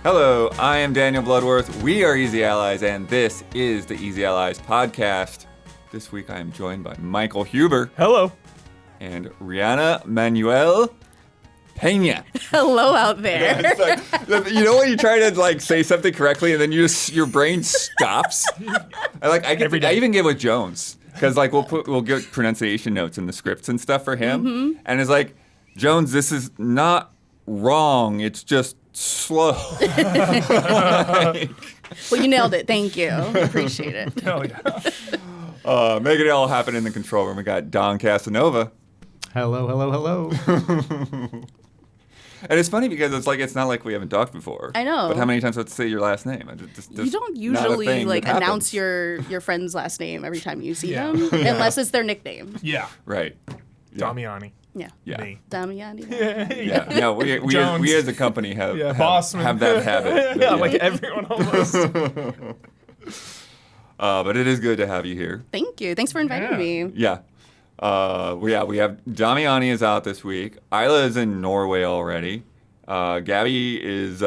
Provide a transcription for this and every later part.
Hello, I am Daniel Bloodworth. We are Easy Allies, and this is the Easy Allies podcast. This week I am joined by Michael Huber. Hello. And Riana Manuel-Peña. Hello out there. Yeah, it's like, you know when you try to say something correctly and then your brain stops? I even get with Jones. Because we'll get pronunciation notes in the scripts and stuff for him. Mm-hmm. And it's like, Jones, this is not wrong. It's just slow. Well, you nailed it. Thank you. Appreciate it. Hell yeah. Making it all happen in the control room. We got Don Casanova. Hello. And it's funny because it's not like we haven't talked before. I know. But how many times do I have to say your last name? You don't usually announce your friend's last name every time you see them, unless it's their nickname. Yeah. Right. Yeah. Damiani. Yeah. Me. Damiani. Yeah. No, we as a company have that habit. Yeah, like everyone almost. But it is good to have you here. Thank you. Thanks for inviting me. Yeah. We have Damiani is out this week. Isla is in Norway already. Gabby is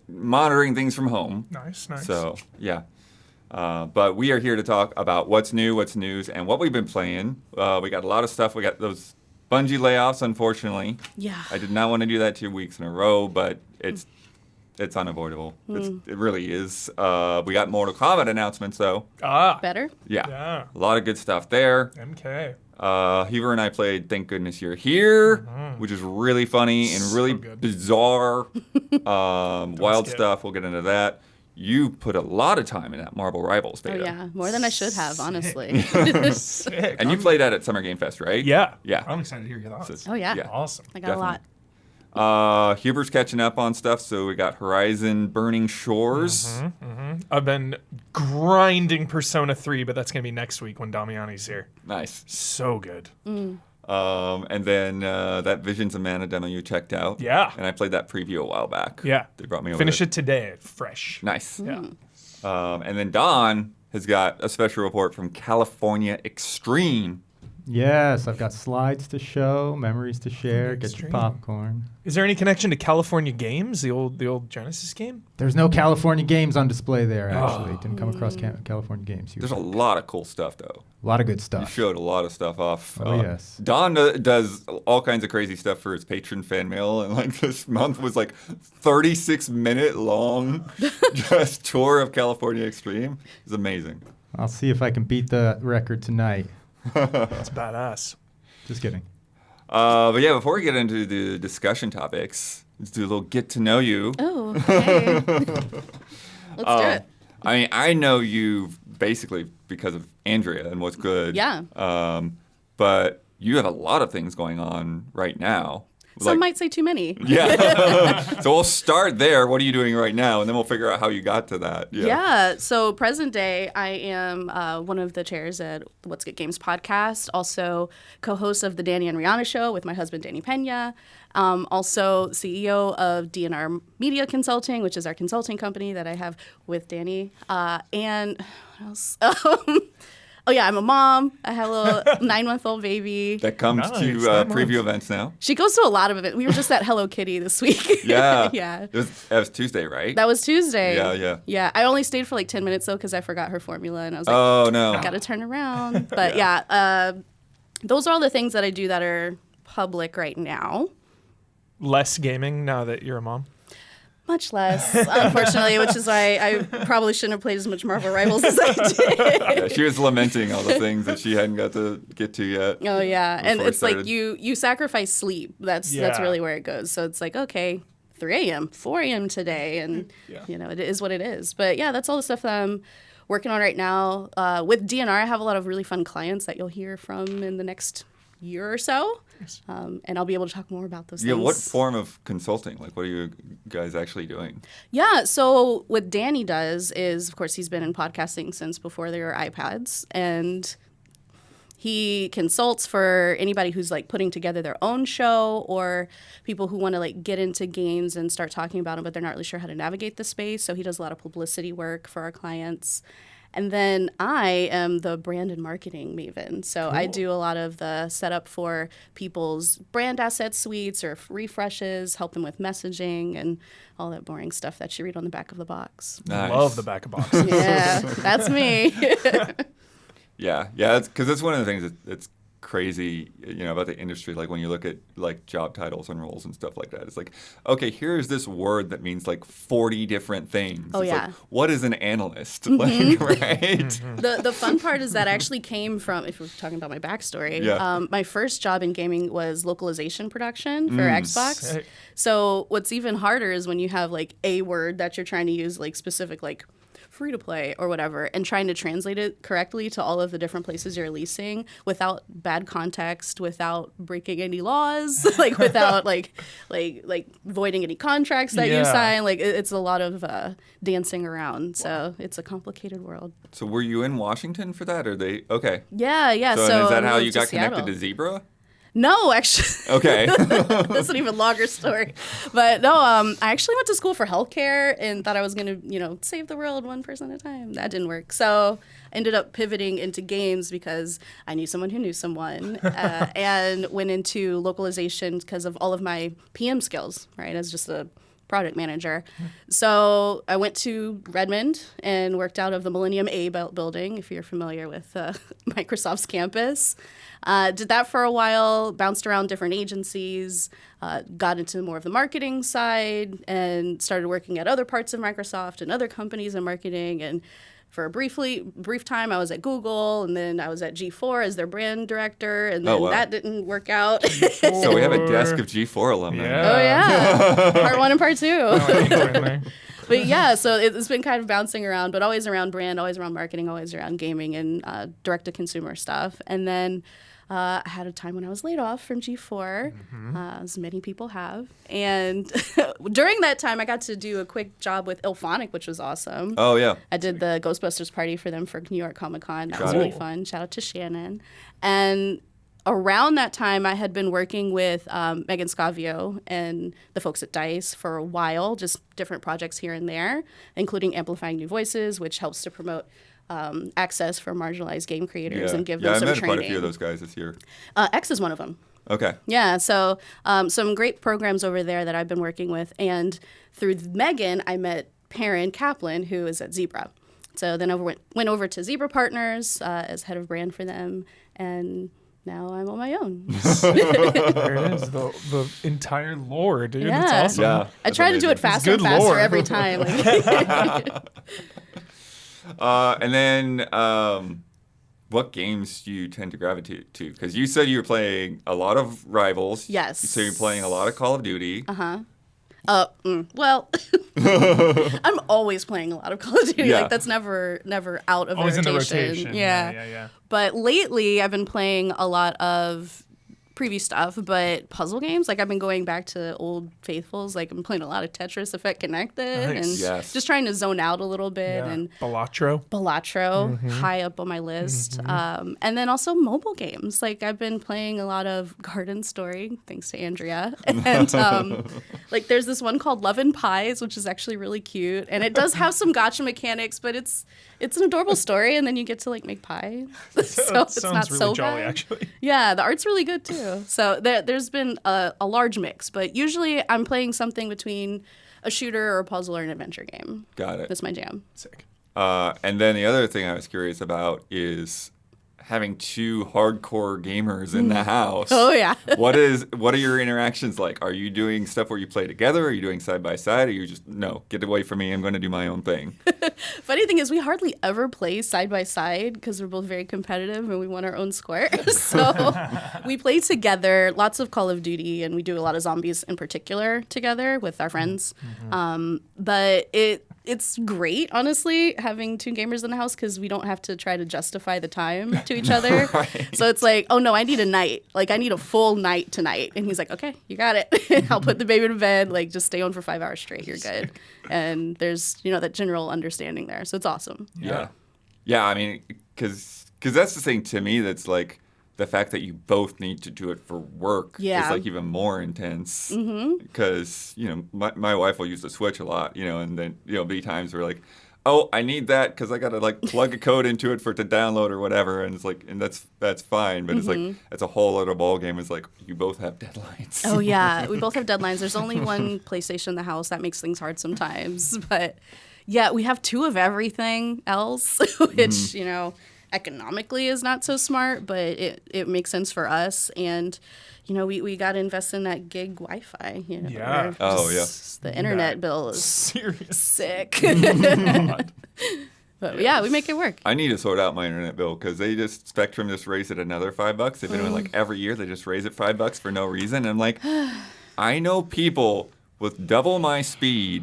monitoring things from home. Nice. So, yeah. But we are here to talk about what's new, what's news, and what we've been playing. We got a lot of stuff. We got those Bungie layoffs, unfortunately. Yeah. I did not want to do that 2 weeks in a row, but it's unavoidable. It really is. We got Mortal Kombat announcements, though. Better? Yeah. A lot of good stuff there. MK. Heaver and I played Thank Goodness You're Here, which is really funny and really bizarre, wild stuff. We'll get into that. You put a lot of time in that Marvel Rivals beta. Oh, yeah. More than I should have, honestly. Sick. And you played that at Summer Game Fest, right? Yeah. Yeah. I'm excited to hear your thoughts. Oh, yeah. Awesome. I got a lot. Huber's catching up on stuff, so we got Horizon Burning Shores. I've been grinding Persona 3, but that's going to be next week when Damiani's here. Nice. So good. And then that Visions of Mana demo you checked out. Yeah. And I played that preview a while back. Yeah. They brought me over. Finish it today, fresh. Nice. Yeah. And then Don has got a special report from California Extreme. Yes, I've got slides to show, memories to share. Get your popcorn. Is there any connection to California Games, the old Genesis game? There's no California Games on display there, actually. Didn't come across California Games. There's a lot of cool stuff, though. A lot of good stuff. You showed a lot of stuff off. Oh, yes. Don does all kinds of crazy stuff for his patron fan mail, and this month was 36-minute long just tour of California Extreme. It's amazing. I'll see if I can beat the record tonight. That's badass. Just kidding. But yeah, before we get into the discussion topics, let's do a little get to know you. Oh, okay. Let's do it. I know you basically because of Andrea and What's Good. Yeah. But you have a lot of things going on right now. Some might say too many. Yeah. So we'll start there. What are you doing right now? And then we'll figure out how you got to that. Yeah. So present day, I am one of the chairs at the What's Good Games podcast. Also co-host of the Danny and Riana show with my husband, Danny Peña. Also CEO of DNR Media Consulting, which is our consulting company that I have with Danny. And what else? Oh, yeah, I'm a mom. I have a little 9-month-old baby. That comes to preview events now. She goes to a lot of events. We were just at Hello Kitty this week. Yeah. Yeah. That was Tuesday, right? That was Tuesday. Yeah. Yeah. I only stayed for 10 minutes, though, because I forgot her formula. And I was like, oh, no. I got to turn around. But, yeah, those are all the things that I do that are public right now. Less gaming now that you're a mom? Much less, unfortunately, which is why I probably shouldn't have played as much Marvel Rivals as I did. Yeah, she was lamenting all the things that she hadn't got to get to yet. Oh, yeah. And it's like you sacrifice sleep. That's really where it goes. So it's like, okay, 3 a.m., 4 a.m. today. And, it is what it is. But, yeah, that's all the stuff that I'm working on right now. With DNR, I have a lot of really fun clients that you'll hear from in the next year or so. And I'll be able to talk more about those things. Yeah, what form of consulting? What are you guys actually doing? Yeah, so what Danny does is, of course, he's been in podcasting since before there were iPads. And he consults for anybody who's putting together their own show or people who want to get into games and start talking about them, but they're not really sure how to navigate the space. So he does a lot of publicity work for our clients. And then I am the brand and marketing maven. So I do a lot of the setup for people's brand asset suites or refreshes, help them with messaging and all that boring stuff that you read on the back of the box. Nice. Love the back of boxes. Yeah, that's me. Yeah, because that's one of the things that's crazy, about the industry. Like when you look at like job titles and roles and stuff like that, it's like, okay, here's this word that means like 40 different things. Oh, it's yeah. like, what is an analyst? Like, right? The fun part is that actually came from, if we're talking about my backstory, my first job in gaming was localization production for Xbox. Sick. So what's even harder is when you have like a word that you're trying to use like specific like free to play or whatever and trying to translate it correctly to all of the different places you're releasing without bad context, without breaking any laws, like without like voiding any contracts that you sign. Like it's a lot of dancing around. So it's a complicated world. So were you in Washington for that, or they? Okay. Yeah. So is that I how you moved to got connected Seattle. to Zebra? No, actually. Okay. That's an even longer story. But no, I actually went to school for healthcare and thought I was going to, save the world one person at a time. That didn't work. So I ended up pivoting into games because I knew someone who knew someone and went into localization because of all of my PM skills, right, as just a product manager. So I went to Redmond and worked out of the Millennium A building, if you're familiar with Microsoft's campus. Did that for a while, bounced around different agencies, got into more of the marketing side, and started working at other parts of Microsoft and other companies in marketing. And for a brief time, I was at Google, and then I was at G4 as their brand director, and then that didn't work out. So we have a desk of G4 alumni. Yeah. Oh, yeah. Part 1 and part 2. Oh, But yeah, so it's been kind of bouncing around, but always around brand, always around marketing, always around gaming and direct-to-consumer stuff. And then I had a time when I was laid off from G4, as many people have. And during that time, I got to do a quick job with Ilphonic, which was awesome. Oh, yeah. I did the Ghostbusters party for them for New York Comic Con. That was really fun. Shout out to Shannon. And around that time, I had been working with Megan Scavio and the folks at DICE for a while, just different projects here and there, including Amplifying New Voices, which helps to promote access for marginalized game creators and give them some I met training. quite a few of those guys this year. X is one of them. Okay. Yeah, so some great programs over there that I've been working with. And through Megan, I met Perrin Kaplan, who is at Zebra. So then I went over to Zebra Partners as head of brand for them, and now I'm on my own. There it is, the entire lore, dude. Yeah. That's awesome. Yeah. I try to do it faster and good faster lore. every time. And then what games do you tend to gravitate to? Because you said you were playing a lot of Rivals. Yes. So you're playing a lot of Call of Duty. Well, I'm always playing a lot of Call of Duty. Yeah. Like that's never out of Always the in rotation. the rotation. Yeah. But lately, I've been playing a lot of preview stuff, but puzzle games. Like I've been going back to old faithfuls. Like I'm playing a lot of Tetris Effect Connected Nice. and Yes. just trying to zone out a little bit. Yeah. And Balatro. high up on my list. And then also mobile games. Like I've been playing a lot of Garden Story, thanks to Andrea. And like there's this one called Love and Pies, which is actually really cute. And it does have some gotcha mechanics, but it's an adorable story. And then you get to like make pie. So That it's sounds not really so jolly, bad. actually. Yeah, the art's really good too. So there's been a large mix, but usually I'm playing something between a shooter or a puzzle or an adventure game. Got it. That's my jam. Sick. And then the other thing I was curious about is having two hardcore gamers in the house. Oh, yeah. What are your interactions like? Are you doing stuff where you play together? Are you doing side by side? Or you just, no, get away from me. I'm going to do my own thing. Funny thing is, we hardly ever play side by side because we're both very competitive and we want our own square. So we play together, lots of Call of Duty, and we do a lot of zombies in particular together with our friends. But it's great, honestly, having two gamers in the house because we don't have to try to justify the time to each other. Right. So it's like, oh no, I need a night. Like I need a full night tonight. And he's like, okay, you got it. I'll put the baby to bed. Like just stay on for 5 hours straight. You're good. And there's, that general understanding there. So it's awesome. Yeah. Yeah, I mean, because that's the thing to me that's like the fact that you both need to do it for work is like even more intense. Because, my wife will use the Switch a lot, and then, be times where like, oh, I need that because I gotta like plug a code into it for it to download or whatever, and it's like, and that's fine, but it's like it's a whole other ball game. It's like you both have deadlines. Oh yeah, we both have deadlines. There's only one PlayStation in the house. That makes things hard sometimes, but yeah, we have 2 of everything else, which economically is not so smart, but it makes sense for us. And we got to invest in that gig Wi-Fi. Yeah. Oh, yeah. The internet bill is Serious. sick. But yeah, we make it work. I need to sort out my internet bill because Spectrum just raised it another $5. They've been doing like every year they just raise it $5 for no reason. And I'm like, I know people with double my speed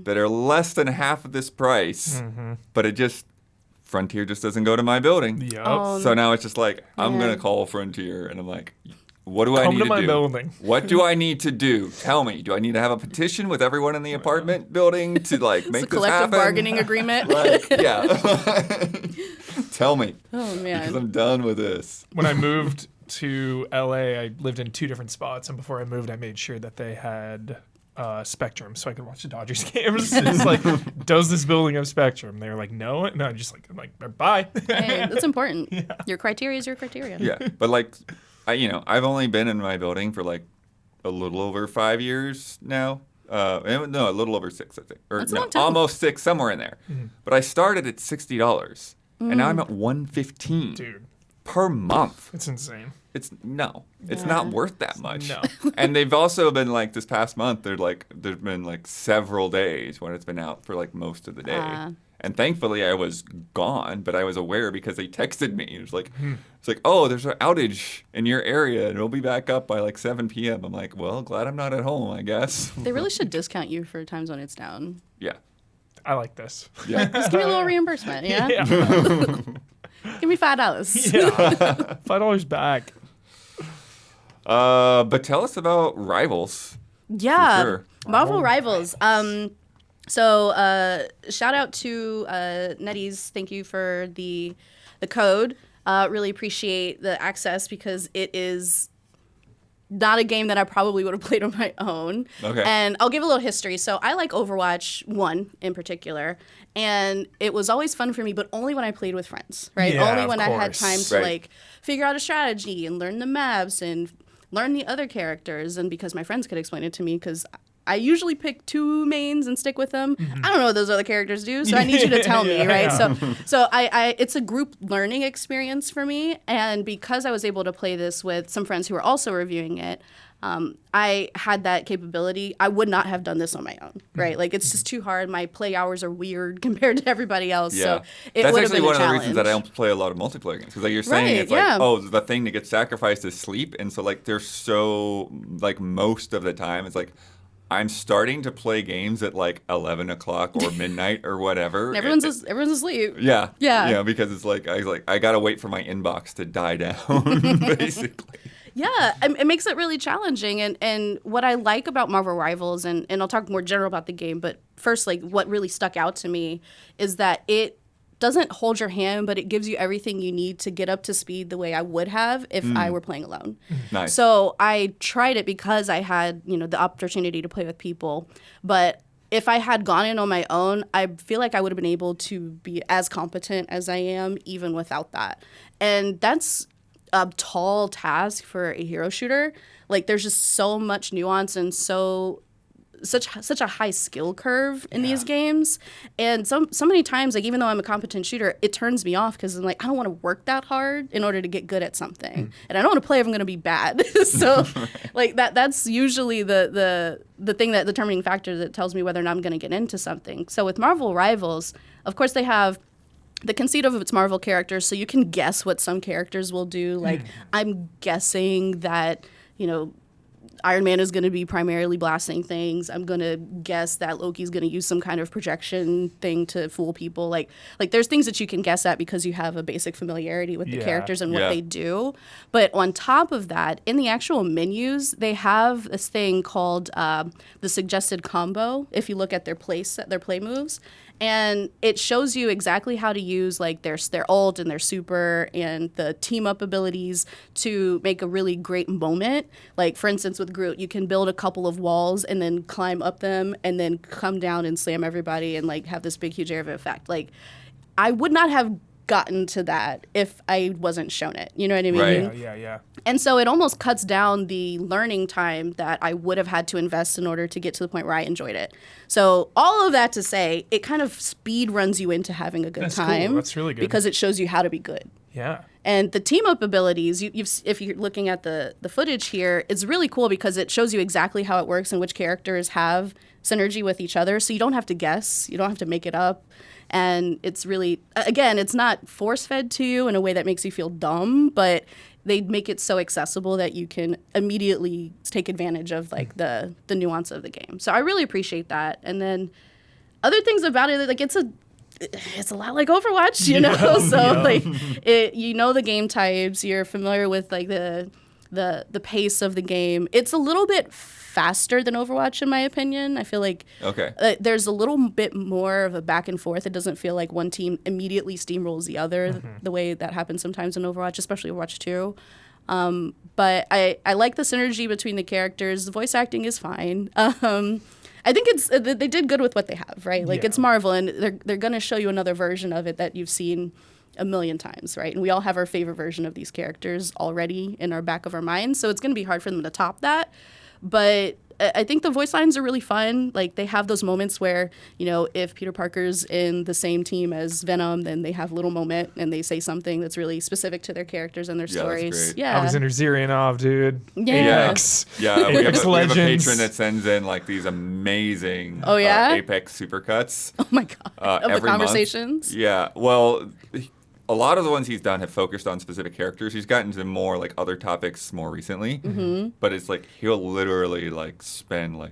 that are less than half of this price, but Frontier just doesn't go to my building. Yep. So now it's just like, I'm going to call Frontier, and I'm like, what do I Come need to to my do? building. What do I need to do? Tell me. Do I need to have a petition with everyone in the apartment building to like make It's a this collective happen? bargaining agreement. Like, yeah. Tell me. Oh man. Because I'm done with this. When I moved to LA, I lived in 2 different spots, and before I moved, I made sure that they had Spectrum so I could watch the Dodgers games. It's like, does this building have Spectrum? They were like, no. And I'm like, bye. Hey, that's important. Your criteria is your criteria. Yeah. But like, I've only been in my building for like a little over 5 years now. No, a little over 6, I think. Or That's a no, long time. almost 6, somewhere in there. But I started at $60, and now I'm at $115 Dude, per month. it's insane. It's not worth that much. No. And they've also been like this past month, there's been like several days when it's been out for like most of the day. And thankfully I was gone, but I was aware because they texted me. It was like, oh, there's an outage in your area and it'll be back up by like 7 p.m. I'm like, well, glad I'm not at home, I guess. They really should discount you for times when it's down. Yeah. I like this. Yeah. Just give me a little reimbursement, yeah? Yeah. Give me $5. Yeah. $5 back. But tell us about Rivals. Yeah. Sure. Marvel Rivals. So shout out to NetEase. Thank you for the code. Really appreciate the access because it is not a game that I probably would have played on my own. Okay. And I'll give a little history. So I like Overwatch 1 in particular. And it was always fun for me, but only when I played with friends, right? Yeah, only of when I had course. time to Right. like figure out a strategy and learn the maps and learn the other characters. And because my friends could explain it to me, because I usually pick 2 mains and stick with them. I don't know what those other characters do, so I need you to tell me, right? So I it's a group learning experience for me, and because I was able to play this with some friends who were also reviewing it, I had that capability. I would not have done this on my own, right? Like it's just too hard. My play hours are weird compared to everybody else. Yeah. So it That's would have actually been one a of the challenge. reasons that I don't play a lot of multiplayer games. Because like you're saying, Right, it's yeah. like, oh, the thing that gets sacrificed is sleep. And so like there's so, like most of the time, it's like, I'm starting to play games at like 11 o'clock or midnight or whatever. And everyone's asleep. Yeah. Yeah. Yeah, because it's like, I got to wait for my inbox to die down, basically. Yeah, it makes it really challenging. And what I like about Marvel Rivals, and I'll talk more general about the game, but first, like what really stuck out to me is that it doesn't hold your hand, but it gives you everything you need to get up to speed the way I would have if I were playing alone. Nice. So I tried it because I had, the opportunity to play with people. But if I had gone in on my own, I feel like I would have been able to be as competent as I am even without that. And that's a tall task for a hero shooter. Like there's just so much nuance and such a high skill curve in these games, and so many times, like even though I'm a competent shooter, it turns me off because I'm like, I don't want to work that hard in order to get good at something, and I don't want to play if I'm going to be bad. So like that's usually the thing, that determining factor that tells me whether or not I'm going to get into something. So with Marvel Rivals, of course they have the conceit of its Marvel characters, so you can guess what some characters will do. Like I'm guessing that Iron Man is going to be primarily blasting things. I'm going to guess that Loki's going to use some kind of projection thing to fool people. Like there's things that you can guess at because you have a basic familiarity with the characters and what they do. But on top of that, in the actual menus, they have this thing called the suggested combo. If you look at their play moves, and it shows you exactly how to use like their ult and their super and the team up abilities to make a really great moment. Like for instance, things with Groot. You can build a couple of walls and then climb up them and then come down and slam everybody and like have this big, huge area of effect. Like, I would not have gotten to that if I wasn't shown it. You know what I mean? Right. Yeah. And so it almost cuts down the learning time that I would have had to invest in order to get to the point where I enjoyed it. So all of that to say, it kind of speed runs you into having a good time. Cool. That's really good. Because it shows you how to be good. Yeah. And the team up abilities, if you're looking at the footage here, it's really cool because it shows you exactly how it works and which characters have synergy with each other. So you don't have to guess. You don't have to make it up. And it's really, again, it's not force-fed to you in a way that makes you feel dumb, but they make it so accessible that you can immediately take advantage of like the nuance of the game. So I really appreciate that. And then other things about it, like it's a lot like Overwatch, you know? So like you know the game types, you're familiar with like the pace of the game. It's a little bit faster than Overwatch in my opinion. I feel like there's a little bit more of a back and forth. It doesn't feel like one team immediately steamrolls the other the way that happens sometimes in Overwatch, especially Overwatch 2. But I like the synergy between the characters. The voice acting is fine. I think they did good with what they have, right? Like it's Marvel, and they're going to show you another version of it that you've seen a million times, right? And we all have our favorite version of these characters already in our back of our minds, so it's going to be hard for them to top that. But I think the voice lines are really fun. Like they have those moments where, you know, if Peter Parker's in the same team as Venom, then they have a little moment and they say something that's really specific to their characters and their stories. That's great. Yeah, Alexander Zirianov, dude. Yeah. Apex. Yeah, we have a Legends. patron that sends in like these amazing Apex supercuts. Oh my god! Of the every conversations. Month. Yeah, well, a lot of the ones he's done have focused on specific characters. He's gotten to more like other topics more recently, but it's like he'll literally like spend like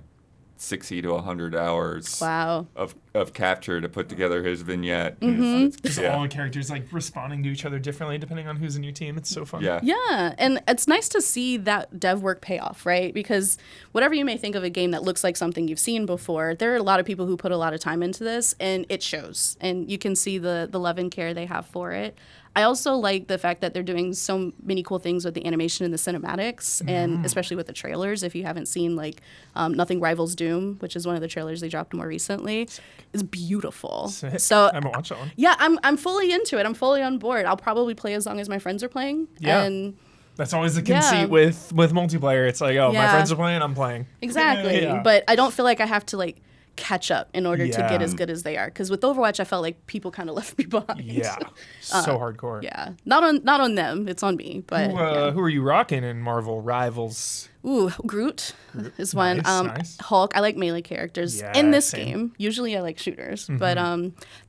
60 to 100 hours of capture to put together his vignette. Just all the characters like responding to each other differently depending on who's in your team. It's so fun. Yeah, and it's nice to see that dev work pay off, right? Because whatever you may think of a game that looks like something you've seen before, there are a lot of people who put a lot of time into this, and it shows. And you can see the love and care they have for it. I also like the fact that they're doing so many cool things with the animation and the cinematics, and especially with the trailers. If you haven't seen like Nothing Rivals Doom, which is one of the trailers they dropped more recently, it's beautiful. Sick. So I haven't watched that one. Yeah, I'm fully into it. I'm fully on board. I'll probably play as long as my friends are playing. Yeah. And that's always the conceit with multiplayer. It's like, my friends are playing, I'm playing. Exactly. Yeah. But I don't feel like I have to like catch up in order to get as good as they are. Because with Overwatch, I felt like people kind of left me behind. Yeah, so hardcore. Yeah, not on them. It's on me. But who are you rocking in Marvel Rivals? Ooh, Groot is one. Nice. Hulk. I like melee characters in this game. Usually, I like shooters. But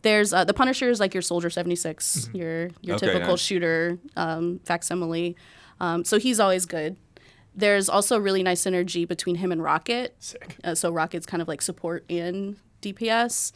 there's the Punisher is like your Soldier 76, your typical shooter facsimile. So he's always good. There's also really nice synergy between him and Rocket. Sick. So Rocket's kind of like support in DPS.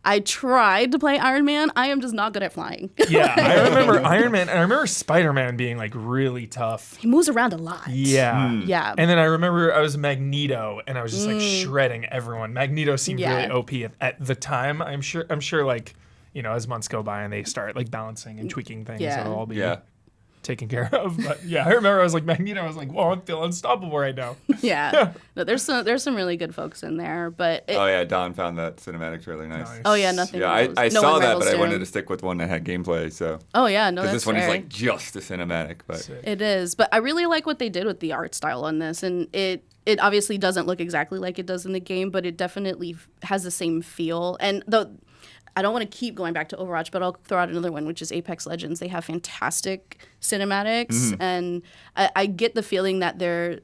I tried to play Iron Man. I am just not good at flying. Yeah, I remember Iron Man, and I remember Spider-Man being like really tough. He moves around a lot. Yeah. Yeah. And then I remember I was Magneto, and I was just like shredding everyone. Magneto seemed really OP at the time. I'm sure like, you know, as months go by and they start like balancing and tweaking things, it'll all be taken care of. But yeah, I remember I was like Magneto. I was like, whoa, I feel unstoppable right now. Yeah. No, there's some really good folks in there. But Don found that cinematics really nice. Oh yeah, nothing. Yeah, I saw that, but I wanted to stick with one that had gameplay. So. Oh yeah, no, because that's this one fair. is like just a cinematic, but it is. But I really like what they did with the art style on this, and it obviously doesn't look exactly like it does in the game, but it definitely has the same feel. And I don't want to keep going back to Overwatch, but I'll throw out another one, which is Apex Legends. They have fantastic cinematics, and I get the feeling that they're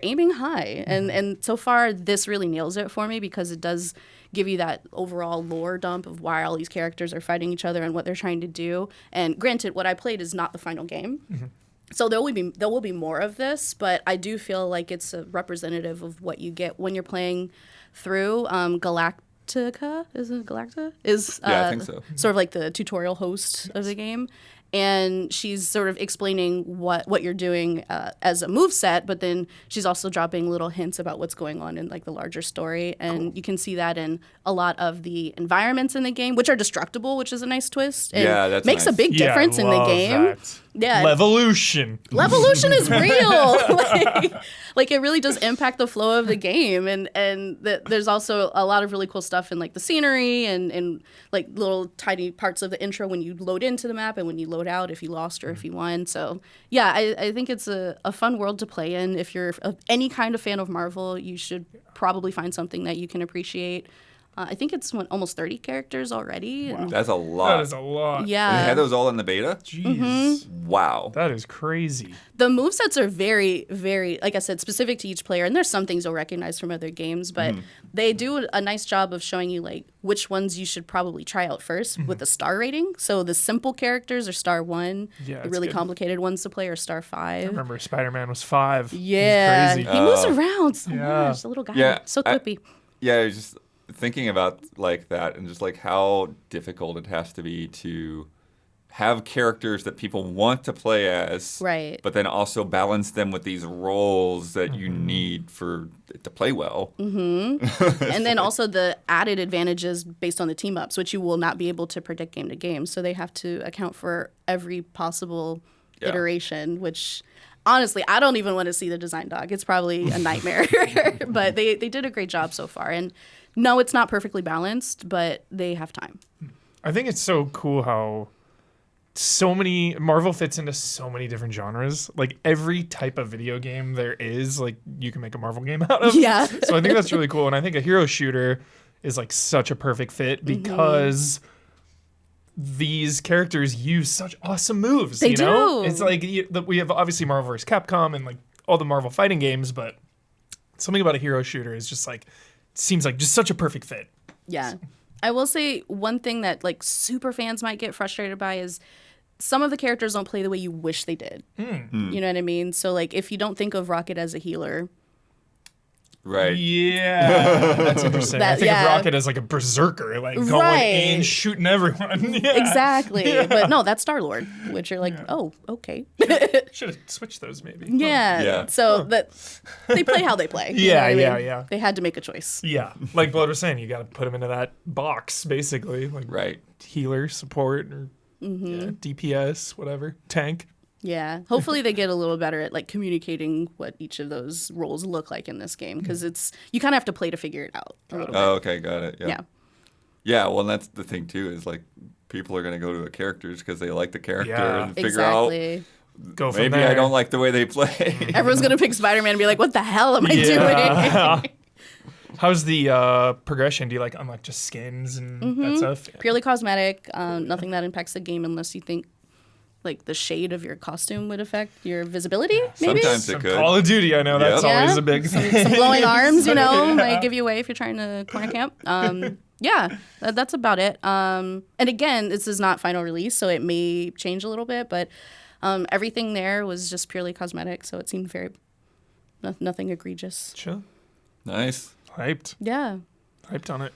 aiming high, and so far this really nails it for me because it does give you that overall lore dump of why all these characters are fighting each other and what they're trying to do. And granted, what I played is not the final game. So there will be more of this, but I do feel like it's a representative of what you get when you're playing through Galactica. Is it Galacta? I think so. Sort of like the tutorial host of the game. and she's sort of explaining what you're doing as a move set, but then she's also dropping little hints about what's going on in like the larger story, and you can see that in a lot of the environments in the game, which are destructible, which is a nice twist. And that's makes nice. a big difference in the game. That. Yeah, Levolution. Levolution is real. like it really does impact the flow of the game, and there's also a lot of really cool stuff in like the scenery and like little tiny parts of the intro when you load into the map and when you load out if you lost or if you won. So yeah, I think it's a fun world to play in. If you're any kind of fan of Marvel, you should probably find something that you can appreciate. I think it's almost 30 characters already. Wow. That's a lot. That is a lot. Yeah. And they had those all in the beta? Jeez. Wow. That is crazy. The movesets are very, very, like I said, specific to each player. And there's some things you'll recognize from other games, but they do a nice job of showing you like which ones you should probably try out first with the star rating. So the simple characters are star 1. Yeah, the really good. complicated ones to play are star 5. I remember Spider-Man was 5. Yeah. He's crazy. He moves around so Yeah. much. The little guy. Yeah, So quippy. Yeah, I was just thinking about like that and just like how difficult it has to be to have characters that people want to play as, Right. but then also balance them with these roles that you need for it to play well. And then also the added advantages based on the team ups, which you will not be able to predict game to game. So they have to account for every possible iteration, which honestly, I don't even want to see the design doc. It's probably a nightmare. But they did a great job so far. And no, it's not perfectly balanced, but they have time. I think it's so cool how so many Marvel fits into so many different genres. Like every type of video game there is, like you can make a Marvel game out of. Yeah. So I think that's really cool. And I think a hero shooter is like such a perfect fit because these characters use such awesome moves. They you know? do. It's like we have obviously Marvel vs. Capcom and like all the Marvel fighting games, but something about a hero shooter is just like seems like just such a perfect fit. Yeah. I will say one thing that like super fans might get frustrated by is some of the characters don't play the way you wish they did. You know what I mean? So like if you don't think of Rocket as a healer, Right. Yeah, that's interesting. I That- think yeah. of Rocket as like a berserker, like going Right. in, shooting everyone. Yeah. exactly. But no, that's Star-Lord, which you're like, oh, okay. Should have switched those maybe. Yeah. Yeah. So that they play how they play. You Yeah, know what I yeah, mean? yeah. They had to make a choice. Yeah, like Blood was saying, you got to put them into that box, basically, like Right. healer, support, or DPS, whatever, tank. Yeah. Hopefully they get a little better at like communicating what each of those roles look like in this game because you kind of have to play to figure it out a little bit. Oh, okay, got it. Yeah. Yeah. Yeah, well, and that's the thing too is like people are going to go to the characters because they like the character Yeah. and figure out Exactly. Go from maybe there. I don't like the way they play. Everyone's going to pick Spider-Man and be like, what the hell am I Yeah. doing? How's the progression? Do you like unlock just skins and that stuff? Purely cosmetic, nothing that impacts the game unless you think like the shade of your costume would affect your visibility, maybe? Sometimes it could. Call of Duty, I know that's Yep. always Yeah. a big thing. Some glowing arms, you know, Yeah. might give you away if you're trying to corner camp. Yeah, that's about it. And again, this is not final release, so it may change a little bit, but everything there was just purely cosmetic, so it seemed very nothing egregious. Chill. Nice. Hyped. Yeah. Hyped on it.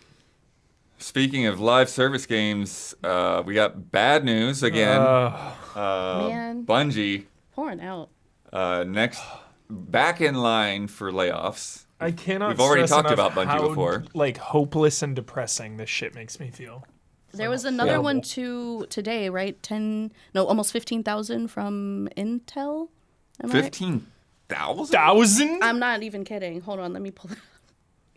Speaking of live service games, we got bad news again. Man. Bungie Pouring out. next back in line for layoffs. I cannot. We've already stress talked enough about Bungie how, before. Like hopeless and depressing this shit makes me feel. There was another horrible. one too today, right? Almost 15,000 from Intel. Am I right? 15,000? 1,000? I'm not even kidding. Hold on, let me pull it.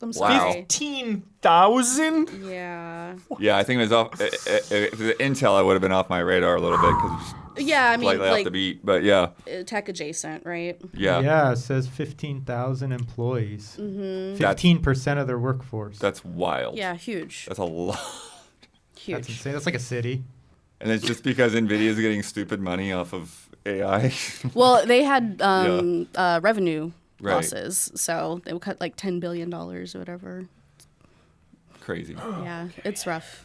I'm Wow. sorry. 15,000? Yeah. Yeah, I think it was off. If it was Intel, I would have been off my radar a little bit because Yeah, I mean, slightly off like the beat. But yeah, tech adjacent, right? yeah, Yeah, it says 15,000 employees. Mm-hmm. 15% of their workforce. that's wild. Yeah, huge. That's a lot. Huge. That's insane. That's like a city. And it's just because Nvidia is getting stupid money off of AI. Well, they had revenue Right. losses, so they would cut like $10 billion or whatever. Crazy. Yeah, it's rough.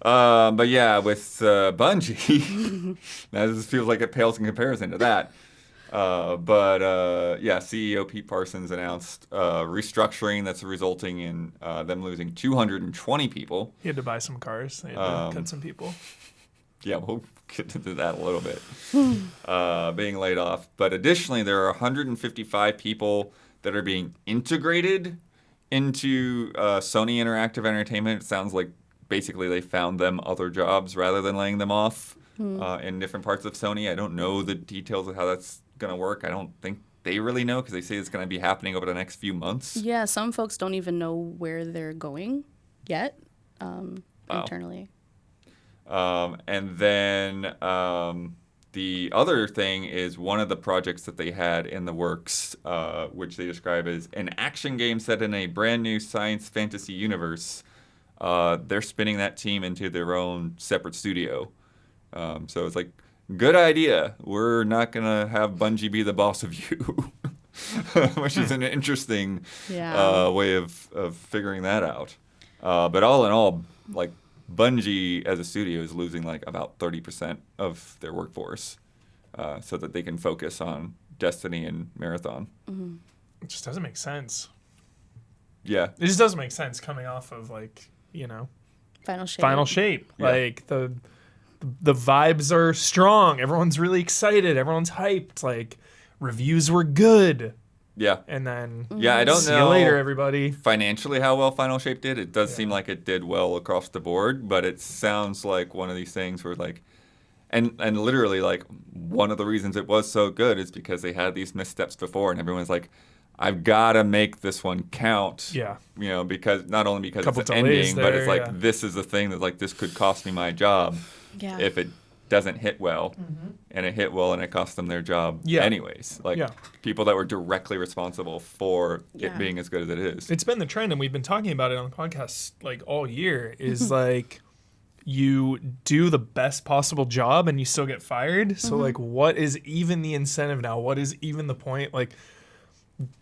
But yeah, with Bungie, now this feels like it pales in comparison to that. Yeah, CEO Pete Parsons announced restructuring that's resulting in them losing 220 people. He had to buy some cars. They had to cut some people. Yeah, we'll get into that a little bit. Being laid off. But additionally, there are 155 people that are being integrated into Sony Interactive Entertainment. It sounds like basically they found them other jobs rather than laying them off in different parts of Sony. I don't know the details of how that's going to work. I don't think they really know because they say it's going to be happening over the next few months. Yeah, some folks don't even know where they're going yet internally. And then the other thing is one of the projects that they had in the works, which they describe as an action game set in a brand new science fantasy universe. They're spinning that team into their own separate studio. So it's like, good idea. We're not going to have Bungie be the boss of you, which is an interesting way of figuring that out. But all in all, like, Bungie as a studio is losing like about 30% of their workforce so that they can focus on Destiny and Marathon. Mm-hmm. It just doesn't make sense. Yeah. It just doesn't make sense coming off of like, Final Shape. Yeah. Like the vibes are strong. Everyone's really excited. Everyone's hyped. Like reviews were good. Yeah. And then I don't see know you later, everybody. financially how well Final Shape did. It does seem like it did well across the board, but it sounds like one of these things where like and literally like one of the reasons it was so good is because they had these missteps before and everyone's like, I've got to make this one count. Yeah. Because not only because Couple it's delays ending, but it's there, like this is the thing that like this could cost me my job if it doesn't hit well. And it hit well and it cost them their job anyways. Like people that were directly responsible for it being as good as it is. It's been the trend and we've been talking about it on the podcast like all year is like you do the best possible job and you still get fired. So like what is even the incentive now? What is even the point? Like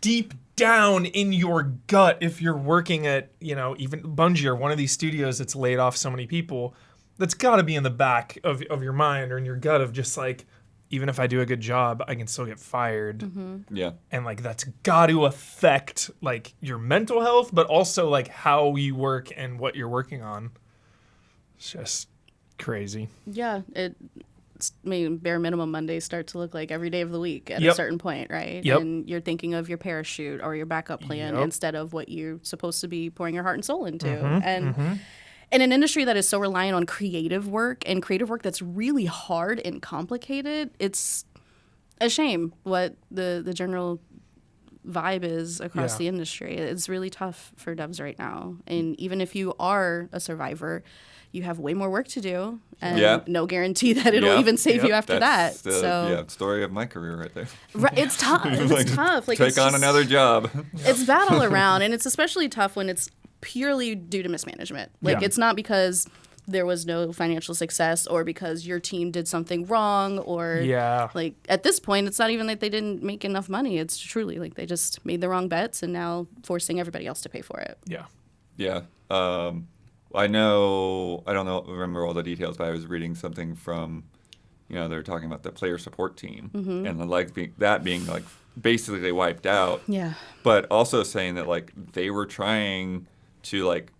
deep down in your gut, if you're working at, even Bungie or one of these studios that's laid off so many people, that's got to be in the back of your mind or in your gut of just like, even if I do a good job, I can still get fired. Yeah. And like that's got to affect like your mental health, but also like how you work and what you're working on. It's just crazy. Yeah, bare minimum Mondays start to look like every day of the week at a certain point, right? Yep. And you're thinking of your parachute or your backup plan instead of what you're supposed to be pouring your heart and soul into. And in an industry that is so reliant on creative work and creative work that's really hard and complicated, it's a shame what the general vibe is across the industry. It's really tough for devs right now. And even if you are a survivor, you have way more work to do and no guarantee that it'll even save you after That's that. the story of my career right there. Right, it's tough. It's tough. Like, take on another job. It's bad all around, and it's especially tough when it's purely due to mismanagement. Like it's not because there was no financial success or because your team did something wrong or like at this point it's not even that they didn't make enough money. It's truly like they just made the wrong bets and now forcing everybody else to pay for it. Yeah. I don't remember all the details, but I was reading something from, they were talking about the player support team and that being like basically wiped out. Yeah. But also saying that like they were trying to like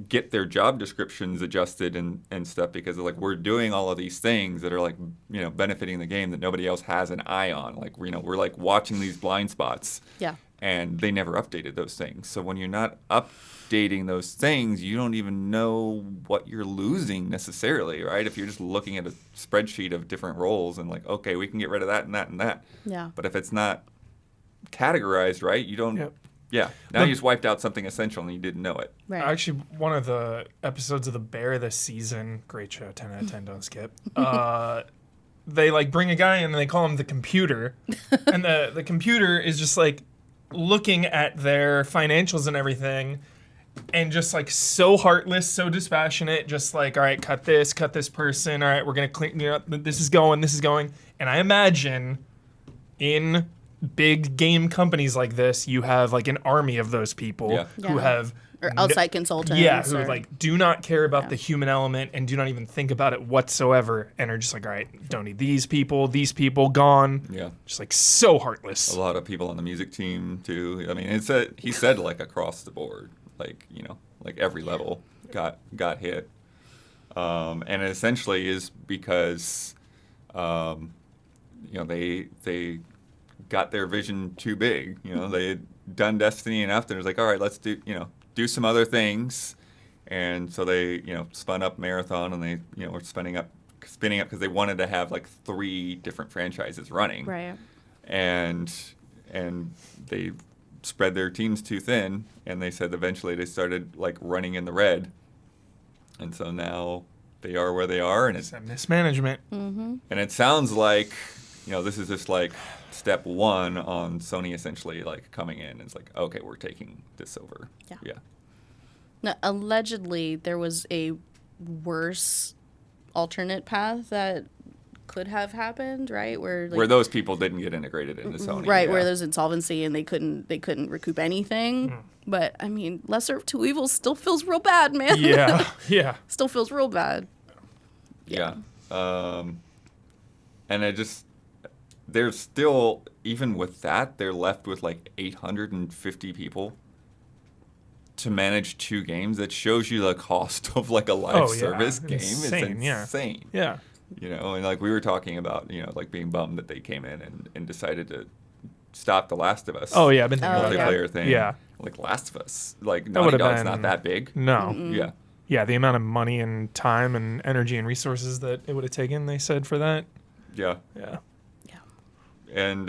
get their job descriptions adjusted and stuff because like we're doing all of these things that are like, benefiting the game that nobody else has an eye on. Like, we're like watching these blind spots. Yeah. And they never updated those things. So when you're not updating those things, you don't even know what you're losing necessarily, right? If you're just looking at a spreadsheet of different roles and like, okay, we can get rid of that and that and that. Yeah. But if it's not categorized right, you don't. Yeah. Now you just wiped out something essential and you didn't know it. Right. Actually, one of the episodes of The Bear this season, great show, 10 out of 10, don't skip. They like bring a guy in and they call him the computer. And the computer is just like looking at their financials and everything and just like so heartless, so dispassionate, just like, all right, cut this person. All right, we're going to clean, this is going. And I imagine in big game companies like this, you have like an army of those people who have or outside consultants. Yeah, who like do not care about the human element and do not even think about it whatsoever and are just like, all right, don't need these people gone. Yeah. Just like so heartless. A lot of people on the music team too. I mean, he said like across the board, like, like every level got hit. And it essentially is because, they got their vision too big. They had done Destiny enough. They're like, all right, let's do some other things. And so they, spun up Marathon, and they, were spinning up because they wanted to have like 3 different franchises running. Right. And they spread their teams too thin, and they said eventually they started like running in the red. And so now they are where they are, and it's mismanagement. Mm-hmm. And it sounds like, this is just like step 1 on Sony essentially like coming in. It's like, okay, we're taking this over. Yeah. Now, allegedly, there was a worse alternate path that could have happened, right? Where those people didn't get integrated into Sony. Right, where there's insolvency and they couldn't recoup anything. But I mean, lesser of two evils still feels real bad, man. Yeah. Still feels real bad. Yeah. And there's still, even with that, they're left with like 850 people to manage 2 games. That shows you the cost of like a live service game. Insane, it's insane. Yeah. And like we were talking about, like being bummed that they came in and decided to stop The Last of Us. Oh yeah, I've been thinking about multiplayer that. thing. Yeah. Like Last of Us, like Naughty Dog's not that big. No. Yeah. Yeah, the amount of money and time and energy and resources that it would have taken, they said, for that. Yeah. Yeah. And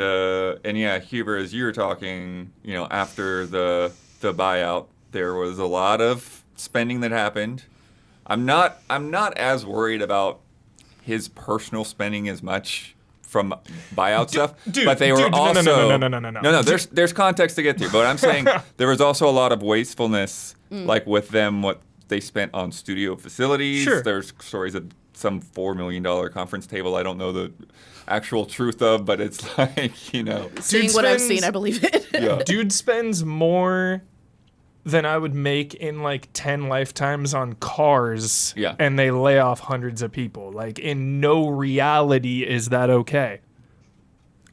yeah, Huber, as you were talking, after the buyout, there was a lot of spending that happened. I'm not as worried about his personal spending as much from buyout stuff, but they were also no. There's context to get to, but I'm saying there was also a lot of wastefulness, like with them, what they spent on studio facilities. Sure. There's stories of some $4 million conference table. I don't know the actual truth of, but it's like, Seeing what I've seen, I believe it. Yeah. Dude spends more than I would make in like 10 lifetimes on cars. Yeah. And they lay off hundreds of people. Like, in no reality is that okay.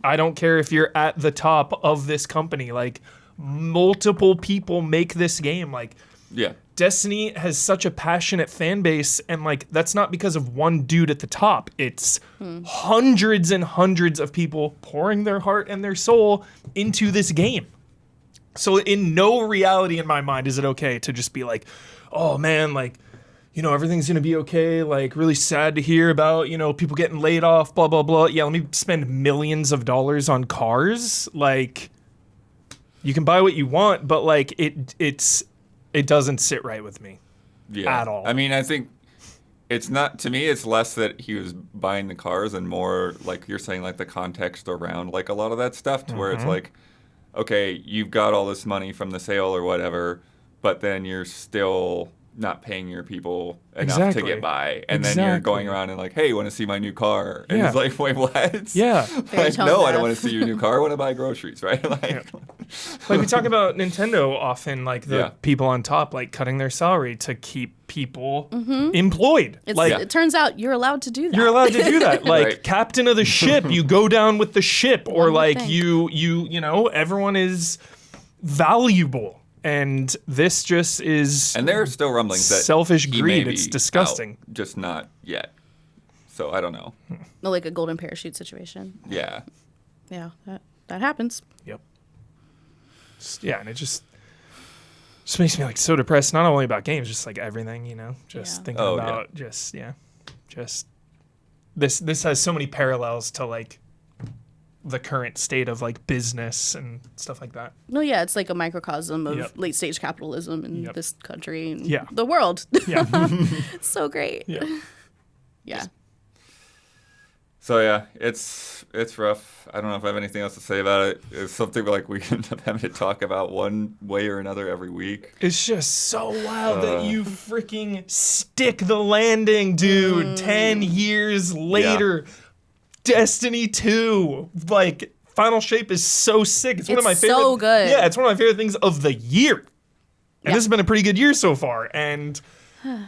I don't care if you're at the top of this company. Like, multiple people make this game. Like, Yeah. Destiny has such a passionate fan base, and like that's not because of one dude at the top. It's hundreds and hundreds of people pouring their heart and their soul into this game. So in no reality in my mind is it okay to just be like, oh man, like, everything's going to be okay. Like, really sad to hear about, people getting laid off, blah, blah, blah. Yeah, let me spend millions of dollars on cars. Like, you can buy what you want, but like it doesn't sit right with me at all. I mean, I think it's not, to me, it's less that he was buying the cars and more like you're saying, like the context around like a lot of that stuff to where it's like, okay, you've got all this money from the sale or whatever, but then you're still not paying your people enough to get by. And then you're going around and like, hey, you want to see my new car? And it's like, wait, what? Yeah. Like, no, I don't want to see your new car. I want to buy groceries, right? Like we talk about Nintendo often, like the people on top, like cutting their salary to keep people employed. It turns out you're allowed to do that. You're allowed to do that. Like captain of the ship, you go down with the ship, or like you everyone is valuable. And this just is, and there are still rumblings that selfish he greed. may It's be disgusting. out, just not yet. So I don't know. No, like a golden parachute situation. Yeah. Yeah, that happens. Yep. Yeah, and it just makes me like so depressed. Not only about games, just like everything. Just thinking about just this has so many parallels to like the current state of like business and stuff like that. No, yeah, it's like a microcosm of late stage capitalism in this country and the world. Yeah. It's so great. Yeah. So yeah, it's rough. I don't know if I have anything else to say about it. It's something like we end up having to talk about one way or another every week. It's just so wild that you freaking stick the landing, dude. 10 years later. Yeah. Destiny 2, like Final Shape is so sick. It's one of my favorite. So good. Yeah, it's one of my favorite things of the year. And this has been a pretty good year so far. And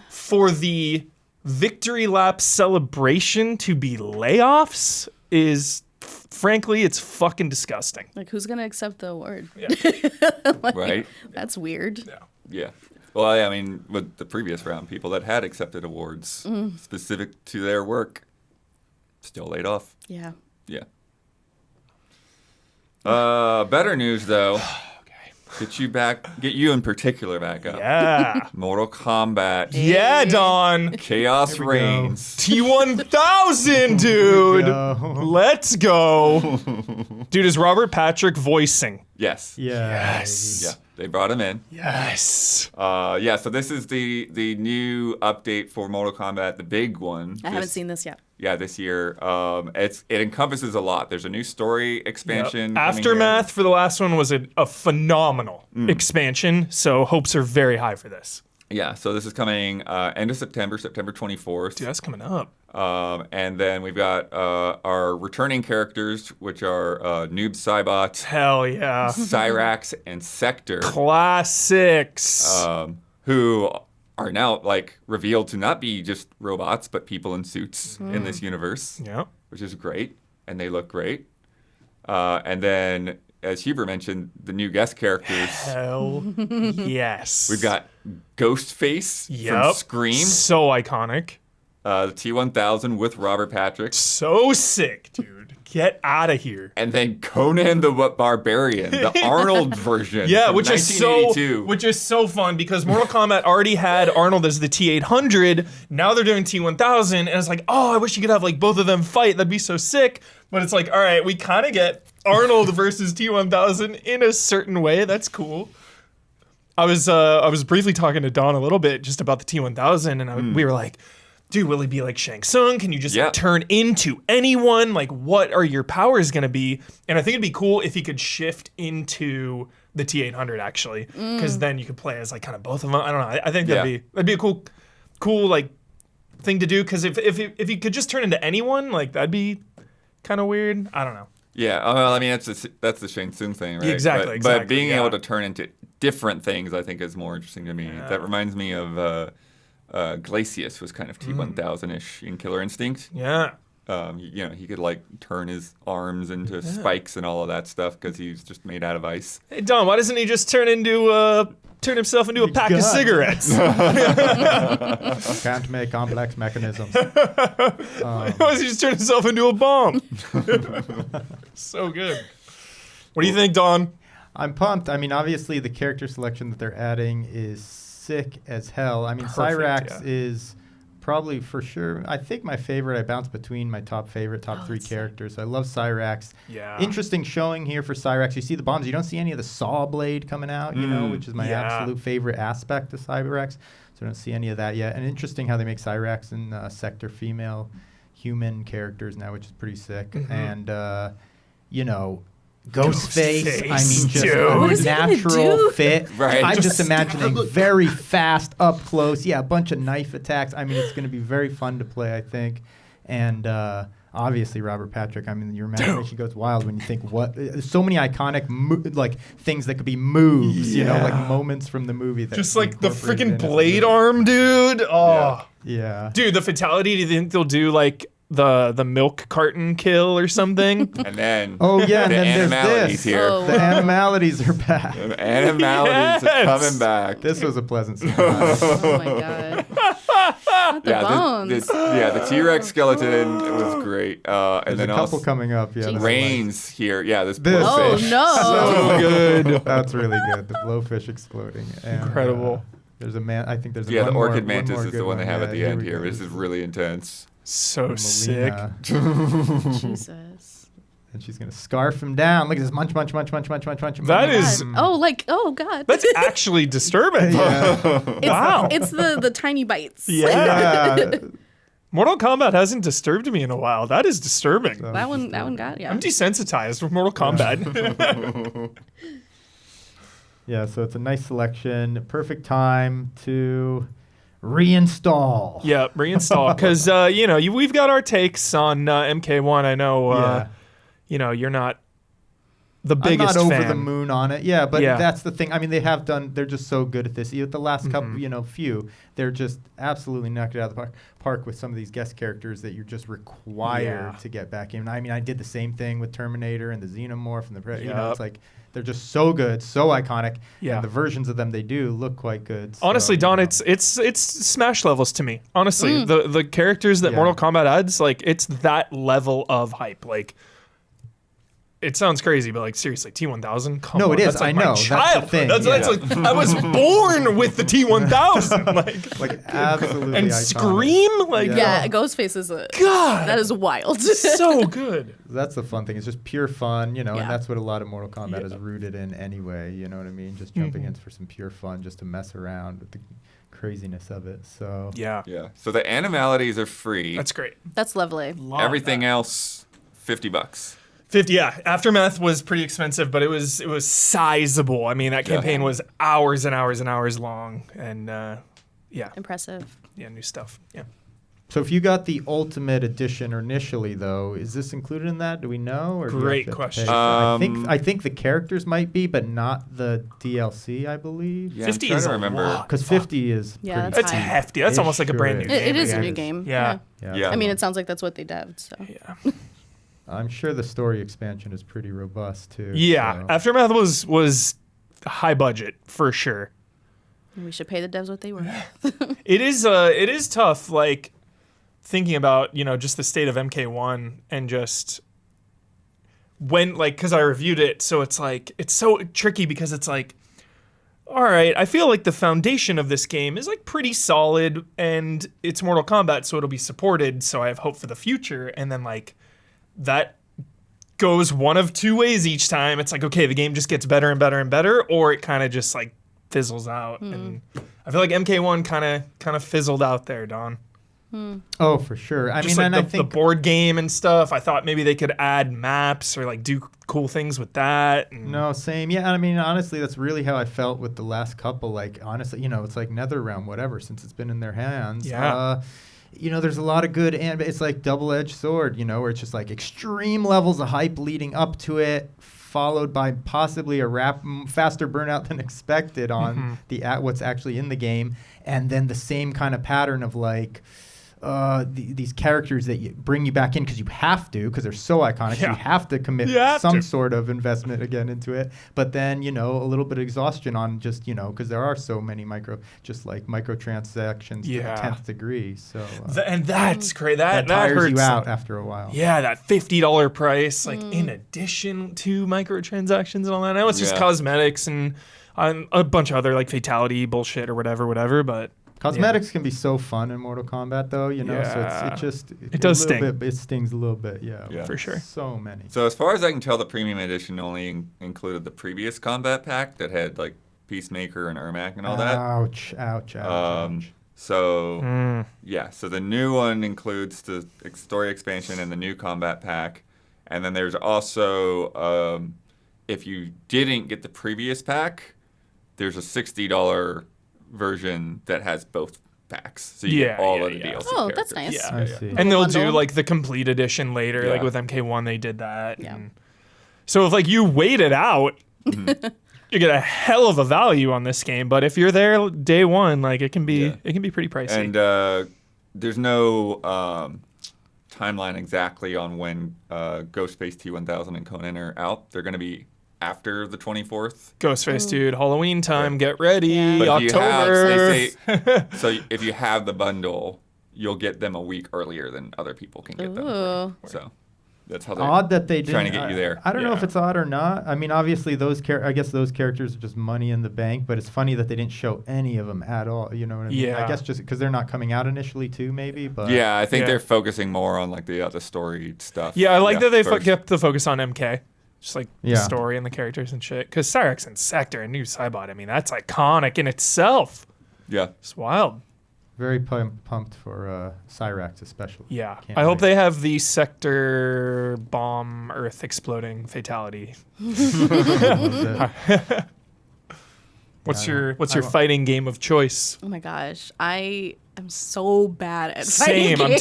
for the victory lap celebration to be layoffs is, frankly, it's fucking disgusting. Like, who's gonna accept the award? Yeah. Like, right? That's weird. Yeah. Well, I mean, with the previous round, people that had accepted awards specific to their work still laid off. Yeah. Yeah. Better news, though. Get you in particular back up. Yeah. Mortal Kombat. Yeah, Don. Chaos reigns. T1000, dude. Let's go. Dude, is Robert Patrick voicing? Yes. Yes. Yeah, they brought him in. Yes. Yeah, so this is the new update for Mortal Kombat, the big one. I haven't seen this yet. Yeah, this year. It encompasses a lot. There's a new story expansion. Yep. Aftermath for the last one was a phenomenal expansion, so hopes are very high for this. Yeah, so this is coming end of September 24th. Dude, that's coming up. And then we've got our returning characters, which are Noob Saibot, Hell yeah. Cyrax, and Sector. Classics. Who are now revealed to not be just robots, but people in suits in this universe. Yeah. Which is great, and they look great. And then, as Huber mentioned, the new guest characters. Hell yes. We've got Ghostface from Scream. So iconic. The T1000 with Robert Patrick. So sick, dude. Get out of here. And then Conan the Barbarian, the Arnold version. Yeah, from which is so fun because Mortal Kombat already had Arnold as the T800. Now they're doing T1000, and it's like, oh, I wish you could have both of them fight. That'd be so sick. But it's like, all right, we kind of get Arnold versus T1000 in a certain way. That's cool. I was briefly talking to Don a little bit just about the T1000, and we were like, dude, will he be like Shang Tsung? Can you just turn into anyone? What are your powers going to be? And I think it'd be cool if he could shift into the T800, actually. Because then you could play as, kind of both of them. I don't know. I think that'd be a cool thing to do. Because if he could just turn into anyone, that'd be kind of weird. I don't know. Yeah, well, I mean, that's the Shang Tsung thing, right? Exactly. But being able to turn into different things, I think, is more interesting to me. Yeah. That reminds me of... Glacius was kind of T1000-ish in Killer Instinct. Yeah. He could turn his arms into spikes and all of that stuff because he's just made out of ice. Hey Don, why doesn't he just turn himself into a pack of cigarettes? Can't make complex mechanisms. Why does he just turn himself into a bomb? So good. What do you think, Don? I'm pumped. I mean, obviously the character selection that they're adding is sick as hell. I mean, Perfect, Cyrax is probably for sure, I think my favorite. I bounce between my top three characters. I love Cyrax. Yeah. Interesting showing here for Cyrax. You see the bombs. You don't see any of the saw blade coming out, which is my absolute favorite aspect of Cyrax. So I don't see any of that yet. And interesting how they make Cyrax and Sector female human characters now, which is pretty sick. And, Ghostface, I mean, just a natural fit. Right. I'm just imagining very fast, up close. Yeah, a bunch of knife attacks. I mean, it's going to be very fun to play, I think. And obviously, Robert Patrick, I mean, your imagination goes wild when you think so many iconic things that could be moves, moments from the movie. That just the freaking blade arm, dude. Oh. Yeah. Dude, the fatality, do you think they'll do the milk carton kill or something? And then and then animalities there's this. here. Oh, The animalities are back. The animalities are coming back. This was a pleasant surprise. Oh my god. Not the bones. The T-Rex skeleton was great. And There's then a couple also coming up. Yeah, Reigns here. Yeah, this This- Oh blowfish. no. So good. That's really good. The blowfish exploding. And, Incredible. There's a man. I think there's Yeah, one the more- Orchid one Mantis more is the good one they have at the Yeah, end we here. go. This is really intense. So sick. Melina. Jesus. And she's gonna scarf him down. Look at this munch. That is- Oh god. That's actually disturbing. Yeah. Wow. It's the tiny bites. Yeah. Mortal Kombat hasn't disturbed me in a while. That is disturbing. That one got I'm desensitized with Mortal Kombat. Yeah. So it's a nice selection. Perfect time to reinstall. Yeah, reinstall. Because, we've got our takes on MK1. I know, you're not the biggest I'm not fan. over the moon on it. Yeah, but Yeah. that's the thing. I mean, they're just so good at this. The last couple, they're just absolutely knocked it out of the park with some of these guest characters that you're just required to get back in. I mean, I did the same thing with Terminator and the Xenomorph and it's like they're just so good, so iconic. Yeah. And the versions of them they do look quite good. Honestly, so, Don, you know. it's Smash levels to me. Honestly, the characters that Mortal Kombat adds, like it's that level of hype. Like, it sounds crazy, but like seriously, T1000. Come No, on, it is. That's like I know. my That's the childhood. thing. That's like I was born with the T1000. Like absolutely and iconic. Scream. Like Yeah, Ghostface is a God, that is wild. so good. That's the fun thing. It's just pure fun, you know, Yeah. and that's what a lot of Mortal Kombat is rooted in anyway. You know what I mean? Just jumping in for some pure fun, just to mess around with the craziness of it. So Yeah, Yeah. So the animalities are free. that's great. That's lovely. Love Everything that. else, $50. 50, yeah. Aftermath was pretty expensive, but it was sizable. I mean, that campaign was hours and hours and hours long, and Impressive. new stuff. Yeah. So if you got the Ultimate Edition initially, though, is this included in that? Do we know? Or do you Great have to question. pay for it? I think the characters might be, but not the DLC, I believe. Yeah, 50 I'm trying is to a remember. lot. Because 50 is Yeah, pretty That's high. hefty. That's It almost like a brand new sure game. It is I a new guess. game. Yeah. Yeah. I mean, it sounds like that's what they devved. So Yeah. I'm sure the story expansion is pretty robust, too. Yeah. so. Aftermath was high budget for sure. we should pay the devs what they were. It is tough, like thinking about, just the state of MK1 and just when, like, because I reviewed it, so it's like, it's so tricky because it's like, all right, I feel like the foundation of this game is like pretty solid and it's Mortal Kombat, so it'll be supported, so I have hope for the future. And then like that goes one of two ways each time. It's like, okay, the game just gets better and better and better, or it kind of just like fizzles out. And I feel like MK1 kind of fizzled out there, Don. Oh, for sure. I Just mean, like and I the think board game and stuff. I thought maybe they could add maps or like do cool things with that. And No, same. Yeah, I mean, honestly, that's really how I felt with the last couple. Like, honestly, it's like NetherRealm, whatever, since it's been in their hands. Yeah. There's a lot of good, and it's like double-edged sword, where it's just like extreme levels of hype leading up to it, followed by possibly a faster burnout than expected on what's actually in the game, and then the same kind of pattern of like these characters that bring you back in because you have to, because they're so iconic. So Yeah. you have to commit some sort of investment again into it. But then, a little bit of exhaustion on just, because there are so many microtransactions to the 10th degree. So and that's great. That tires hurts. you out after a while. Yeah, that $50 price, like in addition to microtransactions and all that. I know it's just cosmetics and a bunch of other like fatality bullshit or whatever. But cosmetics can be so fun in Mortal Kombat, though. So it does sting. It stings a little bit. Yeah, for sure. So many. So as far as I can tell, the premium edition only included the previous combat pack that had like Peacemaker and Ermac and all that. Ouch. So so the new one includes the story expansion and the new combat pack, and then there's also if you didn't get the previous pack, there's a $60 version that has both packs, so you get all of the DLC Oh, characters. that's nice. Yeah. I see. And they'll Bundle. do like the complete edition later, like Yeah. with MK1 they did that. Yeah. And so if like you wait it out, you get a hell of a value on this game. But if you're there day one, like it can be pretty pricey. And there's no timeline exactly on when Ghostface T1000 and Conan are out. They're going to be after the 24th. Ghostface, dude, Halloween time, get ready, Yeah. But if you October. have, they say, so if you have the bundle, you'll get them a week earlier than other people can get them. Ooh. So that's how they're Odd that they trying to didn't- get you there. I don't know if Yeah. it's odd or not. I mean, obviously I guess those characters are just money in the bank, but it's funny that they didn't show any of them at all. You know what I mean? Yeah. I guess just because they're not coming out initially too, maybe. But Yeah, I think Yeah. they're focusing more on like the other story stuff. Yeah, I like that they first. kept the focus on MK. Just like the Yeah. story and the characters and shit. Because Cyrex and Sector and New Cybot, I mean, that's iconic in itself. Yeah. It's wild. very pumped for Cyrax especially. Yeah. Can't I hope wait. they have the Sector bomb Earth exploding fatality. Love it. What's I your don't- fighting game of choice? Oh my gosh, I am so bad at Same. fighting I'm games.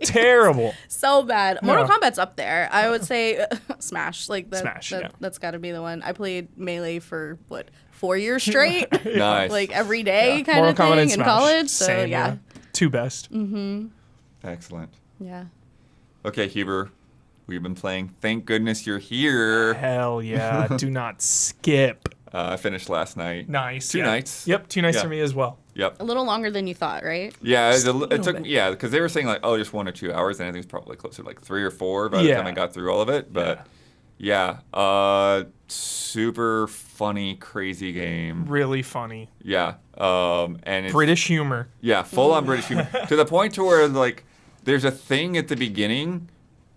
terrible. So bad. Mortal Yeah. Kombat's up there. I would say Smash. Like that, Smash, yeah. That's got to be the one. I played Melee for 4 years straight, Nice. like every day kind Mortal of Kombat thing and in Smash. college. So Same, yeah, Two best. Excellent. yeah. Okay, Huber, we've been playing Thank Goodness You're Here. Hell yeah. Do not skip. I finished last night. Nice. Two nights. Yep, 2 nights Yeah. for me as well. Yep. A little longer than you thought, right? Yeah, it took bit. because they were saying like, oh, just 1 or 2 hours, and I think it's probably closer to like 3 or 4 by the time I got through all of it. But super funny, crazy game. Really funny. Yeah, and it's British humor. yeah, full on British humor to the point to where like there's a thing at the beginning,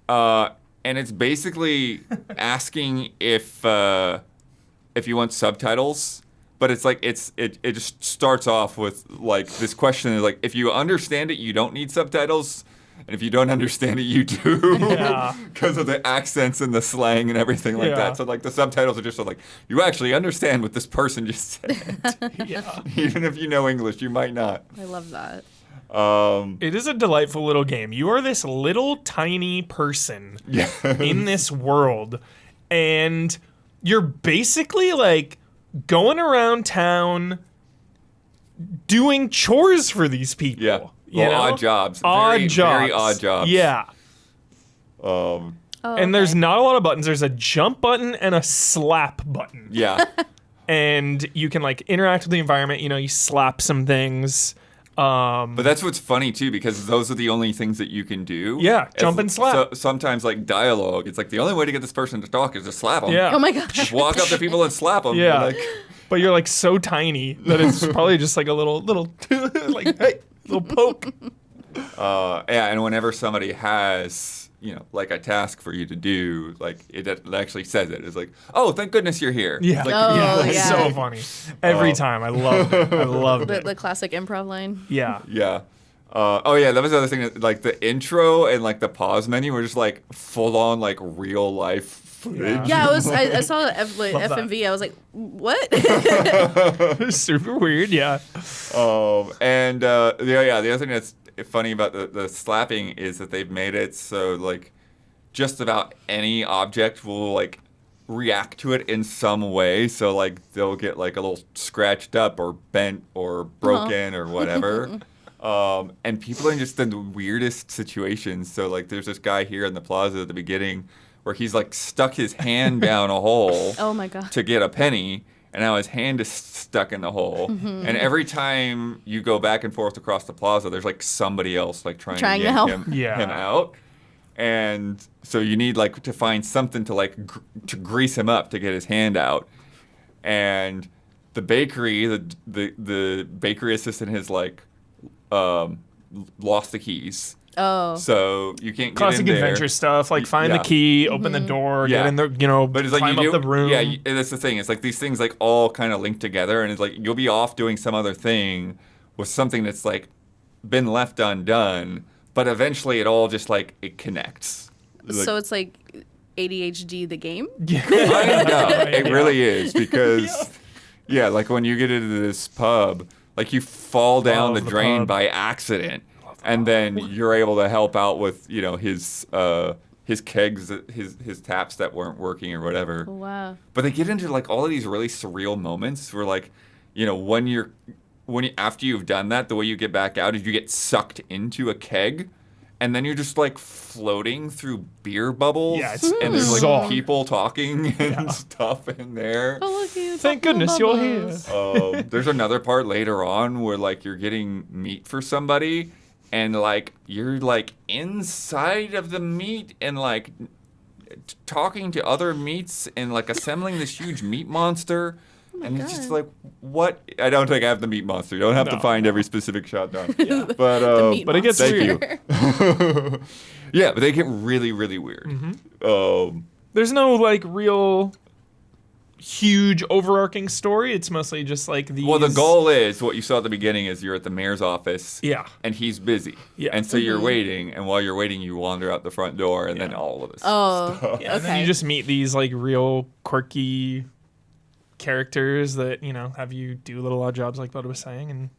and it's basically asking if you want subtitles. But it's like it just starts off with like this question is like, if you understand it, you don't need subtitles, and if you don't understand it, you do, because of the accents and the slang and everything like that. So like the subtitles are just like, you actually understand what this person just said. Even if you know English, you might not. I love that. It is a delightful little game. You are this little tiny person Yeah. in this world, and you're basically like going around town doing chores for these people. Yeah. You know? Odd jobs. Very Very odd jobs. Yeah. Oh, And there's not a lot of buttons. There's a jump button and a slap button. Yeah. And you can like interact with the environment. You know, you slap some things. But that's what's funny too, because those are the only things that you can do. Yeah, jump and slap. So sometimes like dialogue, it's like the only way to get this person to talk is to slap them. Yeah. Oh my gosh. Just walk up to people and slap them. Yeah. Like, But you're like so tiny that it's probably just like a little like hey, little poke. yeah, and whenever somebody has, like a task for you to do, like it actually says it. It's like, oh, thank goodness you're here. Yeah. Like, Oh, It's yeah. so funny. Every time. I loved it. I loved it. The classic improv line. Yeah. Yeah. Oh yeah, that was the other thing. Like the intro and like the pause menu were just like full on like real life footage. Yeah, I saw FMV. I was like, what? Super weird. Yeah. And the other thing that's funny about the slapping is that they've made it so like just about any object will like react to it in some way. So like they'll get like a little scratched up or bent or broken or whatever. And people are just in the weirdest situations. So like there's this guy here in the plaza at the beginning where he's like stuck his hand down a hole Oh my god. to get a penny, and now his hand is stuck in the hole. And every time you go back and forth across the plaza, there's like somebody else like trying to to yank help. him out. And so you need like to find something to like to grease him up to get his hand out. And the bakery, the bakery assistant has like lost the keys. Oh. So you can't Classic get in there. adventure stuff. Like find the Yeah. key, open the door, Yeah. get in there, But it's like climb you up the room. Yeah, that's the thing. It's like these things like all kind of link together, and it's like you'll be off doing some other thing with something that's like been left undone, but eventually it all just like it connects. So it's like ADHD the game? I know it really is because like when you get into this pub, like you fall down Love the the drain pub. by accident, and then you're able to help out with his kegs, his taps that weren't working or whatever. Oh, wow. But they get into like all of these really surreal moments where like, after you've done that, the way you get back out is you get sucked into a keg, and then you're just like floating through beer bubbles. Yeah, it's and there's bizarre. like people talking and stuff in there. Oh, look, you Thank talking goodness about you're bubbles. here. There's another part later on where like you're getting meat for somebody, and like you're like inside of the meat and like talking to other meats and like assembling this huge meat monster. And it's just God. like, what? I don't think I have the meat monster. You don't have to No. find every specific shot done. The But meat but it gets monster. weird. yeah, but they get really, really weird. There's no like real huge overarching story. It's mostly just like these. Well, the goal is what you saw at the beginning is you're at the mayor's office. Yeah. And he's busy. Yeah. And so you're waiting, and while you're waiting, you wander out the front door, and then all of this. Oh, Yeah, and then okay. you just meet these like real quirky characters that have you do little odd jobs like Bud was saying, and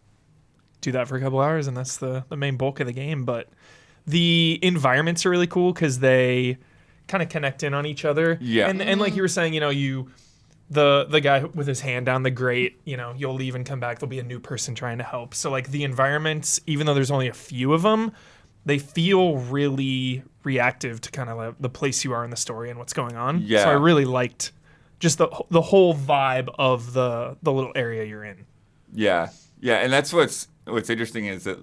do that for a couple hours, and that's the main bulk of the game. But the environments are really cool because they kind of connect in on each other. Yeah. And like you were saying, the guy with his hand down the grate, you'll leave and come back, there'll be a new person trying to help. So like the environments, even though there's only a few of them, they feel really reactive to kind of like the place you are in the story and what's going on. Yeah. So I really liked just the whole vibe of the little area you're in. Yeah, and that's what's interesting is that,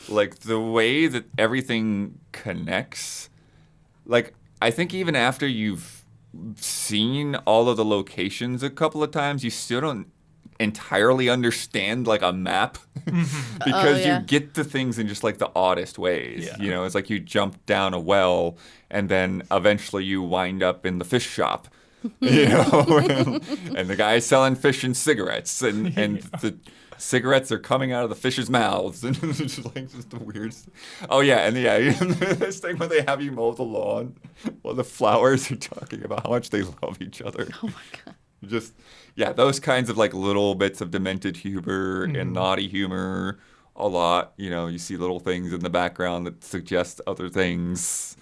like, the way that everything connects. Like, I think even after you've seen all of the locations a couple of times, you still don't entirely understand like a map because you get the things in just like the oddest ways. Yeah. You know, it's like you jump down a well and then eventually you wind up in the fish shop. You know, and the guy's selling fish and cigarettes, and the cigarettes are coming out of the fish's mouths, and it's just the weirdest. Oh yeah, and this thing where they have you mow the lawn while the flowers are talking about how much they love each other. Oh my god. Just those kinds of like little bits of demented humor and naughty humor a lot. You know, you see little things in the background that suggest other things.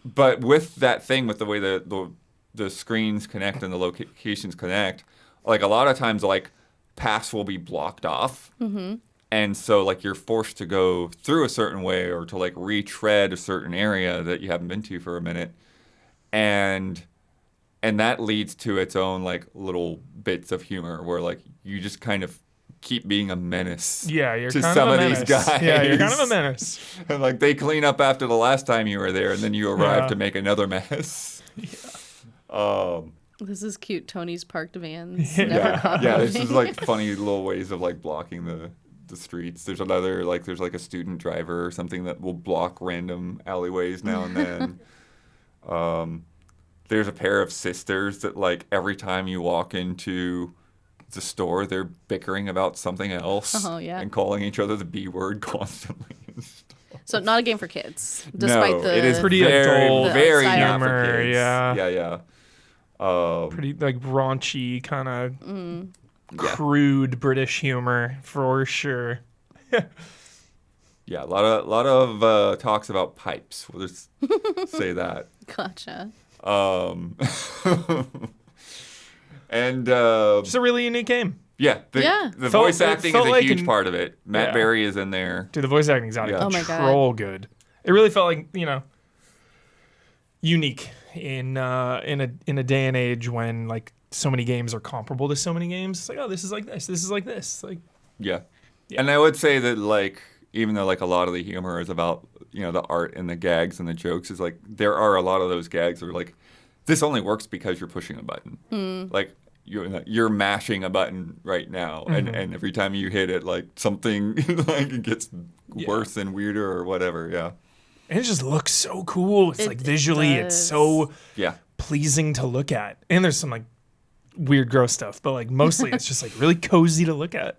But with that thing, with the way the screens connect and the locations connect, like a lot of times, like paths will be blocked off, and so like you're forced to go through a certain way or to like retread a certain area that you haven't been to for a minute, and that leads to its own like little bits of humor where like you just kind of keep being a menace. Yeah, you're to kind some of a of menace. these guys. Yeah, you're kind of a menace. And like they clean up after the last time you were there, and then you arrive to make another mess. This is cute. Tony's parked vans. Yeah. Never caught This is like funny little ways of like blocking the streets. There's another there's like a student driver or something that will block random alleyways now and then. There's a pair of sisters that like every time you walk into the store, they're bickering about something else and calling each other the B word constantly. So not a game for kids, despite no, the it is pretty very, adult very style. not for Humor, kids. Yeah. Pretty like raunchy kind of crude British humor for sure. Yeah, a lot of talks about pipes. We'll just say that. Gotcha. And Just a really unique game. the voice acting is a huge part of it. Matt Berry is in there. Dude, the voice acting's out Oh of my God. control good. It really felt like, unique in a day and age when like so many games are comparable to so many games. It's like, oh, this is like this is like this. Like Yeah. And I would say that like even though like a lot of the humor is about, the art and the gags and the jokes, is like there are a lot of those gags that are like this only works because you're pushing a button. Like you're mashing a button right now, and every time you hit it, like something like it gets worse and weirder or whatever. Yeah. and it just looks so cool. It's like visually, it's so pleasing to look at. And there's some like weird, gross stuff, but like mostly it's just like really cozy to look at.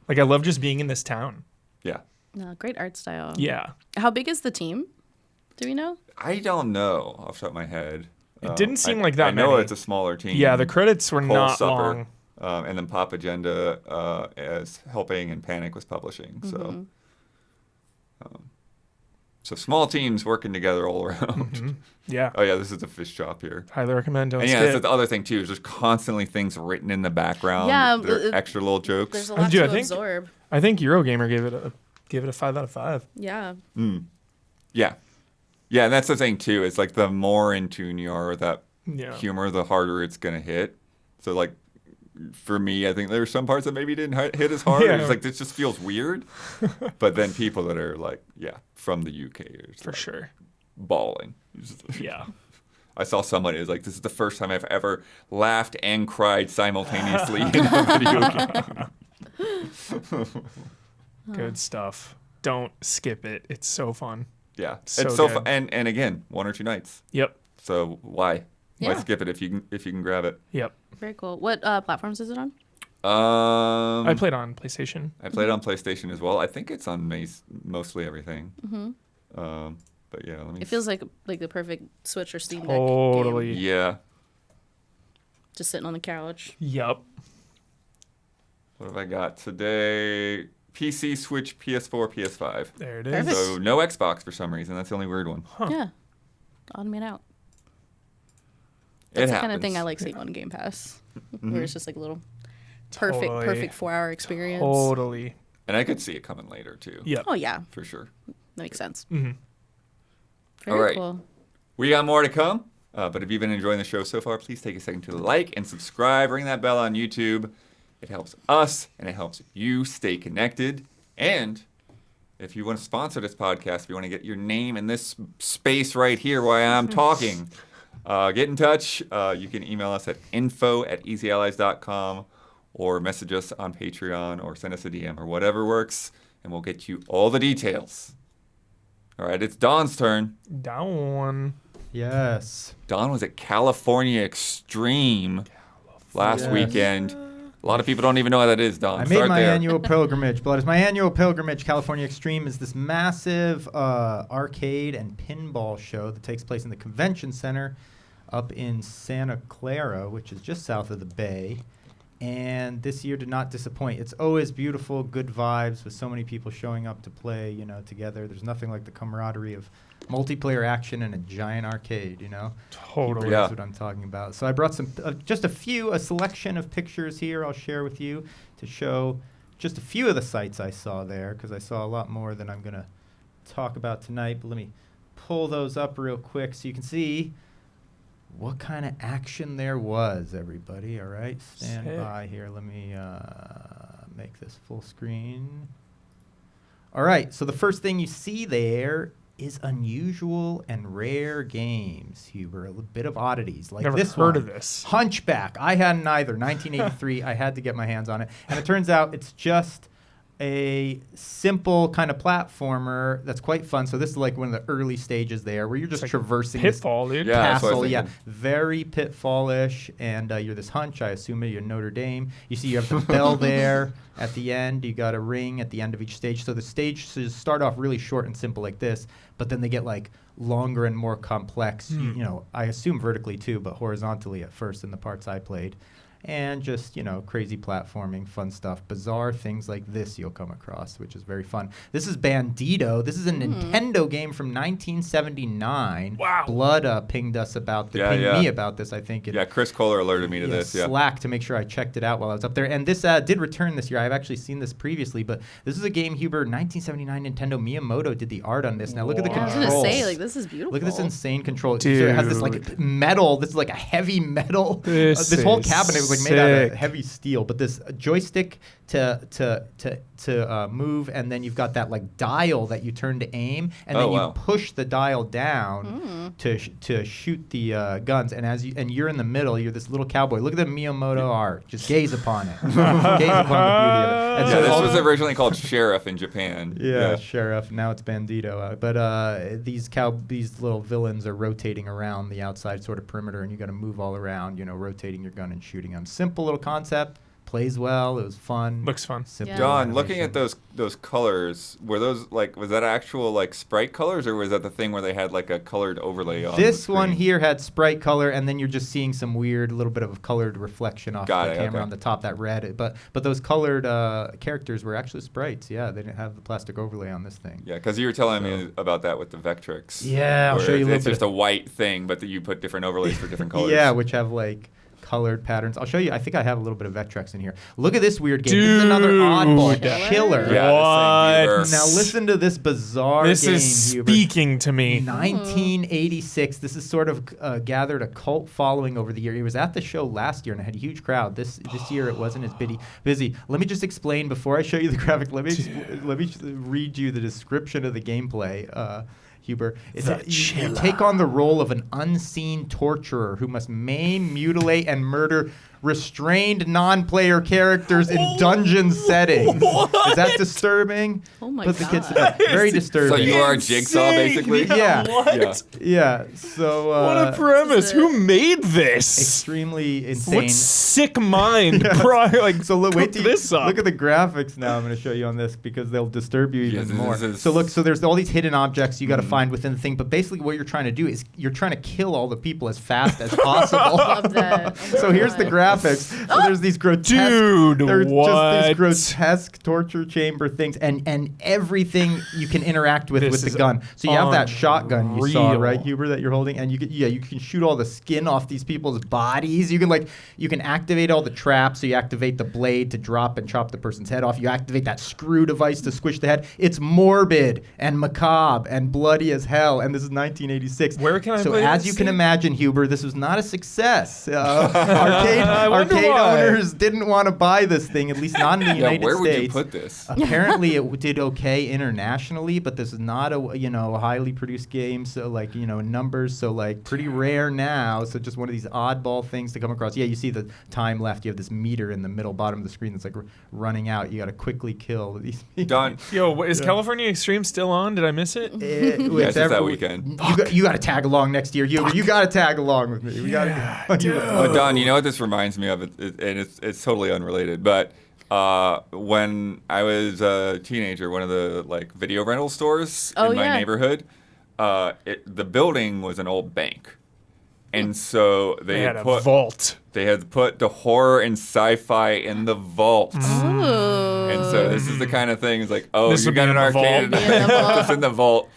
Like I love just being in this town. Yeah. No, great art style. Yeah. How big is the team? Do we know? I don't know off the top of my head. It didn't seem like that I know many. it's a smaller team. Yeah, the credits were Cole not Supper, long. and then Pop Agenda as helping, and Panic was publishing. So, so small teams working together all around. Yeah. Oh yeah, this is the fish shop here. Highly recommend. Don't And yeah, skip. that's the other thing too. Is there's constantly things written in the background. Yeah, They're extra little jokes. There's a lot Dude, to I think- absorb. I think Eurogamer gave it a 5 out of 5. Yeah. Yeah, and that's the thing too. It's like the more in tune you are with that humor, the harder it's gonna hit. So like, for me, I think there were some parts that maybe didn't hit as hard. Yeah. It's like this just feels weird. But then people that are like, from the UK are just For like sure. bawling. Yeah. I saw someone who's like, this is the first time I've ever laughed and cried simultaneously in a video game. Good stuff. Don't skip it. It's so fun. Yeah, So it's so good. fun. And again, 1 or 2 nights. Yep. So why Yeah. skip it if you can grab it? Yep. Very cool. What platforms is it on? I played on PlayStation. I played on PlayStation as well. I think it's on mostly everything. But yeah, let me. It feels like the perfect Switch or Steam Deck Totally. game. Yeah. Just sitting on the couch. Yep. What have I got today? PC, Switch, PS4, PS5. There it is. Perfect. So no Xbox for some reason. That's the only weird one. Yeah. Odd man out. It That's the happens. kind of thing I like seeing on Game Pass, where it's just like a little perfect Totally. 4-hour experience. Totally. And I could see it coming later too. Yep. Oh yeah, For sure. that makes sense. All right. Cool. We got more to come. But if you've been enjoying the show so far, please take a second to like and subscribe. Ring that bell on YouTube. It helps us, and it helps you stay connected. And if you want to sponsor this podcast, if you want to get your name in this space right here while I'm talking, get in touch. You can email us at info@easyallies.com or message us on Patreon or send us a DM or whatever works, and we'll get you all the details. All right, it's Don's turn. Down. Yes. Don was at California Extreme last weekend. A lot of people don't even know what that is, Don. I made my annual pilgrimage. Blood is my annual pilgrimage. California Extreme is this massive arcade and pinball show that takes place in the convention center up in Santa Clara, which is just south of the Bay. And this year did not disappoint. It's always beautiful, good vibes with so many people showing up to play, together. There's nothing like the camaraderie of multiplayer action in a giant arcade, Totally. Yeah. That's what I'm talking about. So I brought some, just a selection of pictures here I'll share with you to show just a few of the sites I saw there, because I saw a lot more than I'm going to talk about tonight. But let me pull those up real quick so you can see what kind of action there was, everybody. All right, stand Sick. by here. Let me make this full screen. All right, so the first thing you see there is unusual and rare games, Huber. A bit of oddities like Never this heard one. of this. Hunchback. I hadn't either. 1983. I had to get my hands on it, and it turns out it's just a simple kind of platformer that's quite fun. So this is like one of the early stages there, where you're just Like traversing this Pitfall, dude. Yeah. that's what I was castle. Yeah, thinking. very Pitfall-ish, and you're this hunch. I assume you're Notre Dame. You see, you have the bell there at the end. You got a ring at the end of each stage. So the stages start off really short and simple like this, but then they get like longer and more complex. I assume vertically too, but horizontally at first in the parts I played. And just, crazy platforming, fun stuff. Bizarre things like this you'll come across, which is very fun. This is Bandito. This is a Nintendo game from 1979. Wow. Blood pinged us about this, me about this, I think. Yeah, Chris Kohler alerted me to this. Yeah. Slack to make sure I checked it out while I was up there. And this did return this year. I've actually seen this previously, but this is a game, Huber, 1979 Nintendo. Miyamoto did the art on this. Now look at the I was controls. gonna say, this is beautiful. Look at this insane control. Dude. So it has this like metal. This is like a heavy metal. This This whole is cabinet was like made out of sick. heavy steel. But this joystick to move, and then you've got that like dial that you turn to aim, and then you push the dial down to shoot the guns. And you're in the middle. You're this little cowboy. Look at the Miyamoto art. Just gaze upon it. Gaze upon the beauty of it. And Yeah, so this all was the- originally called Sheriff in Japan. yeah, Sheriff. Now it's Bandito. But these little villains are rotating around the outside sort of perimeter, and you got to move all around, rotating your gun and shooting them. Simple little concept. Plays well. It was fun. Looks fun. Simple Yeah. Don, looking animation. at those colors, were those was that actual sprite colors, or was that the thing where they had like a colored overlay on This the one screen? here had sprite color, and then you're just seeing some weird little bit of a colored reflection off the camera okay. on the top, that red. But those colored characters were actually sprites. Yeah, they didn't have the plastic overlay on this thing. Yeah, because you were telling me about that with the Vectrix. Yeah, I'll where show you a little it's bit just a white thing, but that you put different overlays for different colors. Yeah, which have like colored patterns. I'll show you. I think I have a little bit of Vectrex in here. Look at this weird game. This is another oddball Dude. killer. Yeah, What? this thing, Now listen to this bizarre This game, is Hubert. speaking to me. 1986. This has sort of gathered a cult following over the year. It was at the show last year and it had a huge crowd. This year it wasn't as busy. Let me just explain before I show you the graphic. Let me just read you the description of the gameplay. Huber, you take on the role of an unseen torturer who must maim, mutilate, and murder restrained non-player characters in dungeon settings. Is that disturbing? Oh my Put the kids to God. bed. Very So disturbing. you are Jigsaw, basically? Yeah. What? Yeah. So What a premise. Who made this? extremely insane. What sick mind like So wait cooked till this up? look at the graphics now. I'm going to show you on this because they'll disturb you even Yes, more. this is- So look, so there's all these hidden objects you got to find within the thing, but basically what you're trying to do is you're trying to kill all the people as fast as possible. Love that. Oh So my here's the God. graphics. So there's these grotesque, Dude, there's what? just these grotesque torture chamber things, and everything you can interact with This the is gun. So you have that shotgun you saw, unreal. right, Huber, that you're holding, and you can shoot all the skin off these people's bodies. You can activate all the traps. So you activate the blade to drop and chop the person's head off. You activate that screw device to squish the head. It's morbid and macabre and bloody as hell. And this is 1986. Where can I So play as this you can thing? imagine, Huber, this was not a success. Arcade wonder why. owners didn't want to buy this thing, at least not in the United where would you States. put this? Apparently, it did okay internationally, but this is not a highly produced game. So numbers, so pretty rare now. So just one of these oddball things to come across. Yeah, you see the time left. You have this meter in the middle bottom of the screen that's running out. You got to quickly kill these people. Done. Yo, is California Extreme still on? Did I miss it? It's just that weekend. You got to tag along next year. You got to tag along with me. We got to. Oh, Don, you know what this reminds me of? And it's totally unrelated, but when I was a teenager, one of the video rental stores in my neighborhood, the building was an old bank. And so They had a vault. They had put the horror and sci-fi in the vault. Ooh. And so this is the kind of thing. It's like, oh, This you would got be an in the arcade. vault. Be in the vault. It's in the vault.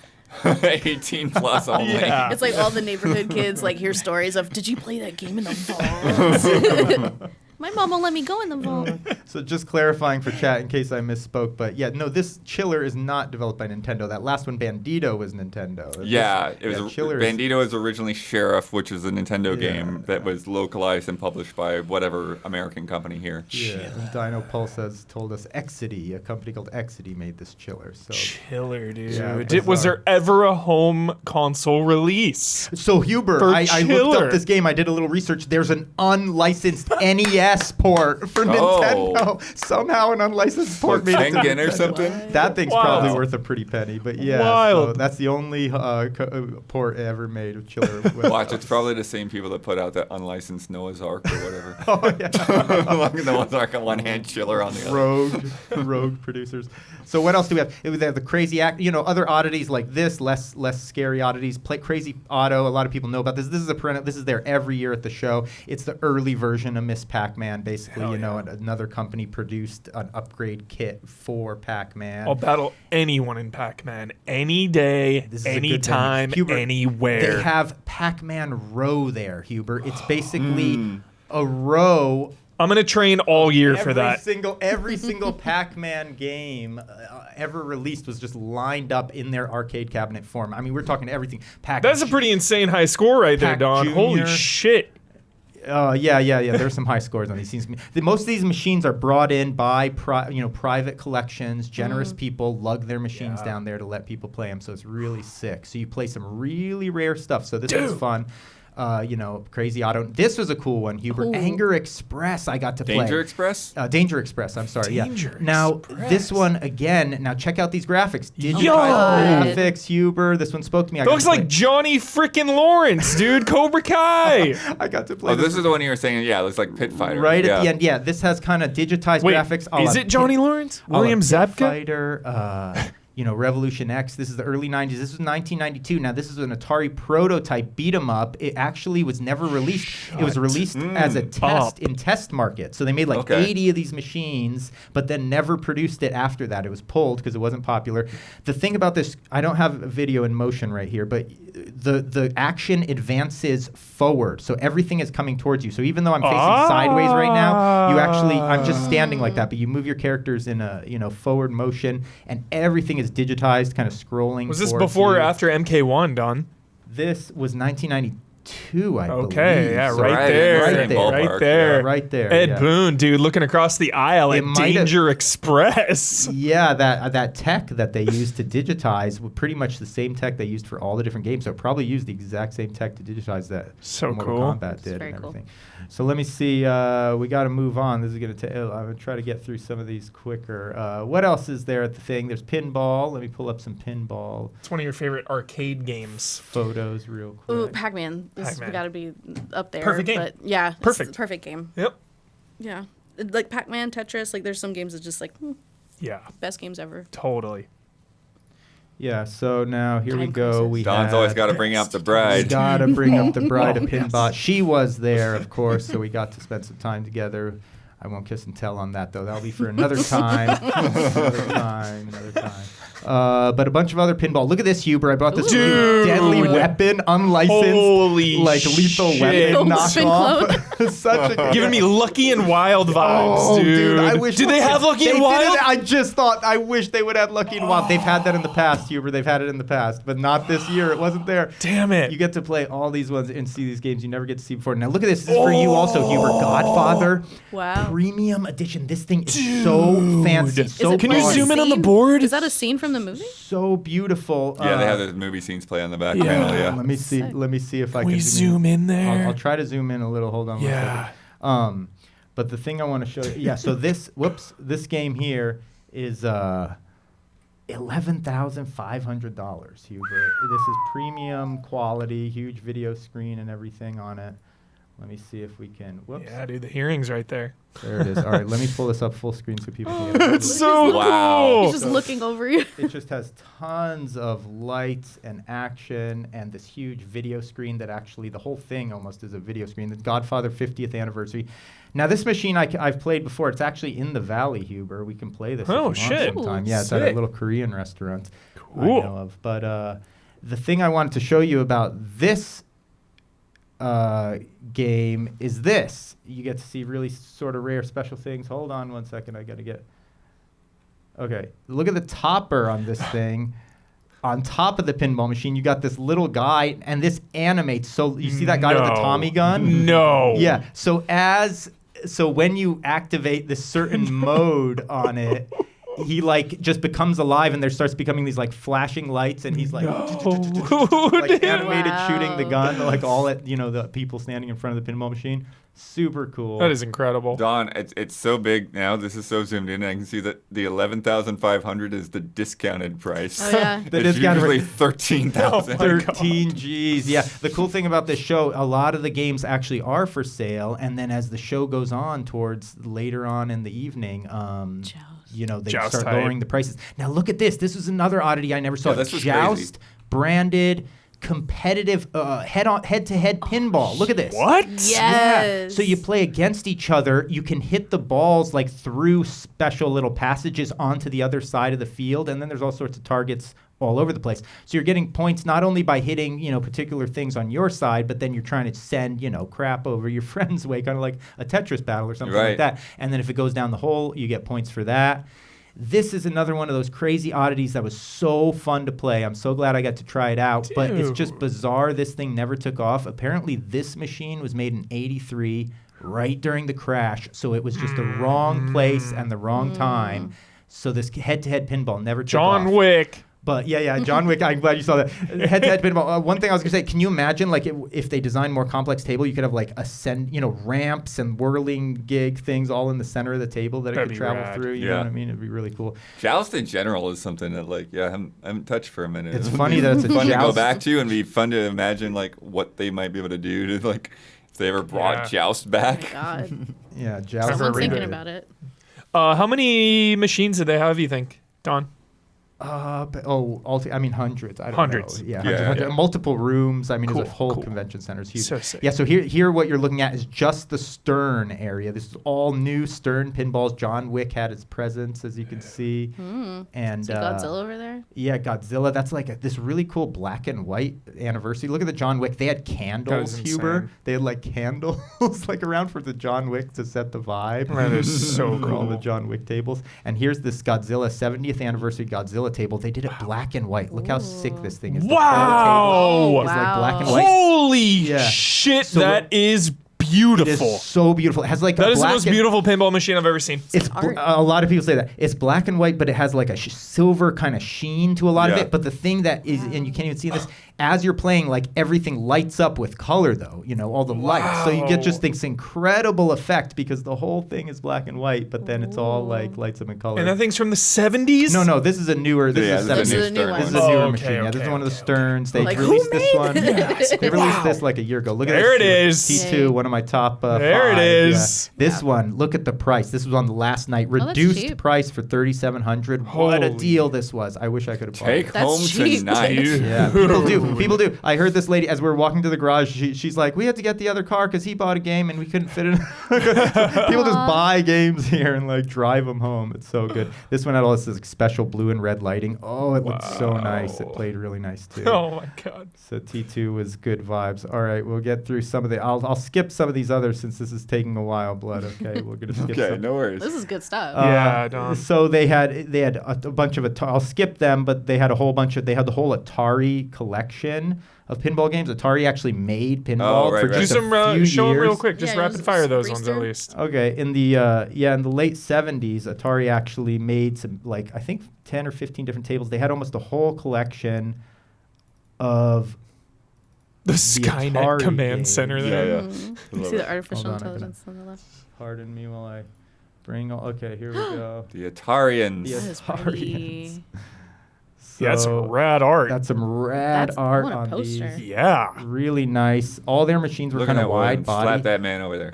18 plus only. Yeah. It's like all the neighborhood kids hear stories of, did you play that game in the vault? My mom won't let me go in the vault. So just clarifying for chat in case I misspoke, but yeah, no, this chiller is not developed by Nintendo. That last one, Bandito, was Nintendo. Bandito was originally Sheriff, which is a Nintendo game that was localized and published by whatever American company here. Yeah, Dino Pulse has told us Exidy, a company called Exidy, made this chiller. So Chiller, dude. Yeah, Was there ever a home console release? So Huber, For I looked Chiller. up this game. I did a little research. There's an unlicensed NES port for Nintendo. Somehow an unlicensed port made it to Tengen or Nintendo. something? That thing's Wow. probably worth a pretty penny. But yeah, Wild. so that's the only port ever made of Chiller. Watch, it's probably the same people that put out that unlicensed Noah's Ark or whatever. Oh yeah. Noah's Ark on one hand, Chiller on the other. rogue producers. So what else do we have? We have the crazy other oddities like this, less scary oddities. Crazy Auto. A lot of people know about this. This is there every year at the show. It's the early version of Miss Pac-Man. Basically, another company produced an upgrade kit for Pac-Man. I'll battle anyone in Pac-Man any day, This is a good anytime, venue. Huber, anywhere. They have Pac-Man Row there, Huber. It's basically a row. I'm gonna train all year for that. Every single Pac-Man game ever released was just lined up in their arcade cabinet form. I mean, we're talking everything. That's a pretty insane high score right there, Pac Don. Jr. Holy shit. Yeah. There's some high scores on these things. Most of these machines are brought in by private collections. Generous people lug their machines down there to let people play them. So it's really sick. So you play some really rare stuff. So this was fun. Crazy Auto. This was a cool one, Huber. Cool. Anger Express. I got to play. Danger Express? Danger Express. I'm sorry. Danger Now Express. this one again. Now check out these graphics. Yo! Graphics, Huber. This one spoke to me. That looks like Johnny freaking Lawrence, dude. Cobra Kai. I got to play. Oh, this is the one you were saying. Yeah, it looks like Pit Fighter. Right at the end. Yeah, this has kind of digitized Wait, graphics. is it Johnny Lawrence? William Zabka? Fighter. Revolution X. This is the early 90s. This was 1992. Now, this is an Atari prototype beat 'em up. It actually was never released. It was released as a test in test market. So they made 80 of these machines, but then never produced it after that. It was pulled because it wasn't popular. The thing about this, I don't have a video in motion right here, but the action advances forward. So everything is coming towards you. So even though I'm facing sideways right now, I'm just standing like that, but you move your characters in a forward motion, and everything is digitized, kind of scrolling. Was this towards before or you. after MK1, Don? This was 1992, I believe. Okay, yeah, So right there. right there. Right there. Yeah, right there. Ed yeah. Boon, dude, looking across the aisle It at might have- Danger Express. Yeah, that tech that they used to digitize was pretty much the same tech they used for all the different games. So it probably used the exact same tech to digitize that So Mortal cool. Kombat did very and cool. everything. So let me see. We got to move on. This is going to take. I'm going to try to get through some of these quicker. What else is there at the thing? There's pinball. Let me pull up some pinball It's one of your favorite arcade games. photos real quick. Ooh, Pac-Man. This has Pac-Man. got to be up there. Perfect game. But yeah, it's Perfect. the perfect game. Yep. Yeah. Like Pac-Man, Tetris, there's some games that just Yeah, best games ever. totally. Yeah, so now here we Time go. crisis. We Don's always got to bring out the bride. Gotta bring up the bride of Pinbot. She was there, of course, so we got to spend some time together. I won't kiss and tell on that, though. That'll be for another time. Another time. But a bunch of other pinball. Look at this, Huber. I bought this new deadly weapon, unlicensed, Holy lethal shit. weapon knockoff. Such a Giving me Lucky and Wild vibes, Oh, dude. I wish Do they have Lucky and Wild? I just thought I wish they would have Lucky and Wild. They've had that in the past, Huber. They've had it in the past, but not this year. It wasn't there. Damn it. You get to play all these ones and see these games you never get to see before. Now look at this. This is for you also, Huber. Godfather. Wow. Premium edition. This thing is so fancy. So Can you Is it zoom in on the scene? board? Is that a scene from the movie? So beautiful. Yeah, they have the movie scenes play on the back Yeah. panel. Yeah. Let me see. Sick. Let me see if I Can can we zoom in there? I'll try to zoom in a little. Hold on. Yeah. 1 second. But the thing I want to show you. Yeah. So this game here is $11,500, Huber. This is premium quality, huge video screen and everything on it. Let me see if we can. Whoops. Yeah, dude, the hearing's right there. There it is. All right. Let me pull this up full screen so people can get it. It's so Wow. cool. He's just looking over you. It just has tons of lights and action and this huge video screen that actually the whole thing almost is a video screen. The Godfather 50th anniversary. Now this machine I've played before. It's actually in the Valley, Huber. We can play this. Oh, if you want shit. sometime. Ooh, Yeah, it's at a sick. little Korean restaurant I Cool. know of. But the thing I wanted to show you about this game is this. You get to see really sort of rare special things. Hold on 1 second. I got to get... Okay. Look at the topper on this thing. On top of the pinball machine, you got this little guy, and this animates. So you see that guy with the Tommy gun? No. Yeah. So when you activate this certain mode on it, he like just becomes alive, and there starts becoming these like flashing lights, and he's like, like animated shooting the gun, like all at the people standing in front of the pinball machine. Super cool. That is incredible. Don, it's so big now. This is so zoomed in. I can see that the 11,500 is the discounted price. Oh, yeah. The It's discounted usually rate. 13,000. 13 G's. Yeah. The cool thing about this show, a lot of the games actually are for sale, and then as the show goes on towards later on in the evening, they Joust start hype. lowering the prices. Now look at this. This was another oddity I never saw. Yeah, this was Joust crazy. branded competitive head-to-head pinball. Look at this. What? Yes. Yeah. So you play against each other. You can hit the balls like through special little passages onto the other side of the field, and then there's all sorts of targets all over the place. So you're getting points not only by hitting, particular things on your side, but then you're trying to send, crap over your friend's way, kind of like a Tetris battle or something like Right. that. And then if it goes down the hole, you get points for that. This is another one of those crazy oddities that was so fun to play. I'm so glad I got to try it out, but it's just bizarre. This thing never took off. Apparently, this machine was made in '83, right during the crash, so it was just the wrong place and the wrong time. So this head-to-head pinball never took off. John Wick. But yeah, John Wick. I'm glad you saw that. Head-to-head pinball. One thing I was gonna say, can you imagine like if they designed more complex table, you could have like ramps and whirling gig things all in the center of the table that it That'd could be travel rad. through. You know what I mean? It'd be really cool. Joust in general is something that I haven't touched for a minute. It's It would funny be that it's a fun to go joust. back to and be fun to imagine like what they might be able to do to like if they ever brought Joust back. God. Yeah, joust. Someone's read thinking it. about it. How many machines did they have, you think, Don? Hundreds. I don't Hundreds. know. Yeah, Yeah. hundreds. Yeah. Multiple rooms. I mean, Cool, it's a whole cool. convention center. It's huge. So sick. Yeah, so here what you're looking at is just the Stern area. This is all new Stern pinballs. John Wick had his presence, as you can see. And See Godzilla over there? Yeah, Godzilla. That's like this really cool black and white anniversary. Look at the John Wick. They had candles, insane. Huber. They had like candles like around for the John Wick to set the vibe. That is so For all the cool. John Wick tables. And here's this Godzilla 70th anniversary Godzilla table. They did it black and white. Look how sick this thing is. The whole table Wow. is like black and white. Holy Yeah. shit, So that is It beautiful. is so beautiful. It has like That a is the black most and- beautiful pinball machine I've ever seen. It's art. a lot of people say that it's black and white, but it has like a silver kind of sheen to a lot of Yeah. it. But the thing that is, and you can't even see this, as you're playing, like everything lights up with color though, all the lights. So you get just this incredible effect because the whole thing is black and white, but then it's all like lights up in color. And that thing's from the 70s? No, this is a newer. This is a this is a 70s. new one. This is a newer Okay, machine. Yeah, this is one of the okay. Sterns. They Like, who released this made one. this? They released this like a year ago. Look at There this. it is. T2, one of my top There it 5. is. Yeah. This one, look at the price. This was on the last night. that's Reduced cheap. price for $3,700. What a Holy. deal this was. I wish I could have bought Take it. That's home cheap. tonight. Yeah, people do. People do. I heard this lady as we were walking to the garage. She's like, we had to get the other car because he bought a game and we couldn't fit it. People just buy games here and like drive them home. It's so good. This one had all this like, special blue and red lighting. Oh, it looked so nice. It played really nice too. Oh my God. So T2 was good vibes. All right, we'll get through some of the. I'll skip some of these others since this is taking a while. Blood. Okay, we're gonna skip Okay, some. no worries. This is good stuff. Yeah, Don. So they had a bunch of I'll skip them, but they had a whole bunch of they had the whole Atari collection of pinball games. Atari actually made pinball Oh, right, for right. Do just some, a few show them years. real quick. Just Yeah, rapid just fire those ones restart. at least. Okay, in the late 70s, Atari actually made some like I think 10 or 15 different tables. They had almost a whole collection of The Skynet Atari Command games. Center Yeah, there. yeah. You Love see it. the artificial Hold on, I'm intelligence on the left. Pardon me while I bring all. Okay, here we go. The Atarians. The That is Atarians. pretty. Yeah, that's So, some rad art. That's some rad That's- art I want a on poster. these. Yeah. Really nice. All their machines were Look at kind of that one. wide Slap body. that man over there.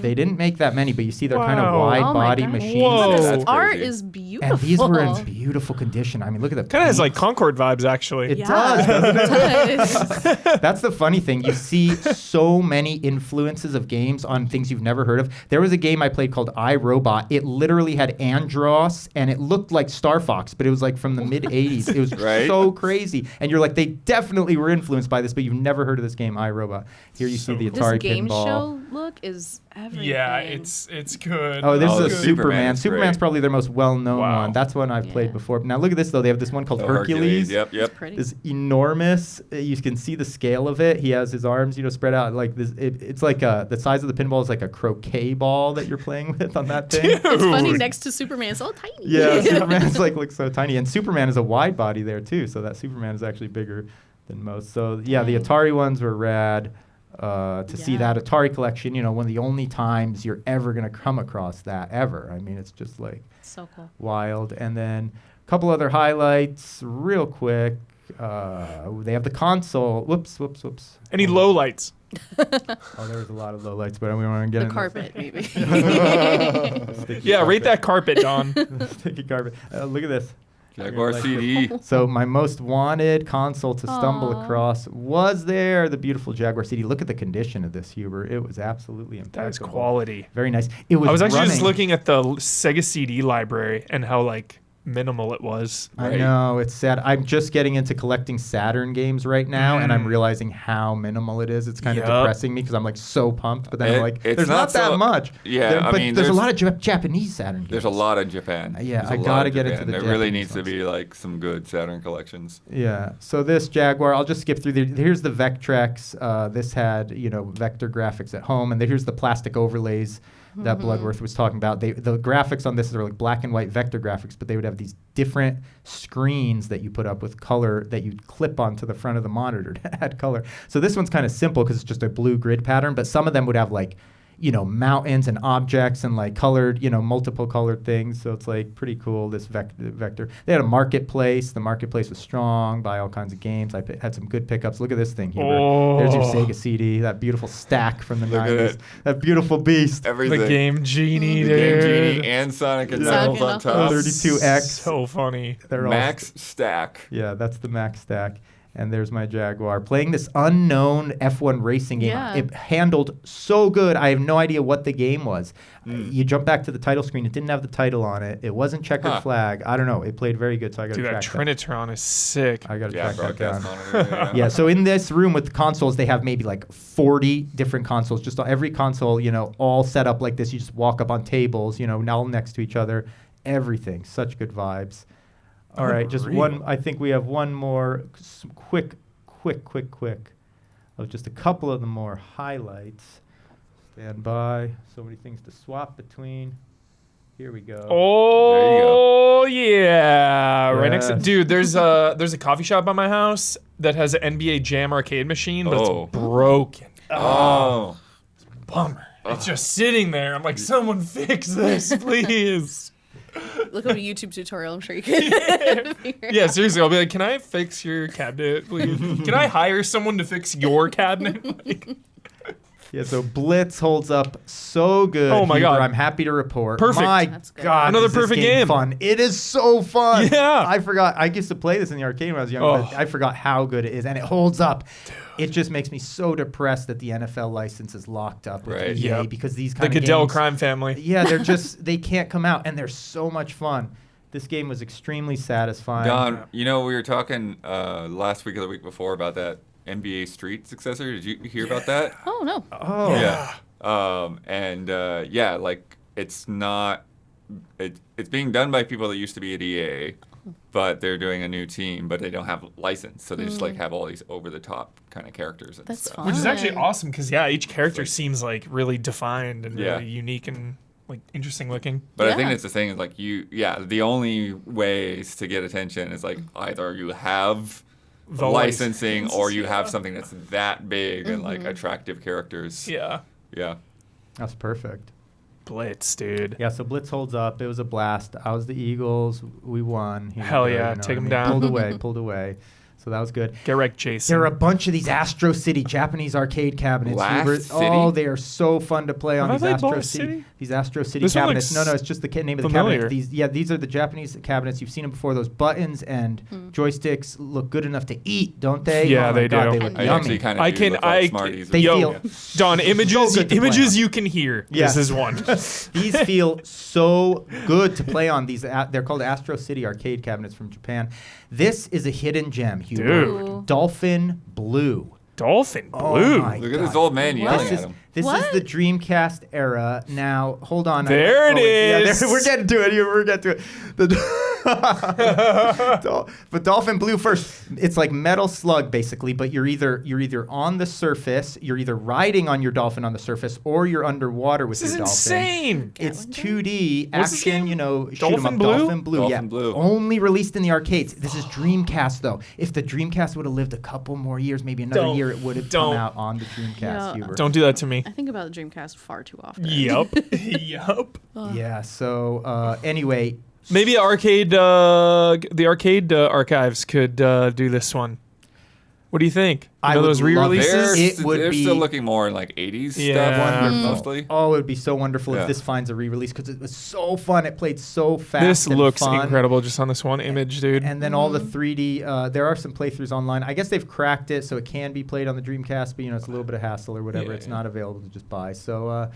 They didn't make that many, but you see they're kind of Wow. wide Oh my body God. machines. Whoa. This That's art crazy. is beautiful. And these were in beautiful condition. I mean, look at the Kind of has like paint. Concord vibes, actually. It Yeah, does, doesn't it? it does. That's the funny thing. You see so many influences of games on things you've never heard of. There was a game I played called iRobot. It literally had Andros, and it looked like Star Fox, but it was like from the mid 80s. It was Right? so crazy. And you're like, they definitely were influenced by this, but you've never heard of this game, iRobot. Here you see the This Atari game pinball. show look is everything. Yeah, it's good. Oh, this Oh, is a the Superman. Superman's Superman's great. probably their most well-known Wow. one. That's one I've played Yeah. before. Now look at this though. They have this one called Oh, Hercules. Yep. Pretty. Is enormous. You can see the scale of it. He has his arms, spread out like this. It's like the size of the pinball is like a croquet ball that you're playing with on that thing. It's funny Dude. next to Superman. It's all tiny. Yeah, Superman's looks so tiny, and Superman is a wide body there too. So that Superman is actually bigger than most. So yeah, the Dang. Atari ones were rad. To see Yeah. that Atari collection, one of the only times you're ever gonna come across that ever. I mean, it's just like So cool. wild. And then a couple other highlights, real quick. They have the console. Whoops. Any low lights? Oh, there was a lot of lowlights, but we want to get The into carpet, maybe. Sticky Yeah, carpet. rate that carpet, Don. Sticky carpet. Look at this. Jaguar Like CD. So my most wanted console to stumble Aw. across was the beautiful Jaguar CD. Look at the condition of this, Huber. It was absolutely impeccable. That is quality. Very nice. It was. I was actually just running- looking at the Sega CD library and how minimal it was. I Right. know, it's sad. I'm just getting into collecting Saturn games right now, and I'm realizing how minimal it is. It's kind of Yup. depressing me because I'm so pumped, but then I'm like, It's there's not that so- much. Yeah, I but mean, there's a there's- lot of Japanese Saturn games. There's a lot in Japan. Yeah, There's I a lot gotta in get into Japan. the There really Japanese needs to ones. be some good Saturn collections. Yeah. So this Jaguar, I'll just skip through. Here's the Vectrex. This had vector graphics at home, and then here's the plastic overlays that Bloodworth was talking about. The graphics on this are like black and white vector graphics, but they would have these different screens that you put up with color that you'd clip onto the front of the monitor to add color. So this one's kind of simple because it's just a blue grid pattern, but some of them would have mountains and objects and colored, multiple colored things. So it's pretty cool, this vector. They had a marketplace. The marketplace was strong, buy all kinds of games. I had some good pickups. Look at this thing, Huber. There's your Sega CD, that beautiful stack from the Look at 90s. it. That beautiful beast. Everything. The Game Genie, The dude. Game Genie and Sonic and Sonic Knuckles and on top. Knuckles. 32X. So funny. They're all Max Stack. Yeah, that's the Max stack. And there's my Jaguar. Playing this unknown F1 racing game. Yeah. It handled so good. I have no idea what the game was. You jump back to the title screen. It didn't have the title on it. It wasn't checkered flag. I don't know. It played very good, so I got to Dude, that track that. Trinitron is sick. I got to Yeah, track that down. broadcast monitor. Yeah, so in this room with the consoles, they have maybe 40 different consoles. Just every console, all set up like this. You just walk up on tables, all next to each other. Everything. Such good vibes. All right, just Unreal. one. I think we have one more quick of just a couple of the more highlights. Stand by. So many things to swap between. Here we go. Oh yeah, right next to Yes. dude. There's a coffee shop by my house that has an NBA Jam arcade machine, but Oh. it's broken. Oh. Bummer. It's just sitting there. I'm like, someone fix this, please. Look up a YouTube tutorial. I'm sure you can. Yeah, seriously. I'll be like, can I fix your cabinet, please? Can I hire someone to fix your cabinet? Like, Yeah, so Blitz holds up so good. Oh my Huber, God. I'm happy to report. Perfect. My That's good. God, Another is this perfect game. Fun. It is so fun. Yeah. I forgot. I used to play this in the arcade when I was young, but I forgot how good it is, and it holds up. It just makes me so depressed that the NFL license is locked up with Right. EA Yep. because these the kind of Goodell games, crime family. yeah, they're just they can't come out, and they're so much fun. This game was extremely satisfying. Don, we were talking last week or the week before about that NBA Street successor. Did you hear about that? Oh no. Oh, Yeah. Like it's not. It's being done by people that used to be at EA, but they're doing a new team, but they don't have a license, so they just like have all these over the top kind of characters and That's stuff. fun. Which is actually Fun. awesome because, each character seems like really defined and Yeah. really unique and like interesting looking. But I think Yeah. it's the thing is like the only ways to get attention is like either you have The licensing or you have yeah. something that's that big and like attractive characters. Yeah. Yeah. that's perfect. Blitz, dude. Yeah, so Blitz holds up. It was a blast. I was the Eagles. We won. Hell yeah, what take 'em I mean? down. Pulled away. So that was good. Get wrecked, Jason. There are a bunch of these Astro City Japanese arcade cabinets. Blast Hubert. City? Oh, they are so fun to play on Have I these played Astro Blast City. City? These Astro City This one cabinets. looks No, it's just the name of the familiar. cabinet. These are the Japanese cabinets. You've seen them before. Those buttons and joysticks look good enough to eat, don't they? Yeah, oh my they God, do. They look I yummy. actually kind I of can- look I- like Smarties. They Yo, feel Don, images good to play on. you can hear. Yes. This is one. These feel so good to play on. They're called Astro City arcade cabinets from Japan. This is a hidden gem, Huber. Dude. Dolphin Blue. Dolphin Oh blue. my Look at this God. old man yelling This at is him. this What? is the Dreamcast era. Now, hold on. There it is. We're getting to it. We're getting to it. But Dolphin Blue first. It's like Metal Slug basically, but you're either on the surface, you're either riding on your dolphin on the surface, or you're underwater with This is your dolphin. insane. It's 2D What's this action, game? shoot 'em Dolphin up. Blue? Dolphin Blue, Dolphin yeah. Blue. Only released in the arcades. This is Dreamcast though. If the Dreamcast would have lived a couple more years, maybe another Don't- year, it would have come don't. out on the Dreamcast. Yeah. Hubert. Don't do that to me. I think about the Dreamcast far too often. Yup. Yup. Yeah. So anyway, Maybe the arcade archives could do this one. What do you think? I would Those love re-releases? It would they're be- still looking more in like 80s Yeah. stuff Wonderful. mostly. oh, it would be so wonderful Yeah. if this finds a re-release because it was so fun. It played so fast. This and looks fun. incredible just on this one image, dude. And then all the 3D, there are some playthroughs online. I guess they've cracked it so it can be played on the Dreamcast, but it's a little bit of hassle or whatever. Yeah, It's yeah. not available to just buy. So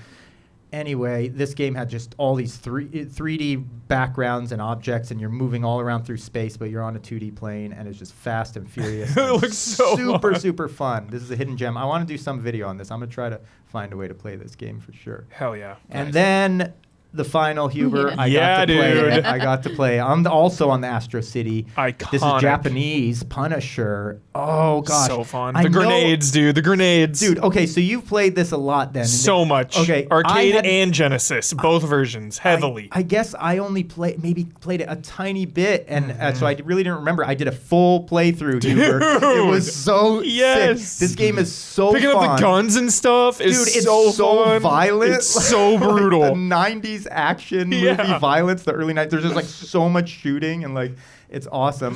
anyway, this game had just all these 3D backgrounds and objects, and you're moving all around through space, but you're on a 2D plane, and it's just fast and furious. It and looks so super, fun. super fun. This is a hidden gem. I want to do some video on this. I'm going to try to find a way to play this game for sure. Hell yeah. And then the final Huber, I Yeah, got to play. dude. I got to play. I'm also on the Astro City. Iconic. This is Japanese Punisher. Oh gosh, So fun. I The know- grenades, dude. The grenades. dude. Okay, so you've played this a lot then. So much. Okay, Arcade I had- and Genesis, both versions, heavily. I guess I only played it a tiny bit, and so I really didn't remember. I did a full playthrough. Huber. It was so Yes. sick. This game is so Picking fun. up the guns and stuff is Dude, it's so so fun. violent. It's so Like brutal. the 90s action movie Yeah. violence, the early 90s. There's just like so much shooting and like it's awesome.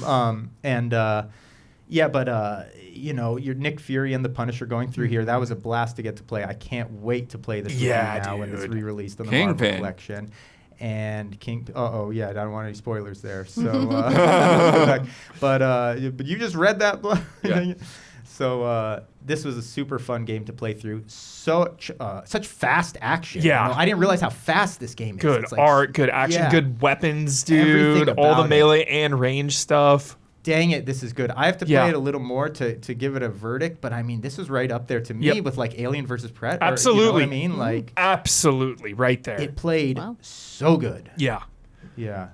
You're Nick Fury and the Punisher going through here. That was a blast to get to play. I can't wait to play this Yeah, movie now when it's dude. re-released on the Kingpin. Marvel collection. And I don't want any spoilers there. So, but you just read that. Yeah. So this was a super fun game to play through. Such fast action. Yeah. I didn't realize how fast this game is. Good It's like, art, good action, yeah. good weapons, Everything dude. All the about it. melee and range stuff. Dang it, this is good. I have to play Yeah. it a little more to give it a verdict, but I mean, this is right up there to me Yep. with like Alien versus Predator. Absolutely. You know what I mean? Like Absolutely, right there. it played Wow. so good. Yeah. Yeah.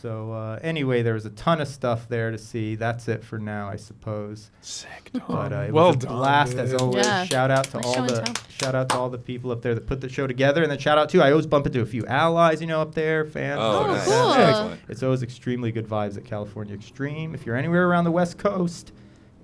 So anyway, there was a ton of stuff there to see. That's it for now, I suppose. Sick, But it well was a done, blast dude. as always. Yeah. Shout out to Nice all show and the tell. people up there that put the show together, and then shout out too. I always bump into a few allies, up there, fans. Oh, Oh, nice. cool. Excellent. It's always extremely good vibes at California Extreme. If you're anywhere around the West Coast,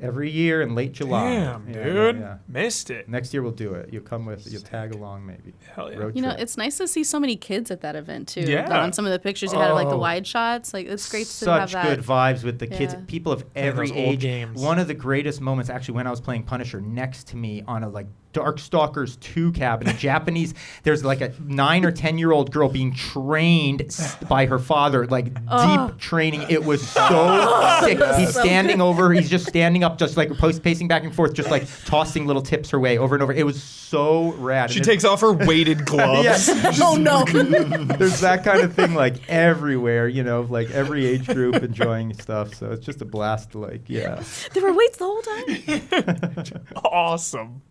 Every year in late July. Damn, Yeah, dude. yeah. Missed it. Next year we'll do it. You'll tag along maybe. Hell yeah. Road You know, trip. it's nice to see so many kids at that event too. Yeah. On some of the pictures you had of like the Oh. wide shots, like it's great to have Such that. good vibes with the kids. Yeah. People of Playing every those old age. games. One of the greatest moments actually when I was playing Punisher, next to me on a like Darkstalkers 2 cabin, a Japanese. There's like a 9 or 10-year-old girl being trained by her father, like deep training. It was so sick. He's so standing over. He's just standing up, just like pacing back and forth, just like tossing little tips her way over and over. It was so rad. She And takes off her weighted gloves. Yes. Oh no! There's that kind of thing like everywhere, you know, like every age group enjoying stuff. So it's just a blast to like, yeah. There were weights the whole time. Awesome.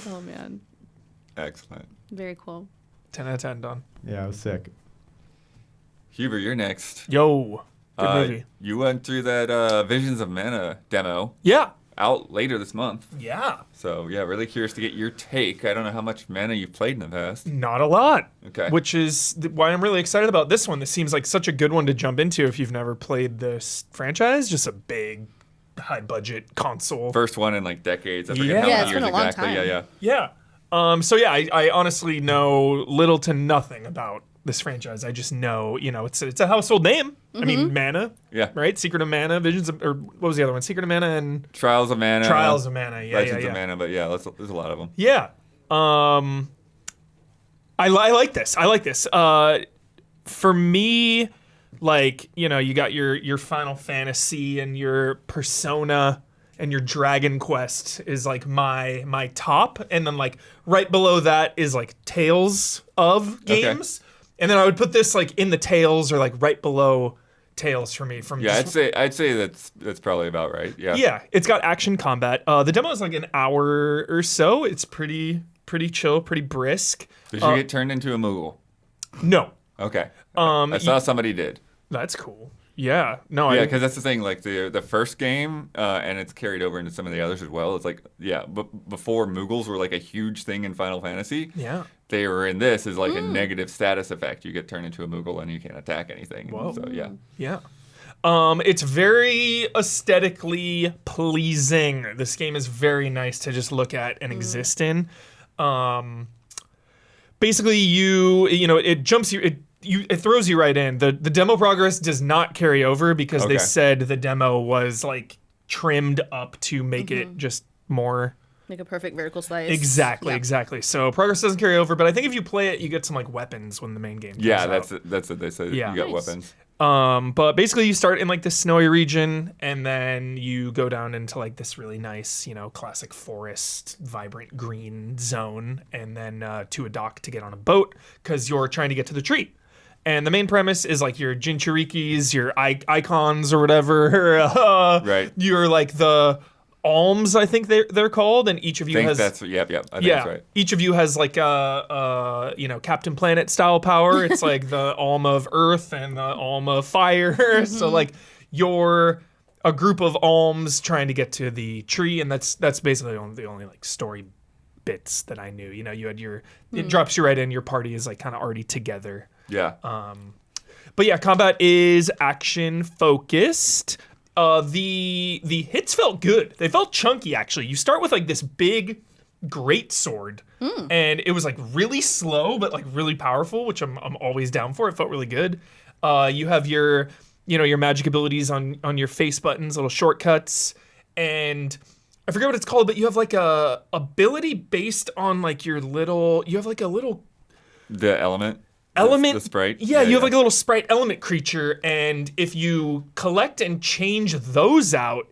Oh man, Excellent. very cool. 10 out of 10, Don. Yeah, it was sick. Huber, you're next. Yo. Good movie. You went through that Visions of Mana demo Yeah. out later this month. Yeah. So, yeah, really curious to get your take. I don't know how much Mana you've played in the past. Not a lot. Okay. Which is why I'm really excited about this one. This seems like such a good one to jump into if you've never played this franchise. Just a big, high-budget console. First one in like decades. I forget Yeah. how Yeah, many it's years been a long exactly. time. Yeah. Yeah. So yeah, I honestly know little to nothing about this franchise. I just know, you know, it's a household name. I mean, Mana. Yeah. Right? Secret of Mana, Visions of, or what was the other one? Secret of Mana and Trials of Mana. Trials of Mana. Yeah, Legends yeah, of yeah. Mana, but yeah, there's a lot of them. Yeah. I like this. I like this. For me, like, you know, you got your Final Fantasy and your Persona and your Dragon Quest is like my top, and then like right below that is like Tales of games, and then I would put this like in the Tales or like right below Tales for me. From Yeah, just, I'd say that's probably about right. Yeah. yeah, it's got action combat. The demo is like an hour or so. It's pretty chill, pretty brisk. Did you get turned into a Moogle? No, Okay. I saw somebody did. that's cool. Yeah, no, Yeah, I because that's the thing. Like the first game, and it's carried over into some of the others as well. It's like, yeah, but before Moogles were like a huge thing in Final Fantasy. yeah. They were in this as like a negative status effect. You get turned into a Moogle and you can't attack anything. Whoa. So yeah. Yeah. It's very aesthetically pleasing. This game is very nice to just look at and exist in. Basically, you know, it jumps you. It throws you right in. The demo progress does not carry over because they Okay. said the demo was like trimmed up to make it just more. Like a perfect vertical slice. Exactly, Yeah. exactly. So progress doesn't carry over, but I think if you play it, you get some like weapons when the main game. Yeah, comes out. that's what they said. Yeah. You got Nice. weapons. But basically you start in like this snowy region and then you go down into like this really nice, you know, classic forest, vibrant green zone, and then to a dock to get on a boat because you're trying to get to the tree. And the main premise is like your Jinchurikis, your icons or whatever. Right. You're like the alms, I think they're called, and each of you I think has that's yep. I think yeah, that's right. each of you has like a you know, Captain Planet style power. It's like the Alm of Earth and the Alm of Fire. So like you're a group of alms trying to get to the tree, and that's basically the only like story bits that I knew. You know, you had it drops you right in. Your party is like kind of already together. Yeah. But yeah, combat is action focused. The hits felt good. They felt chunky actually. You start with like this big great sword, and it was like really slow but like really powerful, which I'm always down for. It felt really good. You have your magic abilities on your face buttons, little shortcuts, and I forget what it's called, but you have like a ability based on like your little. You have like a little The element. element The sprite. Yeah, you have like a little sprite element creature, and if you collect and change those out,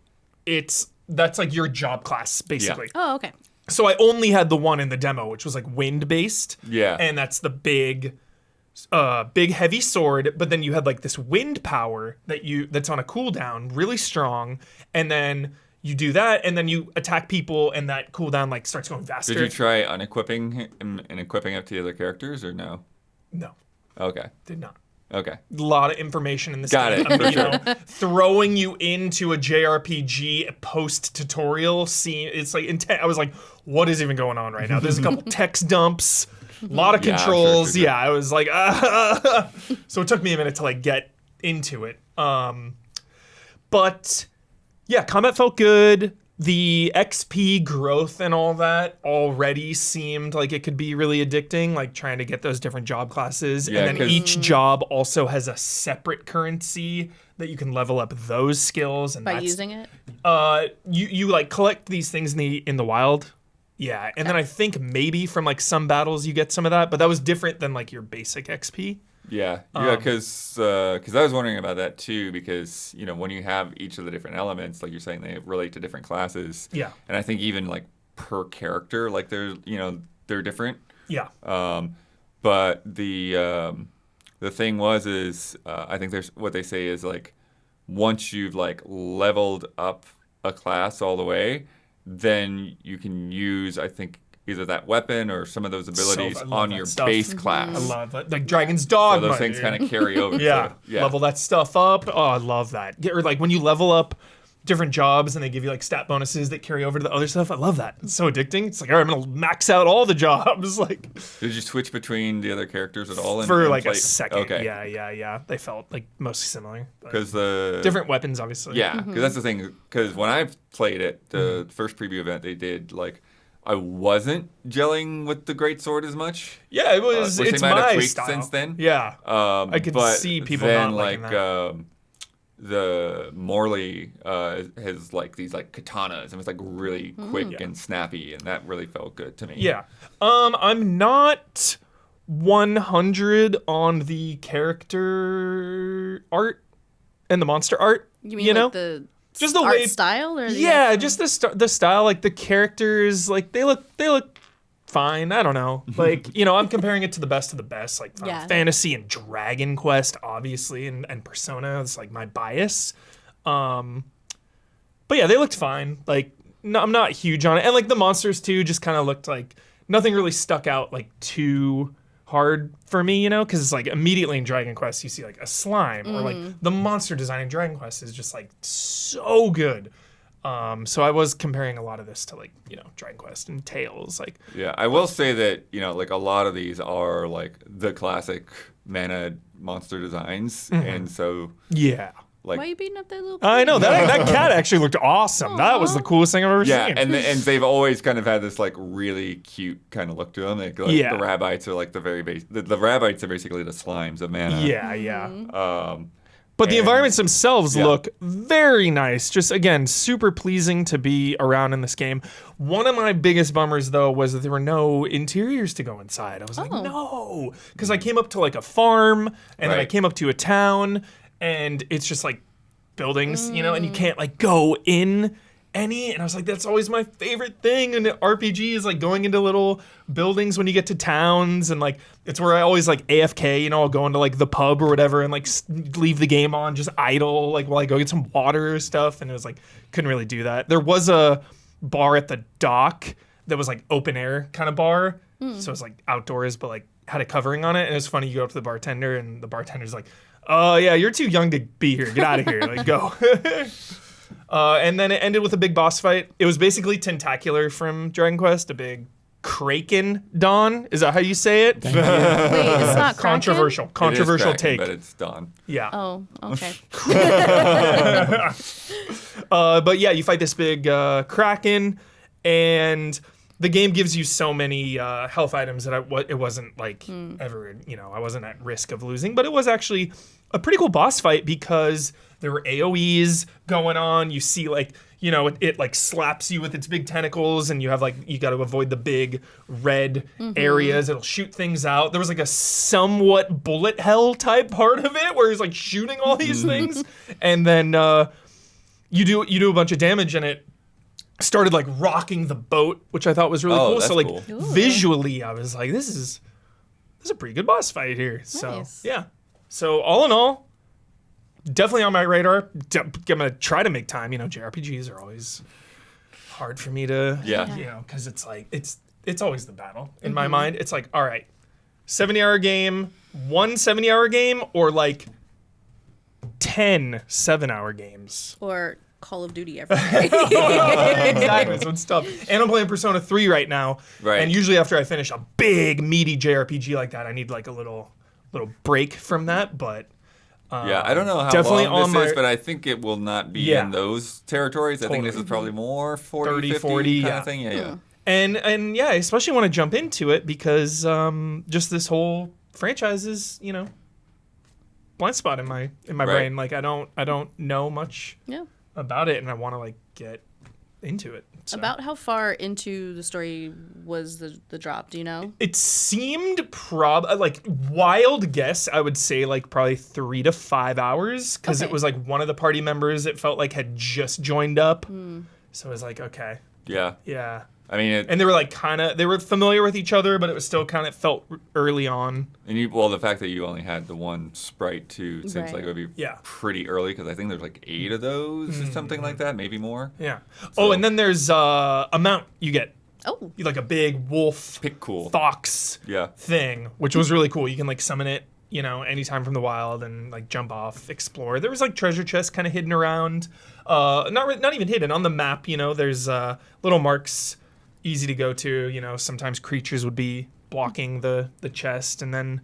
that's like your job class basically. Oh, okay. So I only had the one in the demo, which was like wind based. Yeah. And that's the big heavy sword, but then you had like this wind power that's on a cooldown, really strong, and then you do that, and then you attack people, and that cooldown like starts going faster. Did you try unequipping him and equipping it to the other characters or no? No, Okay. did not. Okay. A lot of information in this Got game. it, I mean, for you know, throwing you into a JRPG post-tutorial scene. It's like intense. I was like, what is even going on right now? There's a couple text dumps, a lot of Yeah, controls. sure. Yeah, I was like, so it took me a minute to like get into it. But Yeah, combat felt good. The XP growth and all that already seemed like it could be really addicting, like trying to get those different job classes. Yeah, and then each job also has a separate currency that you can level up those skills. And By using it? You like collect these things in the wild. Yeah, and then I think maybe from like some battles you get some of that, but that was different than like your basic XP. Yeah, because I was wondering about that too, because when you have each of the different elements, like you're saying, they relate to different classes. Yeah, and I think even like per character, like they're different. Yeah. But the thing is I think there's what they say is like once you've like leveled up a class all the way, then you can use either that weapon or some of those abilities on your base class. I love it. Like Dragon's Dogma. So those things kind of carry over. Yeah. So, yeah. Level that stuff up. Oh, I love that. Or like when you level up different jobs and they give you like stat bonuses that carry over to the other stuff. I love that. It's so addicting. It's like, all right, I'm going to max out all the jobs. Like, did you switch between the other characters at all? For like a second. Okay. Yeah. They felt like mostly similar. Because the different weapons, obviously. Yeah, because that's the thing. Because when I played it, the first preview event they did, like, I wasn't gelling with the greatsword as much. Yeah, it was. Which It's they might have my tweaked style. since then. Yeah, I could but see people then, not liking that. The Morley has like these like katanas and it's like really quick and snappy, and that really felt good to me. Yeah, I'm not 100 on the character art and the monster art. You mean like the just the art way style, or just the style, like the characters, like they look fine. I don't know, like I'm comparing it to the best of the best, like Final Fantasy and Dragon Quest, obviously, and Persona is like my bias. But yeah, they looked fine. Like no, I'm not huge on it, and like the monsters too, just kind of looked like nothing really stuck out like too hard for me, because it's like immediately in Dragon Quest you see like a slime or like the monster design in Dragon Quest is just like so good. So I was comparing a lot of this to like Dragon Quest and Tales. Like yeah, I will say that like a lot of these are like the classic mana monster designs, and so yeah. Why are you beating up that little kid? I know that cat actually looked awesome. Aww. That was the coolest thing I've ever seen. Yeah, and they've always kind of had this like really cute kind of look to them. Like the Rabbites are like the very base. The Rabbites are basically the slimes of mana. Yeah. But the environments themselves look very nice. Just, again, super pleasing to be around in this game. One of my biggest bummers, though, was that there were no interiors to go inside. I was like, no. Because I came up to, like, a farm, and then I came up to a town, and it's just, like, buildings, and you can't, like, go in any. And I was like, that's always my favorite thing in RPG is, like, going into little buildings when you get to towns, and like it's where I always like AFK, I'll go into like the pub or whatever and like leave the game on, just idle, like while I go get some water or stuff. And it was like couldn't really do that. There was a bar at the dock that was like open air kind of bar, so it was like outdoors but like had a covering on it. And it was funny, you go up to the bartender and the bartender's like, oh yeah, you're too young to be here, get out of here, like go. And then it ended with a big boss fight. It was basically Tentacular from Dragon Quest, a big Kraken Dawn. Is that how you say it? Wait, it's not controversial. Kraken? Controversial Kraken, take. but it's Dawn. Yeah. Oh, okay. But yeah, you fight this big Kraken, and the game gives you so many health items that it wasn't like ever, I wasn't at risk of losing. But it was actually a pretty cool boss fight because there were AoEs going on. You see like, it like slaps you with its big tentacles, and you have like, you got to avoid the big red areas. It'll shoot things out. There was like a somewhat bullet hell type part of it where it's like shooting all these things. And then you do a bunch of damage, and it started like rocking the boat, which I thought was really cool. So like cool. Visually, I was like, this is a pretty good boss fight here. Nice. So yeah. So all in all, definitely on my radar. I'm gonna try to make time. JRPGs are always hard for me to, because it's like it's always the battle in my mind. It's like, all right, 70-hour game, 1 70-hour game, or like 10 7-hour games, or Call of Duty every day. Exactly. So it's tough. And I'm playing Persona 3 right now. Right. And usually after I finish a big meaty JRPG like that, I need like a little break from that. But Yeah, I don't know how definitely long on this is, but I think it will not be in those territories. I think this is probably more 40, 30, 50 40, kind of thing. Yeah. And yeah, I especially want to jump into it because just this whole franchise is, blind spot in my brain. Like I don't know much about it, and I want to like get into it. So. About how far into the story was the drop? Do you know? It seemed like wild guess. I would say like probably 3 to 5 hours because it was like one of the party members. It felt like had just joined up, so it was like okay, yeah. I mean, and they were like they were familiar with each other, but it was still felt early on. And the fact that you only had the one sprite too seems like it would be pretty early because I think there's like 8 of those or something like that, maybe more. Yeah. So, and then there's a mount you get. Oh. You like a big wolf fox thing, which was really cool. You can like summon it, anytime from the wild and like jump off, explore. There was like treasure chests kind of hidden around, not even hidden on the map. There's little marks. Easy to go to, sometimes creatures would be blocking the chest. And then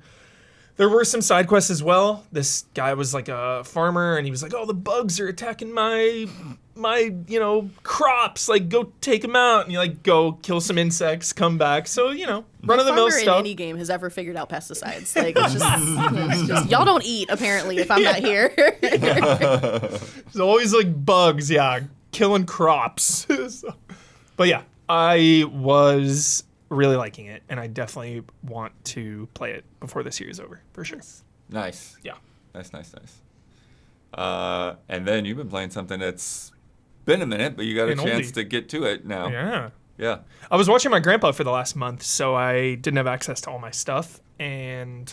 there were some side quests as well. This guy was like a farmer and he was like, oh, the bugs are attacking my crops. Like, go take them out. And you like go kill some insects, come back. So, run of the mill stuff. No farmer in any game has ever figured out pesticides. Like, it's just y'all don't eat, apparently, if I'm not here. There's always like bugs, killing crops. But yeah. I was really liking it, and I definitely want to play it before this year is over, for sure. Nice. Yeah. Nice. And then you've been playing something that's been a minute, but you got a chance to get to it now. Yeah. Yeah. I was watching my grandpa for the last month, so I didn't have access to all my stuff, and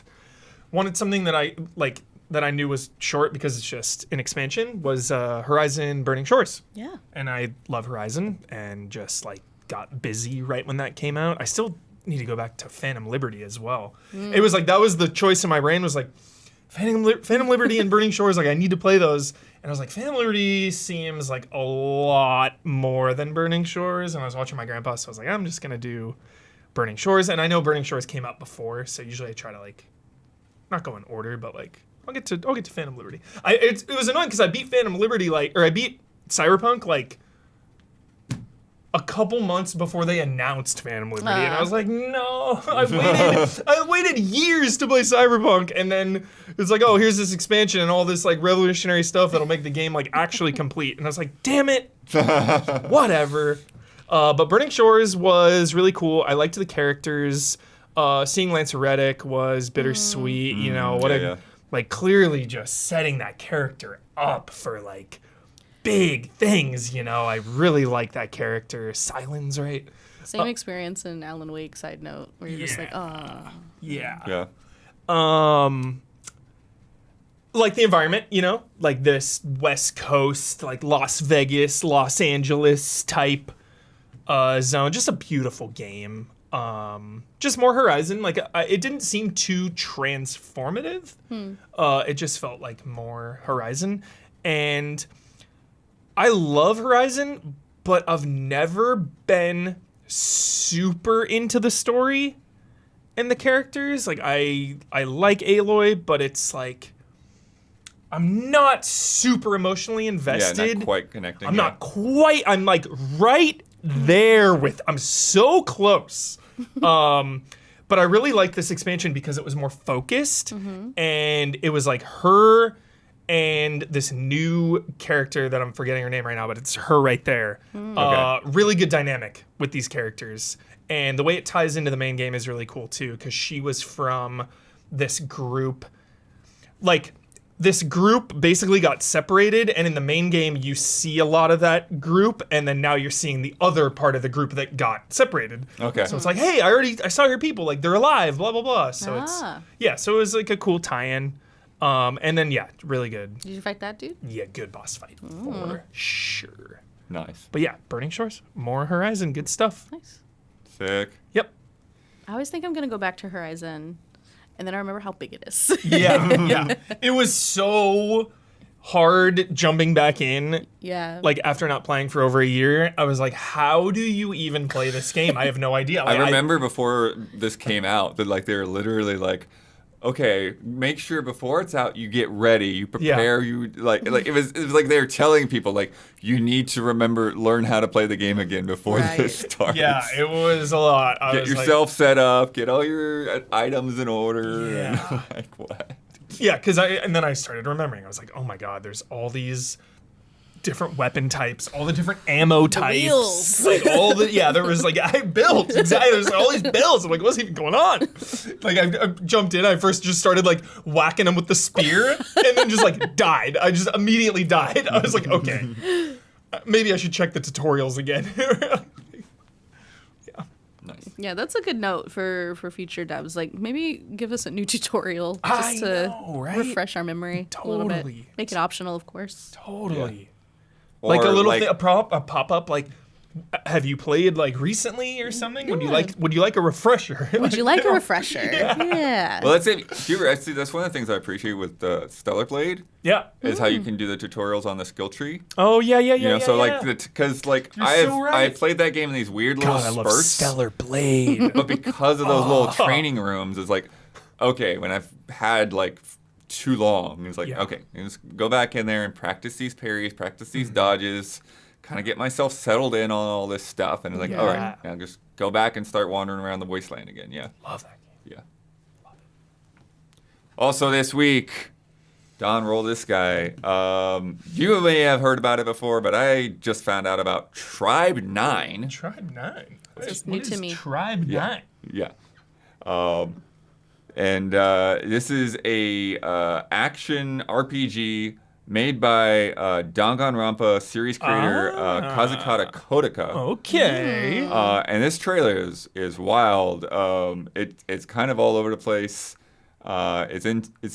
wanted something that I knew was short because it's just an expansion, was Horizon Burning Shores. Yeah. And I love Horizon, and just like got busy right when that came out. I still need to go back to Phantom Liberty as well. It was like that was the choice in my brain was like Phantom Liberty and Burning Shores. Like I need to play those, and I was like Phantom Liberty seems like a lot more than Burning Shores. And I was watching my grandpa, so I was like I'm just gonna do Burning Shores. And I know Burning Shores came out before, so usually I try to like not go in order, but like I'll get to Phantom Liberty. It was annoying because I beat Phantom Liberty I beat Cyberpunk like a couple months before they announced Phantom Liberty, and I was like, no, I waited years to play Cyberpunk, and then it's like, oh, here's this expansion and all this like revolutionary stuff that'll make the game like actually complete, and I was like, damn it, whatever. But Burning Shores was really cool. I liked the characters. Seeing Lance Reddick was bittersweet. Like clearly just setting that character up for like big things, I really like that character. Silence, right? Same experience in Alan Wake, side note, where you're just like, Yeah. Like the environment, like this West Coast, like Las Vegas, Los Angeles type zone. Just a beautiful game. Just more Horizon. Like it didn't seem too transformative. It just felt like more Horizon. And I love Horizon, but I've never been super into the story and the characters. Like I like Aloy, but it's like I'm not super emotionally invested. Yeah, not quite connecting. I'm like right there with. I'm so close. But I really like this expansion because it was more focused, and it was like her and this new character that I'm forgetting her name right now, but it's her right there. Really good dynamic with these characters. And the way it ties into the main game is really cool too, because she was from this group. Like, this group basically got separated, and in the main game you see a lot of that group, and then now you're seeing the other part of the group that got separated. Okay. So it's like, hey, I saw your people, like they're alive, blah blah blah. So so it was like a cool tie-in. And then really good. Did you fight that dude? Yeah, good boss fight for sure. Nice. But yeah, Burning Shores, more Horizon, good stuff. Nice. Sick. Yep. I always think I'm gonna go back to Horizon, and then I remember how big it is. Yeah. It was so hard jumping back in. Yeah. Like after not playing for over a year, I was like, how do you even play this game? I have no idea. Like, I remember before this came out that like they were literally like, okay, make sure before it's out you get ready, you prepare, you like it was like they were telling people like you need to learn how to play the game again before this starts. Yeah, it was a lot. Get yourself set up, get all your items in order. Yeah. And like what? Yeah, and then I started remembering. I was like, oh my god, there's all these different weapon types, all the different ammo types. Wheels. Like there was like I built exactly. There's all these builds. I'm like, what's even going on? Like I jumped in. I first just started like whacking them with the spear, and then just like died. I just immediately died. I was like, okay, maybe I should check the tutorials again. Nice. Yeah, that's a good note for future devs. Like, maybe give us a new tutorial just to refresh our memory a little bit. Make it optional, of course. Totally. Yeah. Like a little like, thing, a pop up. Like, have you played like recently or something? Yeah. Would you like a refresher? Would you like a refresher? Yeah. Well, that's it. Actually, that's one of the things I appreciate with Stellar Blade. Yeah. Is how you can do the tutorials on the skill tree. Oh yeah. You know, so like because like I played that game in these weird little God, I love spurts. Stellar Blade. But because of those little training rooms, it's like, okay, when I've had like too long, it's like, okay, just go back in there and practice these parries, practice these dodges, kind of get myself settled in on all this stuff, and it's like, all right, now just go back and start wandering around the wasteland again. Yeah. Love that game. Yeah. Also this week, Don, roll this guy. You may have heard about it before, but I just found out about Tribe 9. Tribe 9. It's new to me. Tribe 9. Yeah. And this is a action RPG made by Danganronpa series creator Kazukata Kodaka. Okay. And this trailer is wild. It's kind of all over the place. It's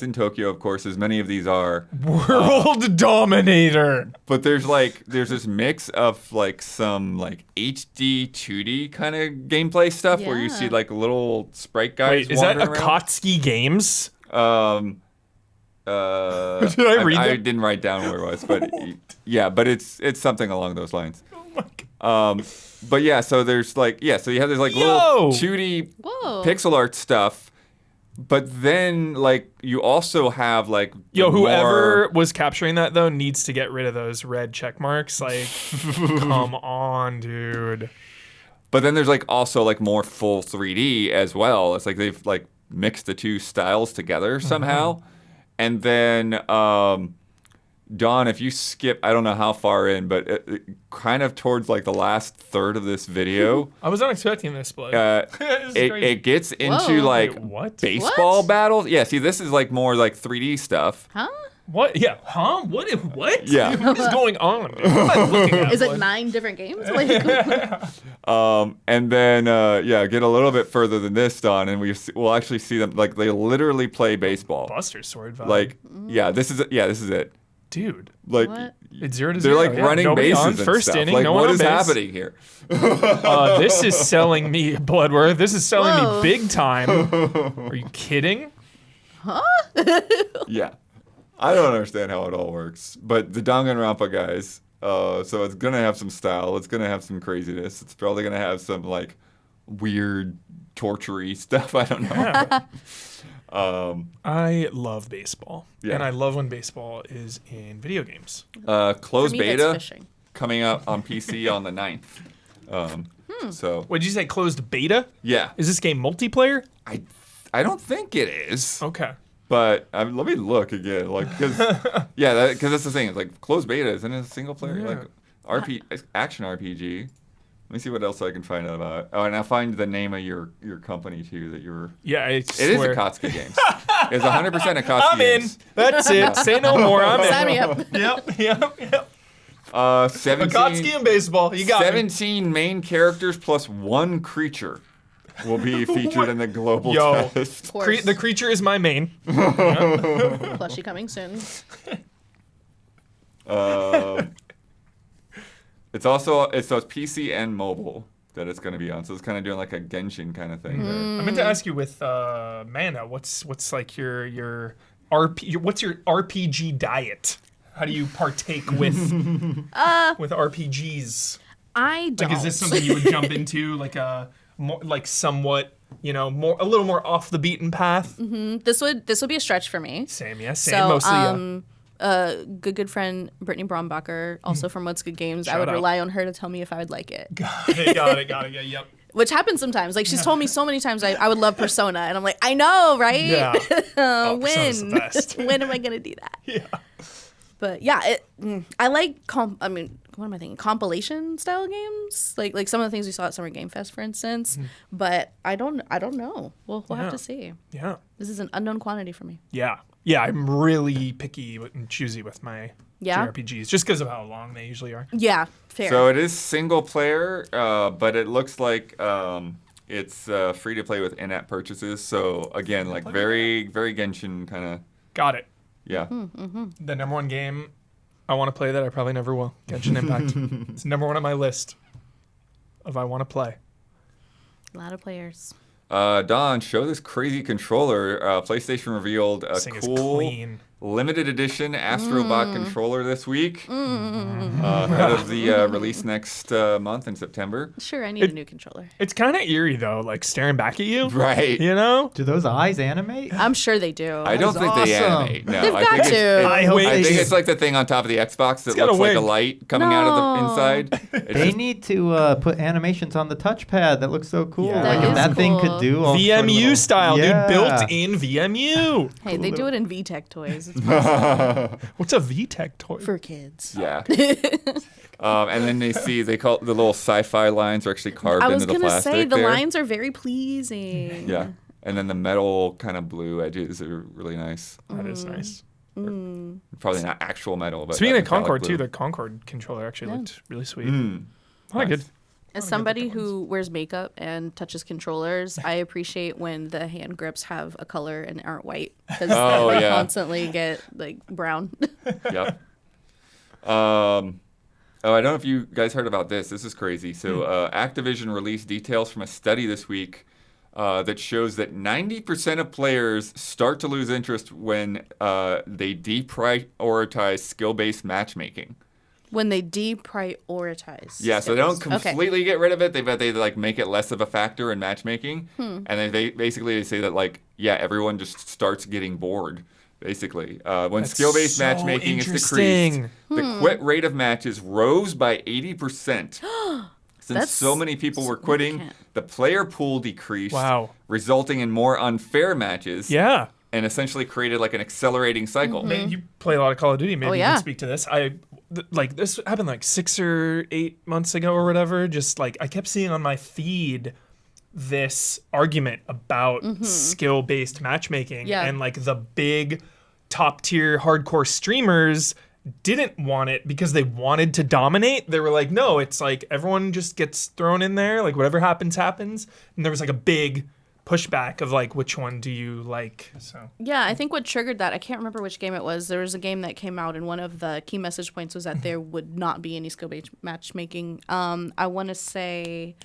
in Tokyo, of course, as many of these are. World Dominator. But there's this mix of like some like HD 2D kind of gameplay stuff where you see like little sprite guys. Wait, is that wandering around. Akatsuki Games? Did I read that? I didn't write down where it was, but yeah, but it's something along those lines. Oh my God. But yeah, so there's like so you have this like little 2D pixel art stuff. But then, like, you also have, like... whoever was capturing that, though, needs to get rid of those red check marks. Like, come on, dude. But then there's, like, also, like, more full 3D as well. It's like they've, like, mixed the two styles together somehow. And then, Dawn, if you skip, I don't know how far in, but kind of towards, like, the last third of this video... I was not expecting this, but... it gets into, like, baseball battles. Yeah, see, this is, like, more, like, 3D stuff. Huh? What? Yeah. Huh? What? Yeah. What is going on? Dude? What am I looking at? Is it 9 different games? Like, and then, get a little bit further than this, Don, and we'll actually see them, like, they literally play baseball. Buster Sword vibe. Like, this is it. Dude. Like, what? It's 0-0. they're, like, running Nobody bases on and first stuff. inning. Like, No one what on is base. happening here? This is selling me, Bloodworth. This is selling Whoa. me big time. Are you kidding? Yeah. I don't understand how it all works. But the Danganronpa guys, so it's going to have some style. It's going to have some craziness. It's probably going to have some, like, weird, torture-y stuff. I don't know. Yeah. I love baseball. Yeah. And I love when baseball is in video games. Closed for me, that's beta fishing. coming out on PC on the 9th. So, What did you say? Closed beta? yeah. Is this game multiplayer? I don't think it is. Okay. But let me look again, like, because that's the thing. It's like closed beta, isn't it a single player? Yeah. Like action RPG. Let me see what else I can find out about it. Oh, and I'll find the name of your company too that you're. Yeah, It is Akatsuki Games. It's 100% Akatsuki I'm in. Games. That's it. Say no more. I'm in. Sign me up. Yep. 17. Akatsuki and baseball. You got 17 main characters plus 1 creature will be featured in the global test. Of course. The creature is my main. Plushie coming soon. It's PC and mobile that it's going to be on. So it's kind of doing like a Genshin kind of thing. I meant to ask you with Mana, what's like your what's your RPG diet? How do you partake with RPGs? I don't. Like, is this something you would jump into, like a more, like somewhat a little more off the beaten path. This would be a stretch for me. Same, same. So, mostly, good friend Brittany Brombacher, also from What's Good Games. I would Shout out. rely on her to tell me if I would like it. Got it. Yeah, yep. Which happens sometimes. Like she's told me so many times I would love Persona, and I'm like, I know, right? Yeah. Persona's When? the best. When am I gonna do that? Yeah. But yeah, I like what am I thinking? Compilation style games, like some of the things we saw at Summer Game Fest, for instance. But I don't know. We'll have to see. Yeah. This is an unknown quantity for me. Yeah. I'm really picky and choosy with my JRPGs, just because of how long they usually are. Yeah, fair. So it is single player, but it looks like it's free to play with in-app purchases. So again, like very, very Genshin kind of. Got it. Yeah. The number one game I want to play that I probably never will. Genshin Impact. It's number one on my list of I want to play. A lot of players. Don, show this crazy controller. PlayStation revealed a This thing is cool clean. limited edition Astrobot controller this week, ahead of the release next month in September. Sure, I need a new controller. It's kind of eerie though, like staring back at you. Right. Do those eyes animate? I'm sure they do. I don't think they awesome. animate. No, They've I got think to. It's, I I hope think they it's like the thing on top of the Xbox that got a looks like a wing. light coming out of the No. inside. It's They just- need to put animations on the touchpad. That looks so cool. Yeah. Like That if that is thing cool. could do all VMU sort of little- style, Yeah. dude. Built in VMU. Hey, they do it in VTech toys. It's What's a VTech toy? for kids. Yeah. And then they call the little sci-fi lines are actually carved I was into the gonna plastic say the there. lines are very pleasing. Yeah. And then the metal kind of blue edges are really nice. That is nice. Probably not actual metal, but Speaking that of Concord metallic too, the Concord controller actually looked really sweet. blue. Oh, good. As somebody who wears makeup and touches controllers, I appreciate when the hand grips have a color and aren't white because Oh, they yeah. constantly get like brown. Yep. I don't know if you guys heard about this. This is crazy. So Activision released details from a study this week that shows that 90% of players start to lose interest when they deprioritize skill-based matchmaking. When they deprioritize. Yeah, so they don't skills. Okay. completely get rid of it. They like make it less of a factor in matchmaking, and then they basically say that like everyone just starts getting bored. Basically, when That's skill-based so matchmaking is decreased, interesting. the quit rate of matches rose by 80%. Since That's so many people were quitting, significant. the player pool decreased, Wow. resulting in more unfair matches. Yeah. And essentially created like an accelerating cycle. Man, you play a lot of Call of Duty. Maybe you yeah. can speak to this. This happened like 6 or 8 months ago or whatever. Just like I kept seeing on my feed this argument about skill-based matchmaking, Yeah. and like the big top-tier hardcore streamers didn't want it because they wanted to dominate. They were like, no, it's like everyone just gets thrown in there, like whatever happens happens. And there was like a big pushback of like, which one do you like? So Yeah, I think what triggered that, I can't remember which game it was. There was a game that came out, and one of the key message points was that there would not be any skill-based matchmaking. I want to say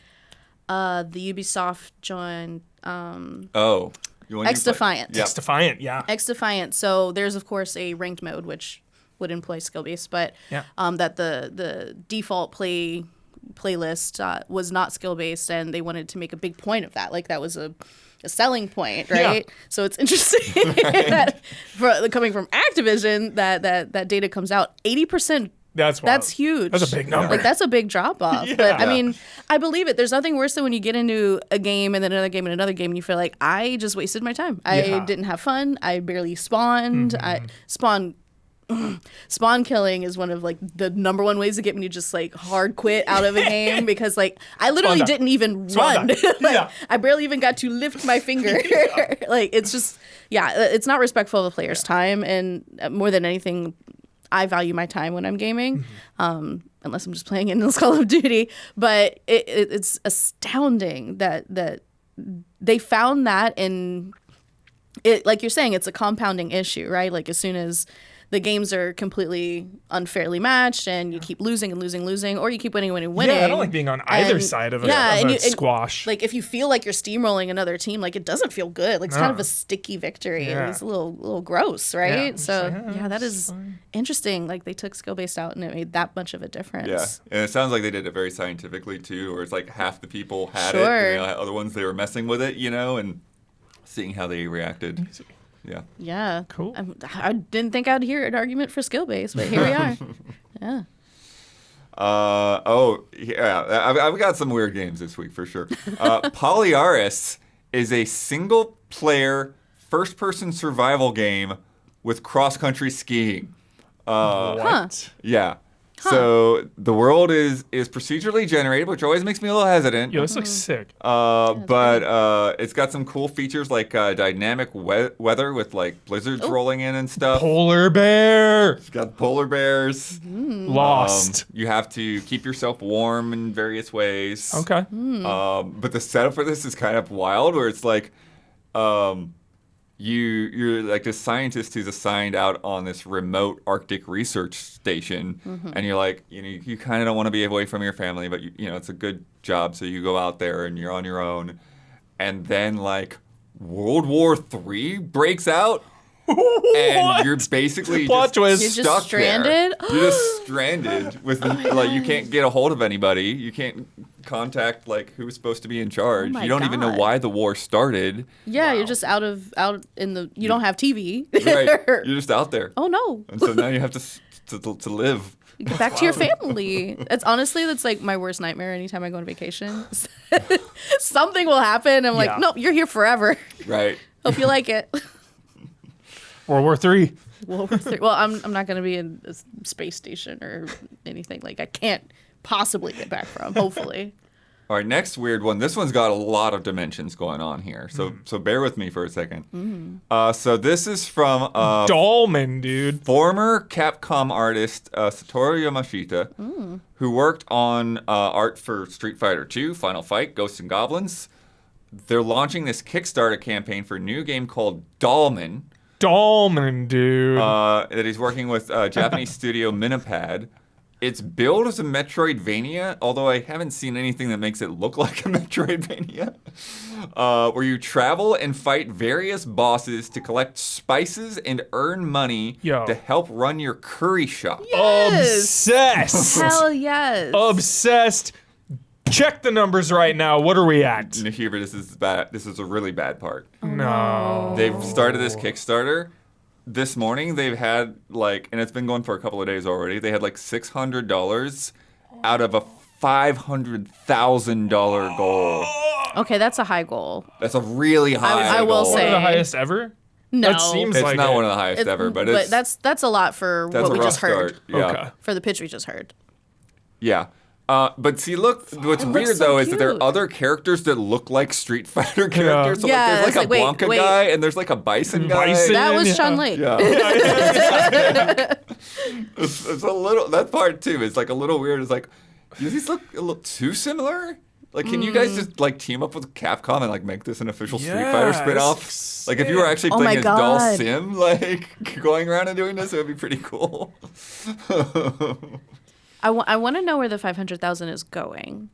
the Ubisoft joined X-Defiant. Yeah. Defiant, yeah. X-Defiant. So there's, of course, a ranked mode, which would employ skill-based, but Yeah. that the default playlist was not skill-based, and they wanted to make a big point of that. Like, that was a selling point, right? Yeah. So it's interesting that coming from Activision, that data comes out. 80%. That's wild. That's huge. That's a big number. Like, that's a big drop off. Yeah. But I Yeah. mean, I believe it. There's nothing worse than when you get into a game and then another game and another game, and you feel like, I just wasted my time. Yeah. I didn't have fun. I barely spawned. Spawn killing is one of like the number one ways to get me to just like hard quit out of a game, because like I literally Spawn die. didn't even Spawn run. die. Like, Yeah. I barely even got to lift my finger. Like, it's just, it's not respectful of the player's time, and more than anything, I value my time when I'm gaming, unless I'm just playing endless Call of Duty. But it's astounding that they found that in it, like you're saying, it's a compounding issue, right? Like as soon as the games are completely unfairly matched and you keep losing and losing, or you keep winning. Yeah, I don't like being on either side of a squash. Like if you feel like you're steamrolling another team, like it doesn't feel good. Like it's kind of a sticky victory. Yeah. And it's a little gross, right? Yeah. So Like, that is interesting. Like they took skill-based out and it made that much of a difference. Yeah, and it sounds like they did it very scientifically too, where it's like half the people had it, Sure. and the other ones they were messing with it, and seeing how they reacted. Yeah. Yeah. Cool. I didn't think I'd hear an argument for skill-based, but here we are. Yeah. I've got some weird games this week for sure. Polyaris is a single-player, first-person survival game with cross-country skiing. What? Yeah. So the world is procedurally generated, which always makes me a little hesitant. Yo, this looks sick. But it's got some cool features like dynamic weather with like blizzards rolling in and stuff. Polar bear. It's got polar bears. Lost. You have to keep yourself warm in various ways. Okay. But the setup for this is kind of wild, where it's like, you're like this scientist who's assigned out on this remote Arctic research station, and you're like, you kind of don't want to be away from your family, but it's a good job, so you go out there and you're on your own, and then like World War III breaks out. And you're basically Plot twist. You're stuck just stranded? there. You're just stranded with you can't get a hold of anybody. You can't contact like who's supposed to be in charge. my You don't even know God. why the war started. Yeah, you're just out in the. You don't have TV. Right, you're just out there. Oh no. And so now you have to live. Get back to your family. That's like my worst nightmare anytime I go on vacation. Something will happen. I'm like, Yeah. nope, you're here forever. Right. Hope you like it. World War III. Well, I'm not going to be in a space station or anything. Like I can't possibly get back from. Hopefully. All right, next weird one. This one's got a lot of dimensions going on here. So bear with me for a second. So this is from Dolman, dude. former Capcom artist Satoru Yamashita, who worked on art for Street Fighter II, Final Fight, Ghosts and Goblins. They're launching this Kickstarter campaign for a new game called Dolman. Dolman, dude. That he's working with Japanese studio Minipad. It's billed as a Metroidvania, although I haven't seen anything that makes it look like a Metroidvania. Where you travel and fight various bosses to collect spices and earn money to help run your curry shop. Obsessed. Hell yes. Obsessed. Check the numbers right now. What are we at? Here, but this is bad. This is a really bad part. No. They've started this Kickstarter. This morning they've had and it's been going for a couple of days already. They had like $600 out of a $500,000 goal. Okay, that's a high goal. That's a really high I will goal. say. One of the highest ever? No. That seems It's like not it. one of the highest ever, but it's that's a lot for that's what a we rough just heard. start. Yeah. Okay. For the pitch we just heard. Yeah. But see, look, what's It looks weird so though is that there are cute. other characters that look like Street Fighter characters. So Yeah, there's it's like a like, Blanca wait. guy and there's like a Bison guy. Bison. That was Yeah. Sean Lake. Yeah. It's a little, that part too is like a little weird. It's like, do these look a little too similar? Like, can you guys just like team up with Capcom and like make this an official Street Fighter Yeah, spin-off? this is Like, if you were actually Oh playing my as Doll God. Sim, like going around and doing this, it would be pretty cool. I want to know where the 500,000 is going.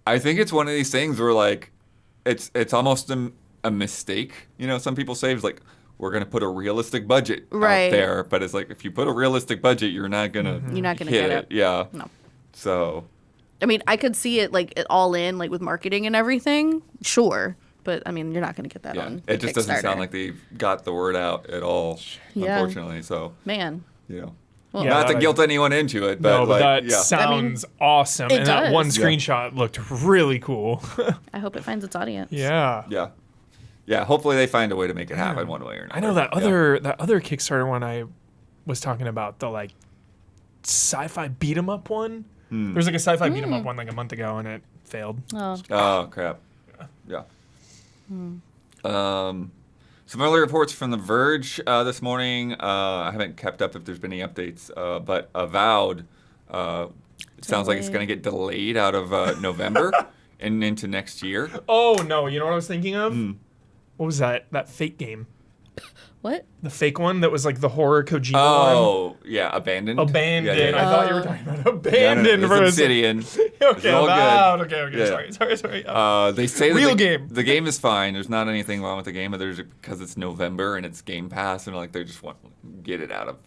I think it's one of these things where like it's almost a mistake. Some people say it's like we're gonna put a realistic budget Right. out there, but it's like if you put a realistic budget, you're not gonna You're not gonna hit get it. Yeah. No. So I mean, I could see it like it all in, like with marketing and everything. Sure. But I mean, you're not going to get that yeah, on it just doesn't Kickstarter. sound like they've got the word out at all. Yeah. Unfortunately, so Man. Well, Yeah, not to that- guilt anyone into it, but No, but like, that yeah. sounds awesome. it And that one does. Yeah. screenshot looked really cool. I hope it finds its audience. Yeah. Yeah, hopefully they find a way to make it happen one way or another. I know that Yeah. other Kickstarter one I was talking about, the like sci-fi beat 'em up one. There's like a sci-fi beat 'em up one like a month ago and it failed. Oh. Oh crap! Yeah. Some early reports from The Verge this morning. I haven't kept up if there's been any updates, but Avowed. It sounds like it's going to get delayed out of November and into next year. Oh no, you know what I was thinking of? What was that? That Fate game. What? The fake one that was like the horror Kojima one. Oh, yeah, Abandoned. Abandoned. Yeah, yeah, I yeah. thought you were talking about Abandoned. No, for a it's second. Obsidian. Okay, It's all about. good. Okay. Yeah. Sorry. They say that Real game. The game is fine. There's not anything wrong with the game, but there's because it's November and it's Game Pass, and like they just want to get it out of,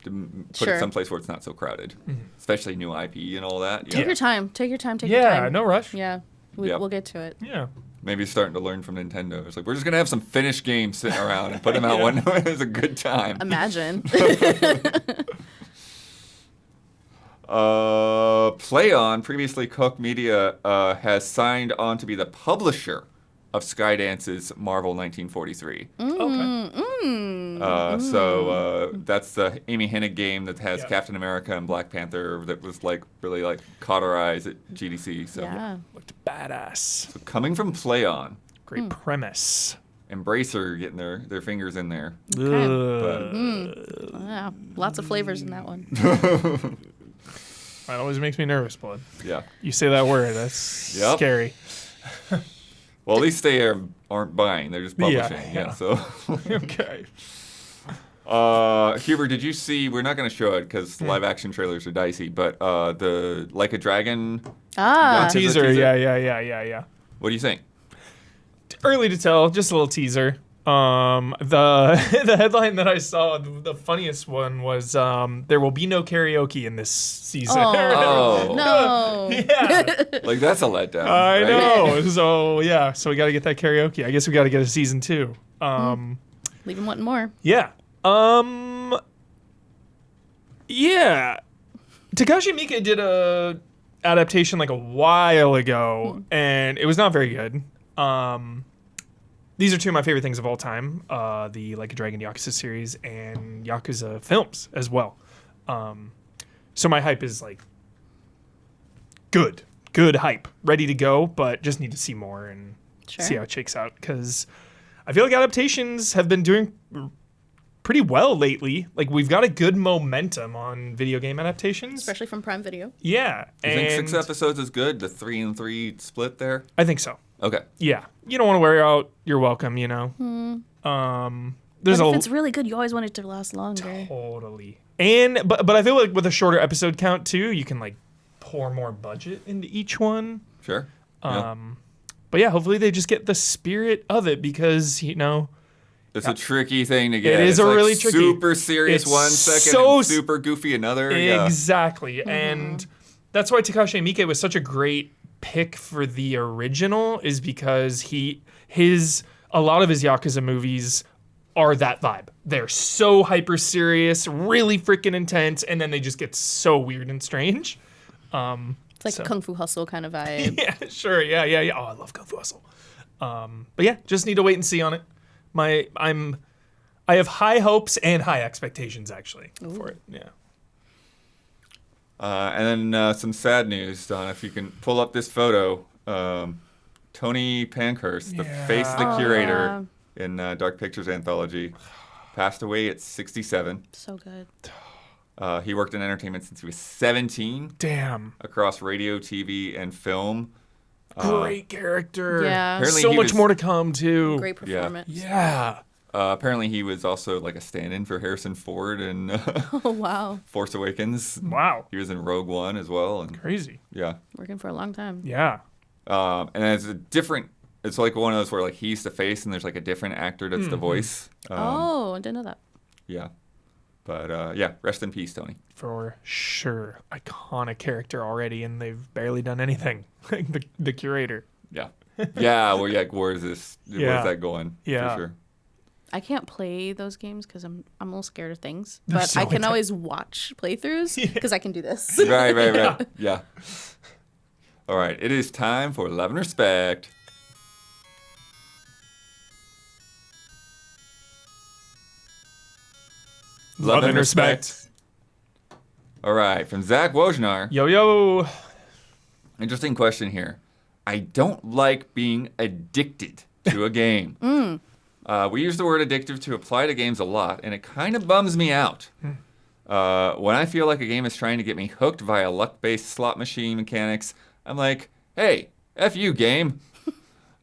put it Sure. someplace where it's not so crowded, especially new IP and all that. Take your time. Take your time. Yeah, no rush. Yeah, Yep. we'll get to it. Yeah. Maybe starting to learn from Nintendo. It's like we're just gonna have some finished games sitting around and put them out when it's a good time. Imagine. PlayOn, previously Koch Media, has signed on to be the publisher of Skydance's Marvel 1943. Okay. So that's the Amy Hennig game that has Yeah. Captain America and Black Panther that was like really like cauterized at GDC. So, Yeah. Looked badass. so coming from PlayOn, Great premise. Embracer getting their fingers in there. Ugh. Yeah, lots of flavors in that one. That always makes me nervous, Blood. Yeah. You say that word, that's Yep. scary. Well, at least they aren't buying; they're just publishing. Yeah. So. Okay. Huber, did you see? We're not going to show it because live action trailers are dicey. But the Like a Dragon. Ah, Yakuza Teaser, yeah. What do you think? Early to tell, just a little teaser. The the headline that I saw, the funniest one was there will be no karaoke in this season. Oh. no. Yeah, Like that's a letdown. I right? know. So yeah, so we got to get that karaoke. I guess we got to get a season 2. Leave him wanting more. Yeah. Yeah. Takashi Miike did a adaptation like a while ago, and it was not very good. These are two of my favorite things of all time: the Like a Dragon Yakuza series and Yakuza films as well. So my hype is like good hype, ready to go, but just need to see more and see how it shakes out, because I feel like adaptations have been doing pretty well lately. Like we've got a good momentum on video game adaptations, Especially from Prime Video. Yeah, You think 6 and episodes is good? The 3 and 3 split there? I think so. Okay. Yeah, you don't want to wear out your welcome, you know. There's But a if it's really good, you always want it to last longer. totally, and but I feel like with a shorter episode count too, you can like pour more budget into each one. Sure. Yeah. But yeah, hopefully they just get the spirit of it, because you know It's a tricky thing to get. It is It's a like really tricky- super serious it's one second so and super goofy another. Yeah. exactly, and that's why Takashi Miike was such a great pick for the original, is because a lot of his Yakuza movies are that vibe. They're so hyper serious, really freaking intense, and then they just get so weird and strange. It's like So. a Kung Fu Hustle kind of vibe. Yeah, sure, yeah. Oh, I love Kung Fu Hustle. But yeah, just need to wait and see on it. I have high hopes and high expectations actually for it. Yeah. And then some sad news, Don, if you can pull up this photo. Tony Pankhurst, the face of the curator in Dark Pictures Anthology, passed away at 67. So good. He worked in entertainment since he was 17, Damn. across radio, TV, and film. Great character. Yeah. Apparently So he much was- more to come too. Great performance. Yeah. Apparently he was also like a stand-in for Harrison Ford in Oh, wow. Force Awakens. Wow. He was in Rogue One as well, and Crazy. yeah. Working for a long time. Yeah. And it's like one of those where like he's the face and there's like a different actor that's the voice. Oh, I didn't know that. Yeah. But yeah, rest in peace, Tony. For sure. Iconic character already, and they've barely done anything. Like the curator. Yeah. Yeah, well, yeah, where's Yeah. that going? Yeah. For sure. I can't play those games because I'm a little scared of things. They're But so I can intense. always watch playthroughs because I can do this. Right. Yeah. All right, it is time for Love and Respect. Love and respect. All right, from Zach Wojnar. Yo. Interesting question here. I don't like being addicted to a game. We use the word addictive to apply to games a lot, and it kind of bums me out. When I feel like a game is trying to get me hooked via luck-based slot machine mechanics, I'm like, hey, F you, game.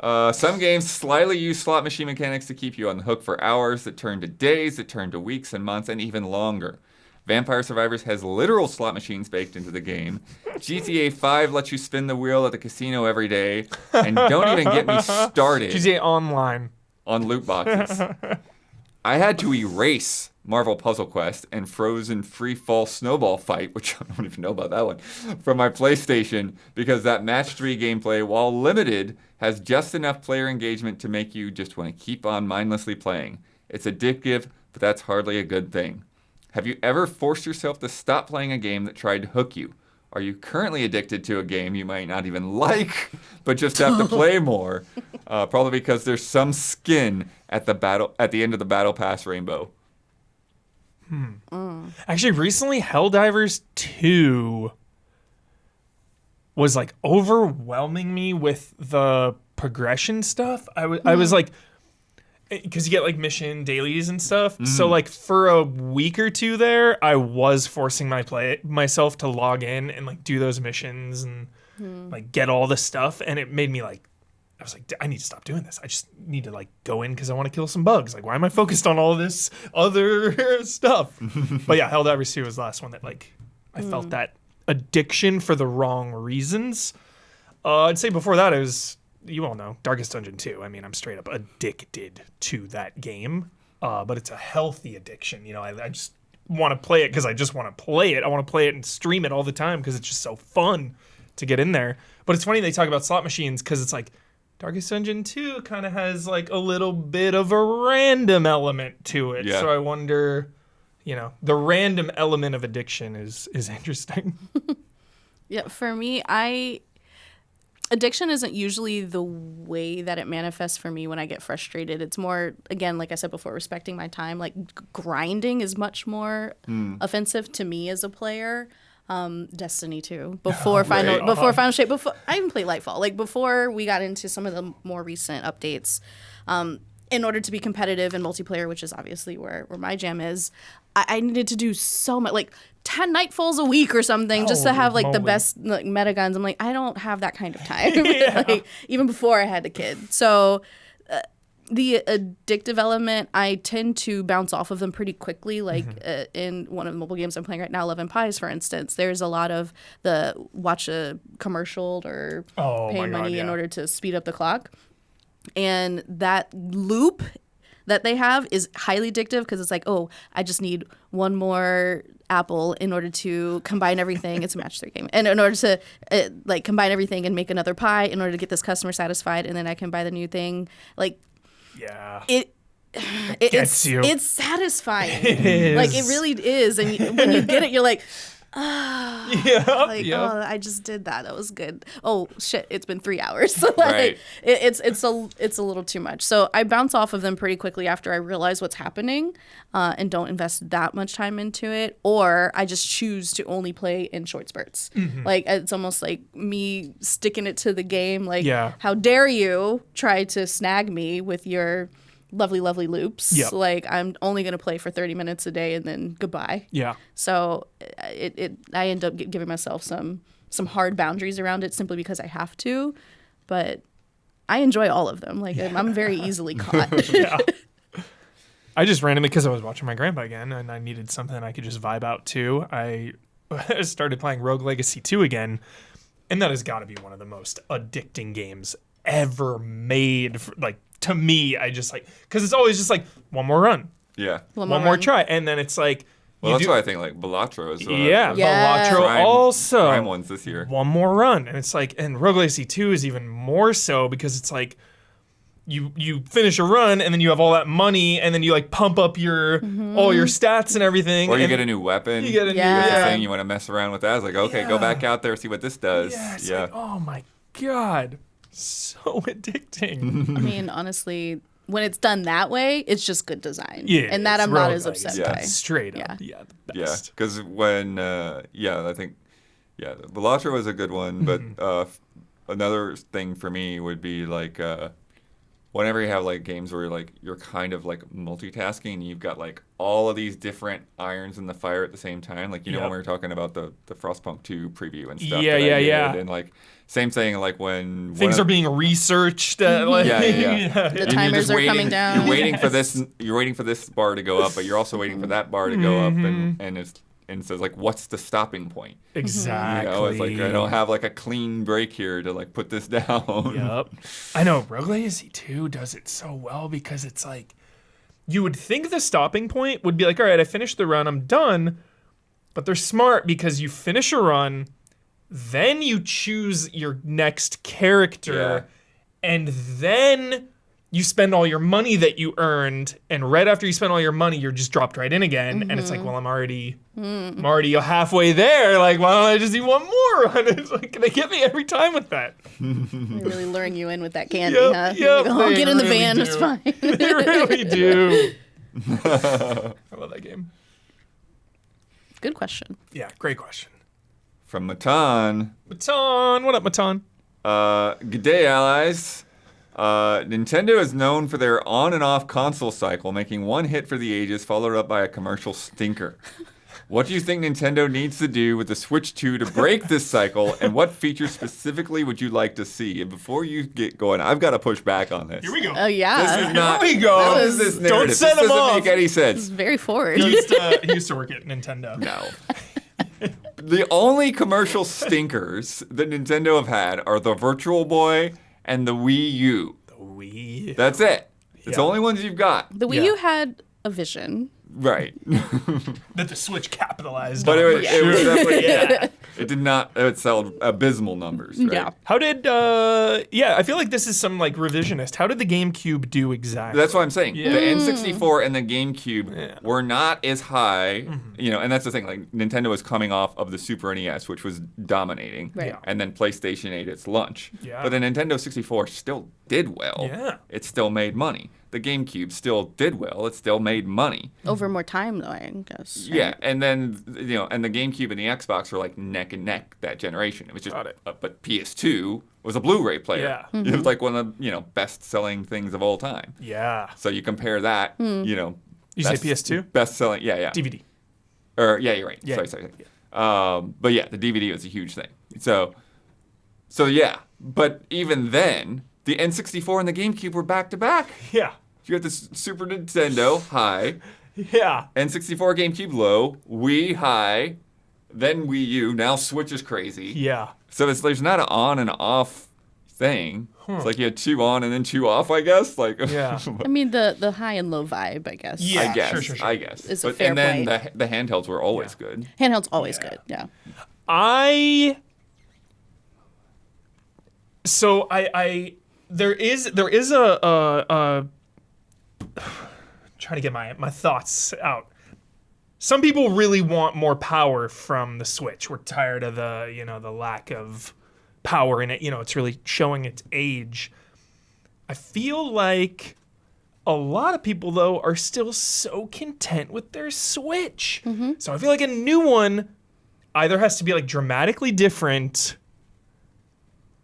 Some games slyly use slot machine mechanics to keep you on the hook for hours that turn to days, that turn to weeks and months, and even longer. Vampire Survivors has literal slot machines baked into the game. GTA 5 lets you spin the wheel at the casino every day. And don't even get me started GTA Online. on loot boxes. I had to erase Marvel Puzzle Quest and Frozen Free Fall Snowball Fight, which I don't even know about that one, from my PlayStation because that match 3 gameplay, while limited, has just enough player engagement to make you just want to keep on mindlessly playing. It's addictive, but that's hardly a good thing. Have you ever forced yourself to stop playing a game that tried to hook you? Are you currently addicted to a game you might not even like, but just have to play more? Probably because there's some skin at the end of the Battle Pass rainbow. Actually, recently, Helldivers 2 was like overwhelming me with the progression stuff. I was like, because you get like mission dailies and stuff. So like for a week or two there, I was forcing myself to log in and like do those missions and like get all the stuff. And it made me like, I was like, I need to stop doing this. I just need to like go in because I want to kill some bugs. Like, why am I focused on all this other stuff? But yeah, Helldivers 2 was the last one that like I felt that addiction for the wrong reasons. I'd say before that it was, you all know, Darkest Dungeon 2. I mean, I'm straight up addicted to that game, but it's a healthy addiction. You know, I just want to play it because I just want to play it. I want to play it and stream it all the time because it's just so fun to get in there. But it's funny they talk about slot machines because it's like Darkest Dungeon 2 kind of has like a little bit of a random element to it. Yeah. So I wonder, you know, the random element of addiction is interesting. Yeah, for me, addiction isn't usually the way that it manifests for me when I get frustrated. It's more, again, like I said before, respecting my time. Like grinding is much more offensive to me as a player. Destiny 2 before Final Shape, before I even played Lightfall. Like before we got into some of the more recent updates, in order to be competitive in multiplayer, which is obviously where my jam is, I needed to do so much, like 10 Nightfalls a week or something, just to have like the best like meta guns. I'm like, I don't have that kind of time. Like even before I had a kid. So the addictive element, I tend to bounce off of them pretty quickly. Like in one of the mobile games I'm playing right now, Love and Pies, for instance, there's a lot of the watch a commercial or pay money in order to speed up the clock. And that loop that they have is highly addictive because it's like, oh, I just need one more apple in order to combine everything. It's a match 3 game. And in order to like combine everything and make another pie in order to get this customer satisfied, and then I can buy the new thing. Like, yeah. It's satisfying. It is. Like, it really is. And when you get it, you're like, I just did that. That was good. Oh shit, it's been 3 hours. Like, Right. It's a little too much. So I bounce off of them pretty quickly after I realize what's happening, and don't invest that much time into it, or I just choose to only play in short spurts. Like it's almost like me sticking it to the game. Like, how dare you try to snag me with your lovely loops. Yep. Like, I'm only going to play for 30 minutes a day and then goodbye. Yeah. So I end up giving myself some hard boundaries around it simply because I have to. But I enjoy all of them. Like, I'm very easily caught. Yeah. I just randomly, because I was watching my grandpa again and I needed something I could just vibe out to, I started playing Rogue Legacy 2 again. And that has got to be one of the most addicting games ever made. Like, to me, I just like, because it's always just like one more run. Yeah. One more try. And then it's like, Well, that's why I think like Balatro is Balatro also prime ones this year. One more run, and it's like, and Rogue Legacy 2 is even more so because it's like you finish a run and then you have all that money and then you like pump up your all your stats and everything. Or you get a new weapon. You get a new thing you want to mess around with that. It's like, okay, go back out there, see what this does. Yeah, it's like, oh my god, so addicting. I mean, honestly, when it's done that way, it's just good design. Yeah, and that I'm not as upset by. Straight up, the best. Yeah, because when, I think, Balatro was a good one, but another thing for me would be like whenever you have like games where like you're kind of like multitasking and you've got like all of these different irons in the fire at the same time, like when we were talking about the Frostpunk 2 preview and stuff. Yeah. And like same thing like when things are being researched. Like, The timers are coming down. You're waiting for this. You're waiting for this bar to go up, but you're also waiting for that bar to go up, and so it's like, what's the stopping point? Exactly. It's like I don't have like a clean break here to like put this down. Yep. I know Rogue Legacy 2 does it so well because it's like you would think the stopping point would be like, all right, I finished the run, I'm done. But they're smart because you finish a run, then you choose your next character, and then you spend all your money that you earned, and right after you spend all your money, you're just dropped right in again, and it's like, well, I'm already halfway there. Like, why don't I just do one more run? It's like, can they get me every time with that? They're really luring you in with that candy, Yep, huh? yep, Oh, get in the really van, do. it's fine. They really do. I love that game. Good question. Yeah, great question. From Matan. Matan, what up, Matan? Good day, allies. Nintendo is known for their on and off console cycle, making one hit for the ages followed up by a commercial stinker. What do you think Nintendo needs to do with the Switch 2 to break this cycle, and what features specifically would you like to see? And before you get going, I've got to push back on this. Here we go. Oh, yeah. This is not. Here we go. What is this narrative? Don't set this him doesn't off. make any It's sense. very forward. He used to work at Nintendo. No. The only commercial stinkers that Nintendo have had are the Virtual Boy and the Wii U. Wii. That's it. It's Yeah. the only ones you've got. The Wii U had a vision. Right. That the Switch capitalized But on. it was definitely, Yeah. it did not, it sold abysmal numbers, right? Yeah. How did, I feel like this is some like revisionist. How did the GameCube do exactly? That's what I'm saying. Yeah. The N64 and the GameCube were not as high, and that's the thing. Like Nintendo was coming off of the Super NES, which was dominating, Right. Yeah. and then PlayStation ate its lunch. Yeah. But the Nintendo 64 still did well. Yeah. It still made money. The GameCube still did well. It still made money. Over more time, though, I guess. right? Yeah, and then and the GameCube and the Xbox were like neck and neck that generation. It was just, Got it. But PS2 was a Blu-ray player. Yeah. It was like one of the best-selling things of all time. Yeah. So you compare that, You say PS2? best-selling, yeah. DVD. Or yeah, you're right. Yeah. Sorry. But yeah, the DVD was a huge thing. So yeah, but even then, the N64 and the GameCube were back to back. Yeah. You got the Super Nintendo high, Yeah. N64 GameCube low, Wii high, then Wii U. Now Switch is crazy. Yeah. So there's not an on and off thing. It's like you had two on and then two off, I guess. Like Yeah. I mean, the high and low vibe, I guess. Yeah. I guess. Sure. I guess. It's a fair and then point. the handhelds were always good. Handheld's always good, yeah. There is a trying to get my thoughts out. Some people really want more power from the Switch. We're tired of the lack of power in it. It's really showing its age. I feel like a lot of people though are still so content with their Switch. So I feel like a new one either has to be like dramatically different,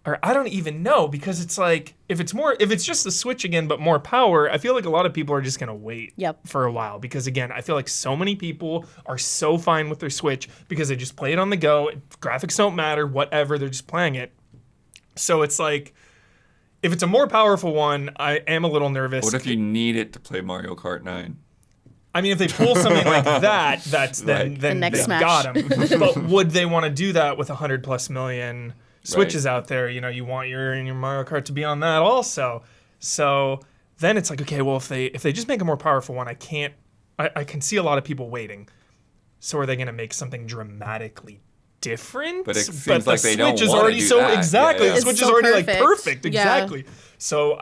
or I don't even know, because it's like if it's just the Switch again but more power, I feel like a lot of people are just gonna wait for a while, because again, I feel like so many people are so fine with their Switch because they just play it on the go. Graphics don't matter, whatever, they're just playing it. So it's like, if it's a more powerful one, I am a little nervous. What if you need it to play Mario Kart 9? I mean, if they pull something like that, then The next they Smash. got them. But would they want to do that with 100+ million Switches out there? You want your Mario Kart to be on that also. So then it's like, okay, well, if they just make a more powerful one, I can see a lot of people waiting. So are they going to make something dramatically different? But it seems like they don't Switch is wanna already do so that. exactly. Yeah. The It's Switch so is already like perfect. perfect. Yeah. Exactly. So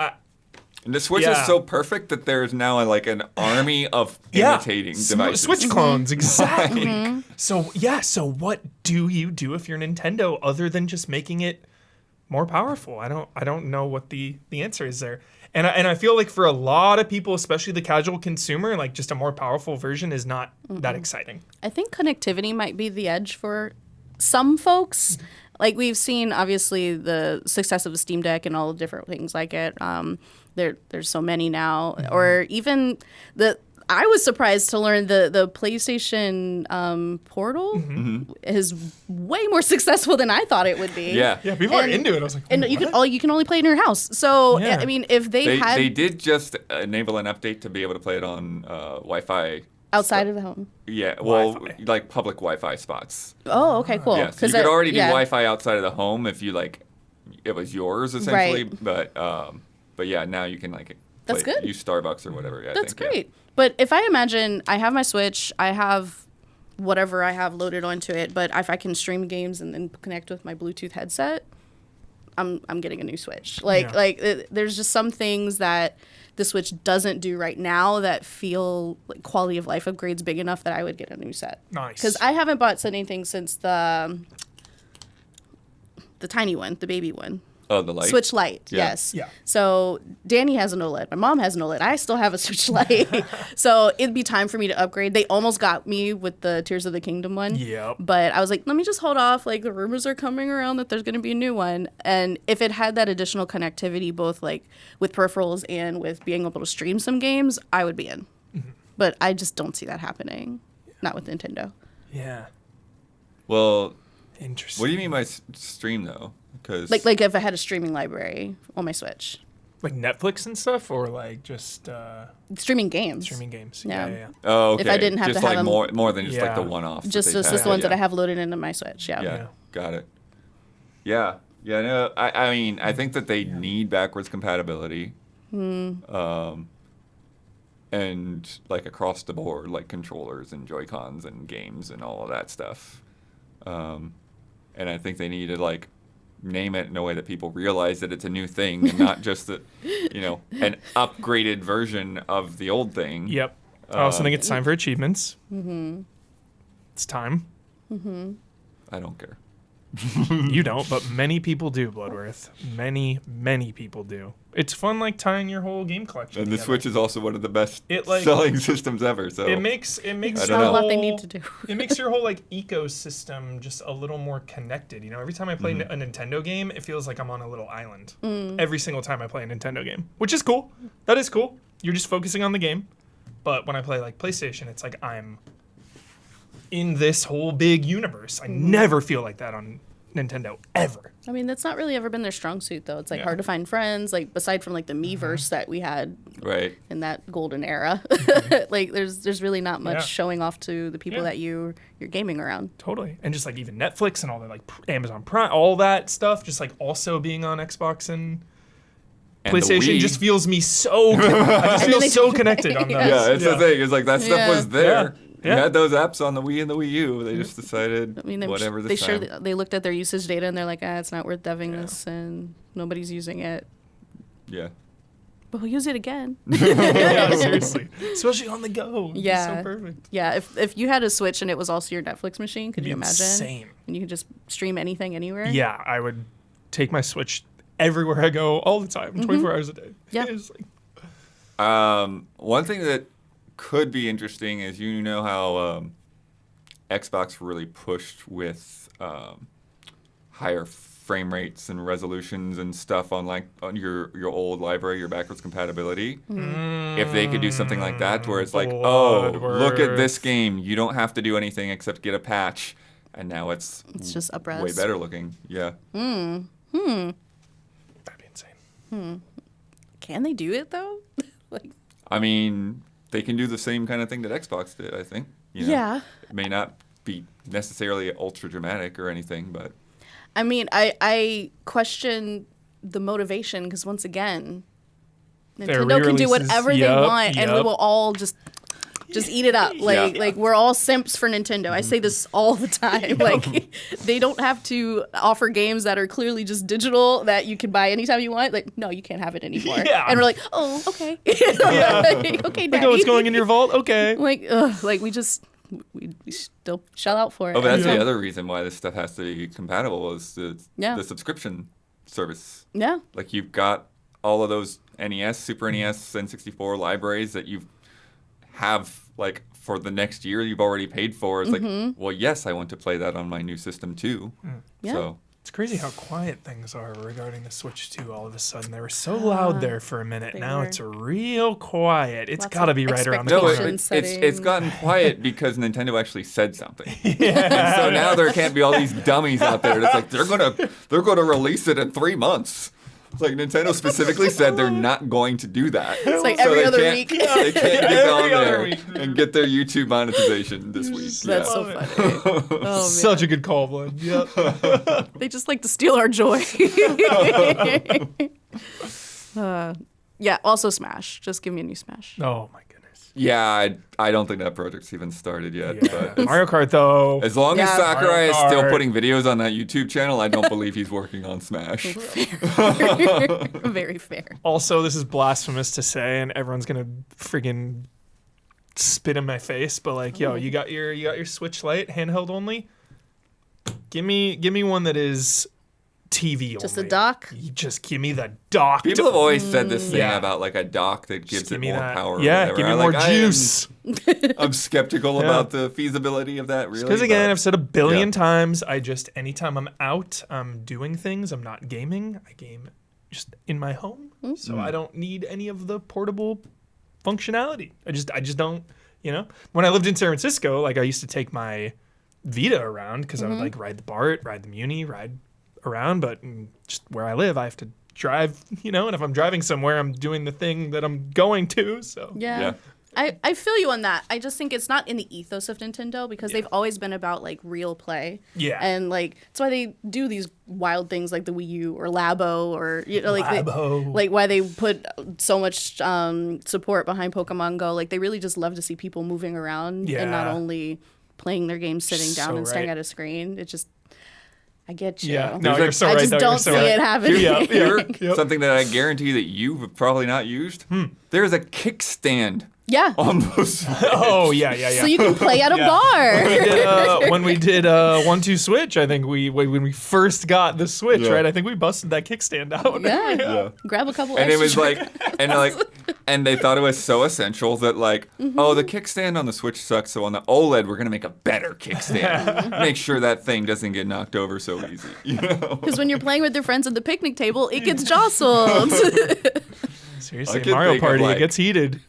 And the Switch is so perfect that there's now like an army of imitating devices. Switch clones, exactly. So what do you do if you're Nintendo other than just making it more powerful? I don't know what the answer is there. And I feel like for a lot of people, especially the casual consumer, like just a more powerful version is not that exciting. I think connectivity might be the edge for some folks. Like we've seen, obviously, the success of the Steam Deck and all the different things like it. There's so many now, or even I was surprised to learn the PlayStation Portal is way more successful than I thought it would be. Yeah, people are into it. I was like, and you can only play it in your house. So Yeah. I mean, if they did just enable an update to be able to play it on Wi-Fi. outside of the home. Yeah, well, Wi-Fi. like public Wi-Fi spots. Oh, okay, cool. Yeah, so you could already do Wi-Fi outside of the home if you like, it was yours essentially. Right. But yeah, now you can like That's good. use Starbucks or whatever. Yeah, That's I think, great. But if I imagine, I have my Switch, I have whatever I have loaded onto it, but if I can stream games and then connect with my Bluetooth headset, I'm getting a new Switch. There's just some things that the Switch doesn't do right now that feel like quality of life upgrades big enough that I would get a new set. Nice. Because I haven't bought anything since the tiny one, the baby one. Oh, the light. Switch Lite, Yeah. yes. Yeah. So Danny has an OLED. My mom has an OLED. I still have a Switch Lite. So it'd be time for me to upgrade. They almost got me with the Tears of the Kingdom one. Yep. But I was like, let me just hold off. Like, the rumors are coming around that there's going to be a new one. And if it had that additional connectivity, both like with peripherals and with being able to stream some games, I would be in. But I just don't see that happening. Not with Nintendo. Yeah. Well, Interesting. what do you mean by stream though? Because Like if I had a streaming library on my Switch. Like Netflix and stuff, or like just Streaming games. streaming games? Yeah. Yeah. oh, okay. If I didn't have just to have like them- more than just like the Yeah. one-offs. that Just they've the had. ones that Yeah. I have loaded into my Switch. Yeah. Yeah, got it. Yeah, no, I mean, I think that they need backwards compatibility. And like across the board, like controllers and Joy-Cons and games and all of that stuff. And I think they need to like name it in a way that people realize that it's a new thing and not just an upgraded version of the old thing. Yep. I also think it's time for achievements. It's time. I don't care. You don't, but many people do, Bloodworth. Many people do. It's fun, like tying your whole game collection. And the together. Switch is also one of the best It, like- selling systems ever. So It makes I There's don't not a know. lot they need to do. It makes your whole like ecosystem just a little more connected. You know, every time I play a Nintendo game, it feels like I'm on a little island. Every single time I play a Nintendo game, which is cool. That is cool. You're just focusing on the game. But when I play like PlayStation, it's like I'm in this whole big universe. I never feel like that on Nintendo ever. I mean, that's not really ever been their strong suit, though. It's like Yeah. hard to find friends, like aside from like the Miiverse that we had right. in that golden era. Like, there's really not much Yeah. showing off to the people Yeah. that you're gaming around. Totally. And just like even Netflix and all that, like Amazon Prime, all that stuff, just like also being on Xbox and And the PlayStation Wii. just feels me so. I just feel they- so connected on those. Yeah, it's the thing. It's like that stuff Yeah. was there. Yeah. You had those apps on the Wii and the Wii U. They just decided I mean, whatever this time. they looked at their usage data and they're like, it's not worth deving this, and nobody's using it. Yeah. But we'll use it again. Yeah, seriously. Especially on the go. It's Yeah. so perfect. Yeah, if you had a Switch and it was also your Netflix machine, could It'd you be imagine? insane. And you could just stream anything anywhere. Yeah, I would take my Switch everywhere I go all the time, 24 hours a day. Yeah. It's like, One thing that could be interesting is you know how Xbox really pushed with higher frame rates and resolutions and stuff on your old library, your backwards compatibility. If they could do something like that, where it's like, oh, look at this game, you don't have to do anything except get a patch, and now it's just up-res. way better looking. Yeah. that'd be insane. Can they do it though? Like, I mean, they can do the same kind of thing that Xbox did, I think. You know? Yeah. It may not be necessarily ultra dramatic or anything, but I mean, I question the motivation because once again, Their Nintendo can do re-releases, whatever they yup, want, and we yup. will all just eat it up. Like Yeah. like we're all simps for Nintendo. I say this all the time. Like they don't have to offer games that are clearly just digital that you can buy anytime you want. Like, no, you can't have it anymore. Yeah. And we're like, oh, okay. Like, okay, Like, Daddy. oh, it's going in your vault? Okay. Like, ugh, like we still shell out for it. oh, but that's every the time. other reason why this stuff has to be compatible is the subscription service. Yeah. Like you've got all of those NES, Super NES, N64 libraries that you have like for the next year you've already paid for. It's like, well, yes, I want to play that on my new system too. Yeah. So It's crazy how quiet things are regarding the Switch 2 all of a sudden. They were so loud there for a minute. Now it's real quiet. It's got to be right around the corner. No, it's gotten quiet because Nintendo actually said something. And so now there can't be all these dummies out there that's like, they're gonna release it in 3 months. It's like Nintendo specifically said they're not going to do that. It's like every other week. They can't get on there and get their YouTube monetization this week. That's so funny. Oh, Such a good call, Blood. Yep. They just like to steal our joy. Yeah, also Smash. Just give me a new Smash. Oh, my goodness. Yeah, I don't think that project's even started yet. Yeah. But Mario Kart, though. as long as Yeah. Sakurai is Mario still Kart. putting videos on that YouTube channel, I don't believe he's working on Smash. Very fair. Also, this is blasphemous to say, and everyone's going to friggin' spit in my face, but like, yo, you got your Switch Lite handheld only? Give me one that is TV only. Just a dock? You just give me the dock. People have always said this thing Yeah. about like a dock that gives Just it give me more that. power. or Yeah, whatever. give me I more like- I am- juice. I'm skeptical about the feasibility of that, really. Because again, but- I've said a billion yeah. times, anytime I'm out, I'm doing things. I'm not gaming. I game just in my home, so I don't need any of the portable functionality. I just don't. When I lived in San Francisco, like I used to take my Vita around because I would like ride the BART, ride the Muni, ride around. But just where I live, I have to drive. And if I'm driving somewhere, I'm doing the thing that I'm going to. So Yeah. I feel you on that. I just think it's not in the ethos of Nintendo because they've always been about like real play. Yeah. And like that's why they do these wild things like the Wii U or Labo or like why they put so much support behind Pokemon Go. Like they really just love to see people moving around and not Yeah. only playing their games sitting down So and staring right. at a screen. It just I get you. Yeah. No, There's you're so I right. just though. don't You're so see right. it happening. Yeah. Something that I guarantee that you've probably not used. There's a kickstand Yeah. on those. Oh yeah. So you can play at a bar. When we did 1-2 Switch, I think when we first got the Switch, Yeah. right? I think we busted that kickstand out. Yeah. Grab a couple And it extra was like, and they thought it was so essential that like, oh, the kickstand on the Switch sucks, so on the OLED we're gonna make a better kickstand. Make sure that thing doesn't get knocked over so easy. Because when you're playing with your friends at the picnic table, it gets jostled. Seriously, I can Mario think of, Party, like- it gets heated.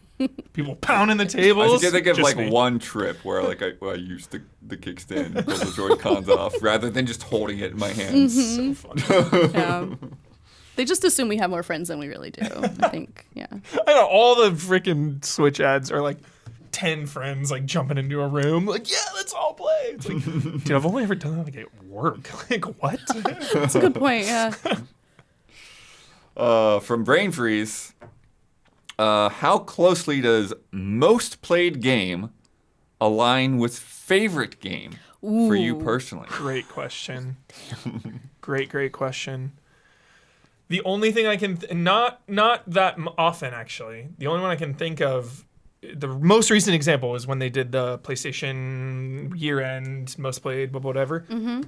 People pounding the I tables. can think of Just like me. one trip where like I used the kickstand to pull the Joy-Cons off rather than just holding it in my hands. So funny. Yeah. They just assume we have more friends than we really do. I think, yeah. I know all the freaking Switch ads are like 10 friends like jumping into a room, like, yeah, let's all play. It's like, dude, I've only ever done that like at work. Like, what? That's a good point, yeah. From Brain Freeze, how closely does most played game align with favorite game for you personally? Great question. Great question. The only thing I can not that often actually. The only one I can think of, the most recent example was when they did the PlayStation year-end most played, whatever. Mm-hmm.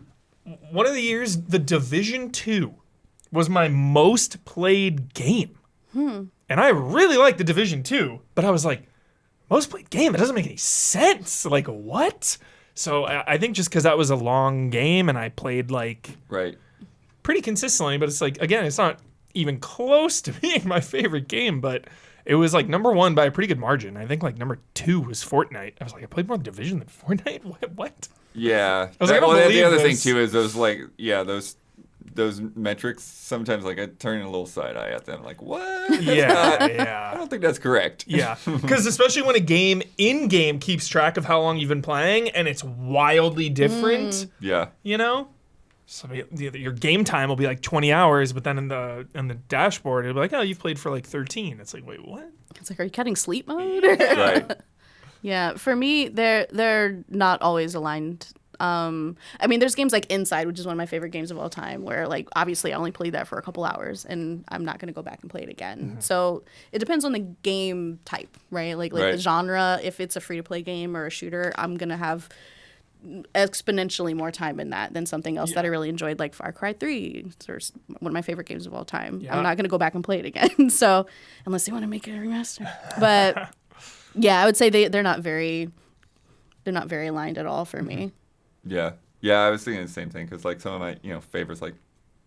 One of the years, The Division 2 was my most played game, and I really liked The Division 2. But I was like, most played game? That doesn't make any sense. Like what? So I think just because that was a long game and I played like Right. pretty consistently, but it's like, again, it's not even close to being my favorite game, but it was like number one by a pretty good margin. I think like number 2 was Fortnite. I was like, I played more Division than Fortnite? What? Yeah. was like, I don't the believe other thing this. too is those like those metrics. Sometimes like I turn a little side eye at them. Like what? I Yeah. don't think that's correct. Yeah. Because especially when a game in-game keeps track of how long you've been playing and it's wildly different, Yeah. you know? So your game time will be like 20 hours, but then in the dashboard, it'll be like, oh, you've played for like 13. It's like, wait, what? It's like, are you cutting sleep mode? Right. Yeah, for me, they're not always aligned. I mean, there's games like Inside, which is one of my favorite games of all time, where like obviously I only played that for a couple hours, and I'm not gonna go back and play it again. Mm-hmm. So it depends on the game type, right? Like Right. the genre. If it's a free to play game or a shooter, I'm gonna have exponentially more time in that than something else that I really enjoyed, like Far Cry 3. It's one of my favorite games of all time. Yeah. I'm not gonna go back and play it again. So unless they want to make it a remaster, but. Yeah, I would say they're not very aligned at all for me. Yeah. Yeah, I was thinking the same thing because like some of my favorites like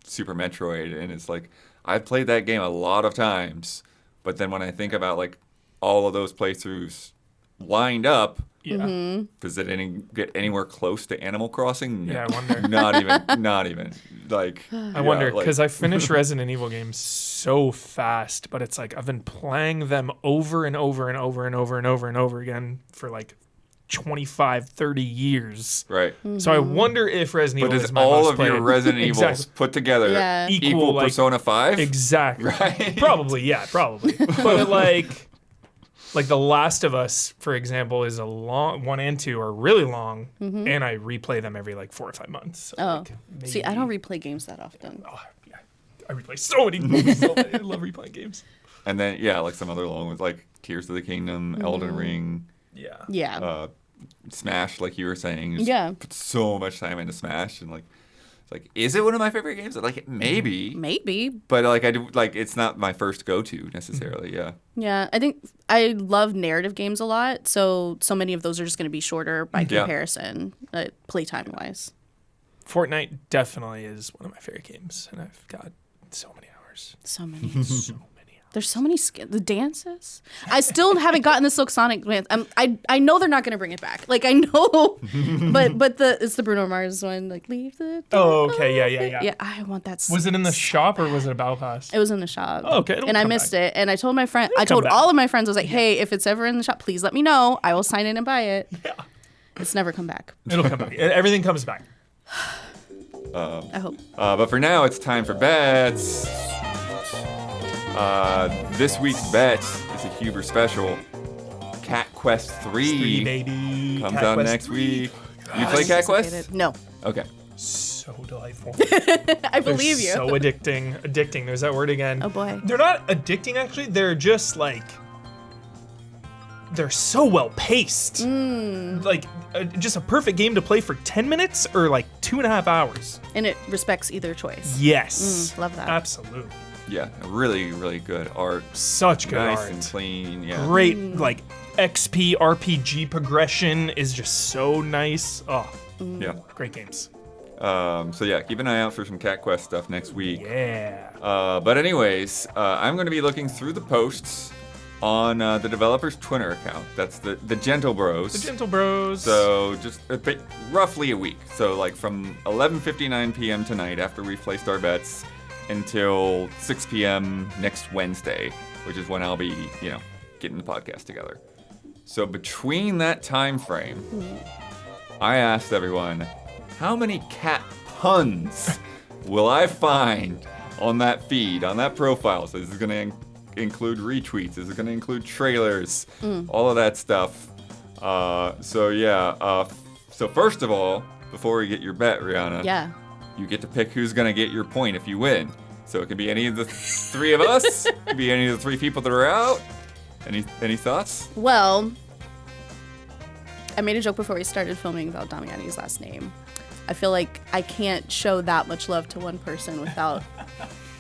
Super Metroid, and it's like I've played that game a lot of times, but then when I think about like all of those playthroughs lined up, does it get anywhere close to Animal Crossing? No. Yeah, I wonder. Not even. Like I wonder because I finished Resident Evil games so fast, but it's like I've been playing them over and over and over and over and over and over again for like 25, 30 years. Right. So I wonder if Resident Evil is my all most of your played. Resident Evils Exactly. put together equal like, Persona 5? Exactly. Right? Probably, yeah, probably. But like The Last of Us, for example, is a long 1 and 2 are really long, and I replay them every like 4 or 5 months. So like, See, I don't replay games that often. Oh, yeah. I replay so many games. I love replaying games. And then like some other long ones like Tears of the Kingdom, Elden Ring. Yeah. Smash, like you were saying, put so much time into Smash, and like, it's like, is it one of my favorite games? Like, maybe, but like I do, like it's not my first go-to necessarily. Yeah, I think I love narrative games a lot, so many of those are just going to be shorter by comparison, playtime wise. Fortnite definitely is one of my favorite games, and I've got so many hours. So many. There's so many the dances. I still haven't gotten the Silk Sonic dance. I know they're not going to bring it back. Like I know, but it's the Bruno Mars one. Like leave the. Oh, okay, yeah. Yeah, I want that. Was it in the shop or was it a battle pass? It was in the shop. Oh, okay. And I missed it. And I told my friend. I told all of my friends. I was like, hey, if it's ever in the shop, please let me know. I will sign in and buy it. Yeah. It's never come back. It'll come back. Everything comes back. I hope. But for now, it's time for bets. This week's bet is a Huber special. Cat Quest 3 baby. comes Cat out Quest next 3. week. You play Cat Quest? No. Okay. So delightful. I believe you. So addicting. There's that word again. Oh boy. They're not addicting actually. They're just like they're so well paced. Like just a perfect game to play for 10 minutes or like 2.5 hours. And it respects either choice. Yes. Love that. Absolutely. Yeah, really, really good art. Such good nice art. and clean. Yeah. Great like XP RPG progression is just so nice. Oh, Yeah. great games. So yeah, keep an eye out for some Cat Quest stuff next week. Yeah. But anyways, I'm going to be looking through the posts on the developer's Twitter account. That's the Gentle Bros. The Gentle Bros. So just roughly a week. So like from 11:59 p.m. tonight after we've placed our bets until 6 p.m. next Wednesday, which is when I'll be, getting the podcast together. So between that time frame, I asked everyone, how many cat puns will I find on that feed, on that profile? So this is going to include retweets. This is going to include trailers, all of that stuff. So first of all, before we get your bet, Rihanna, you get to pick who's going to get your point if you win. So it could be any of the three of us. It could be any of the three people that are out. Any thoughts? Well, I made a joke before we started filming about Damiani's last name. I feel like I can't show that much love to one person without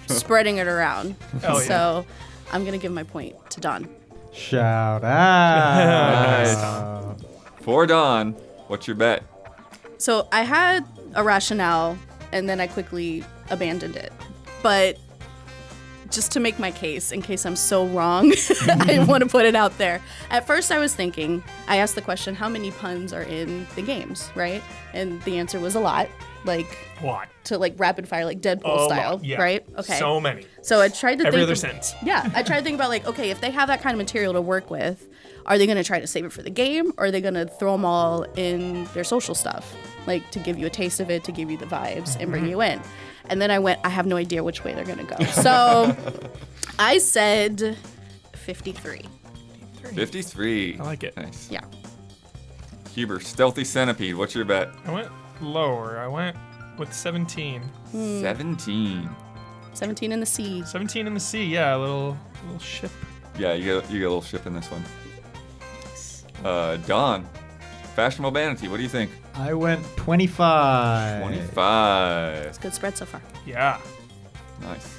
spreading it around. Oh, so I'm going to give my point to Don. Shout out. Nice. For Don, what's your bet? So I had a rationale and then I quickly abandoned it. But just to make my case, in case I'm so wrong, I want to put it out there. At first I was thinking, I asked the question, how many puns are in the games, right? And the answer was a lot. Like, what? To like rapid fire, like Deadpool style, yeah. right? Okay. So many. So I tried to Every think other of, sentence. Yeah, I tried to think about like, okay, if they have that kind of material to work with, are they going to try to save it for the game, or are they going to throw them all in their social stuff, like to give you a taste of it, to give you the vibes, and bring you in? And then I went, I have no idea which way they're going to go. So I said 53. 53. I like it. Nice. Yeah. Huber, Stealthy Centipede, what's your bet? I went lower. I went with 17. 17. 17 in the sea. 17 in the sea. Yeah, a little ship. Yeah, you get a little ship in this one. Don, Fashionable Vanity, what do you think? I went 25. 25. Good spread so far. Yeah. Nice.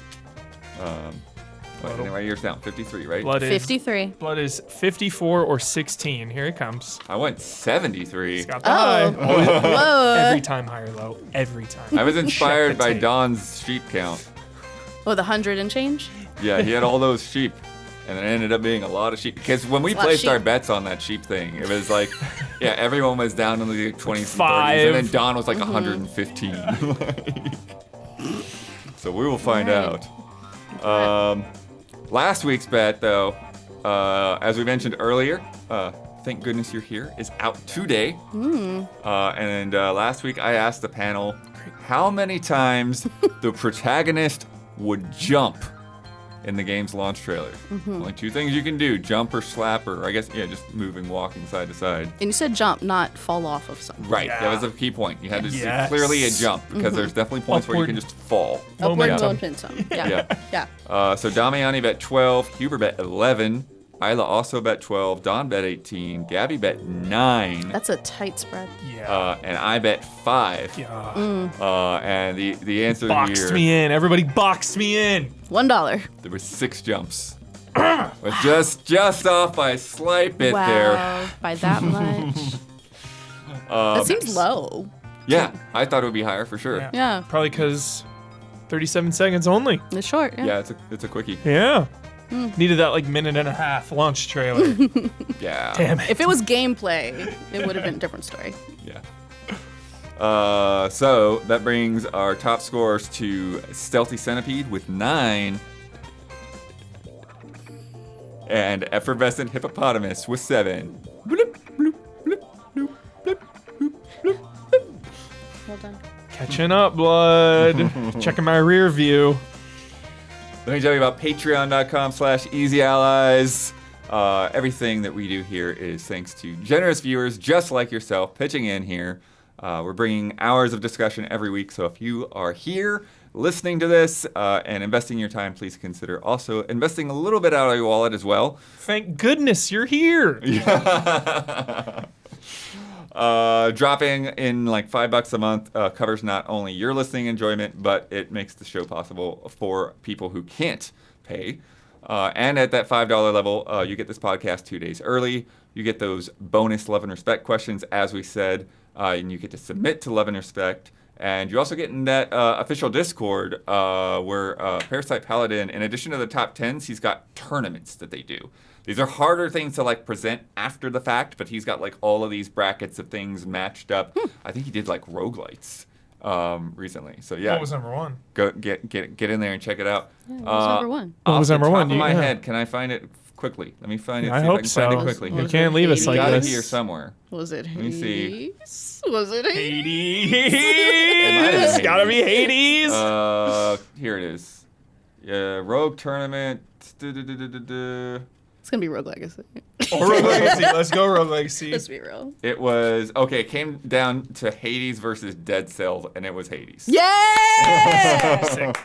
Anyway, yours down. 53, right? Blood is 53. Blood is 54 or 16. Here it comes. I went 73. It's got the high. Whoa. Every time higher low. Every time. I was inspired Check the by tape. Don's sheep count. Oh, the 100 and change? Yeah, he had all those sheep. And it ended up being a lot of sheep. Because when we It's a lot of placed our sheep. bets on that sheep thing, it was like, yeah, everyone was down in the 20s and 30s. Five. And then Don was like 115. So we will find Right. out. Last week's bet, though, as we mentioned earlier, Thank Goodness You're Here is out today. And last week I asked the panel how many times the protagonist would jump in the game's launch trailer. Only two things you can do, jump or slap, or I guess, yeah, just moving, walking side to side. And you said jump, not fall off of something. Right, Yeah. that was a key point. You had to see Yes. clearly a jump, because there's definitely points where you Upward. can just fall. Upward Momentum. momentum. Yeah. So Damiani bet 12, Huber bet 11, Isla also bet 12, Don bet 18, Gabby bet 9, That's a tight spread. Yeah. and I bet 5. Yeah. And the answer Boxed here, me in. Everybody boxed me in. $1. there was 6 jumps. Was just off by a slight bit Wow. there. By that much. That seems low. Yeah, I thought it would be higher for sure. Yeah. Yeah. Probably because 37 seconds only. It's short. Yeah. Yeah, it's a quickie. Yeah. Needed that like minute and a half launch trailer. Yeah. Damn it. If it was gameplay, it would have been a different story. Yeah. So that brings our top scores to Stealthy Centipede with 9, and Effervescent Hippopotamus with 7. Bloop, bloop, bloop, bloop, bloop, bloop, bloop, bloop. Well done. Catching up, blood. Checking my rear view. Let me tell you about patreon.com/easyallies. Everything that we do here is thanks to generous viewers just like yourself pitching in here. We're bringing hours of discussion every week, so if you are here listening to this and investing your time, please consider also investing a little bit out of your wallet as well. Thank goodness you're here. Dropping in like $5 a month covers not only your listening enjoyment, but it makes the show possible for people who can't pay. And at that $5 level, you get this podcast 2 days early. You get those bonus Love and Respect questions, as we said, and you get to submit to Love and Respect. And you also get in that official Discord where Parasite Paladin, in addition to the top 10s, he's got tournaments that they do. These are harder things to like present after the fact, but he's got like all of these brackets of things matched up. I think he did like roguelites recently. So yeah, What was number one? go get in there and check it out. Yeah, what's number one? What was Off the number top one? of my Yeah. head, can I find it quickly? Let me find it. I see if hope I can so. find it quickly. Was You can't leave us it like Got it this. here somewhere. Was it Let me see. Hades? Was it Hades? might have Hades. been Gotta be Hades. Here it is. Yeah, Rogue Tournament. Du-du-du-du-du-du. It's gonna be Rogue Legacy. Or Rogue Legacy. Let's go Rogue Legacy. Let's be real. It was okay. It came down to Hades versus Dead Cells, and it was Hades. Yeah! Sick.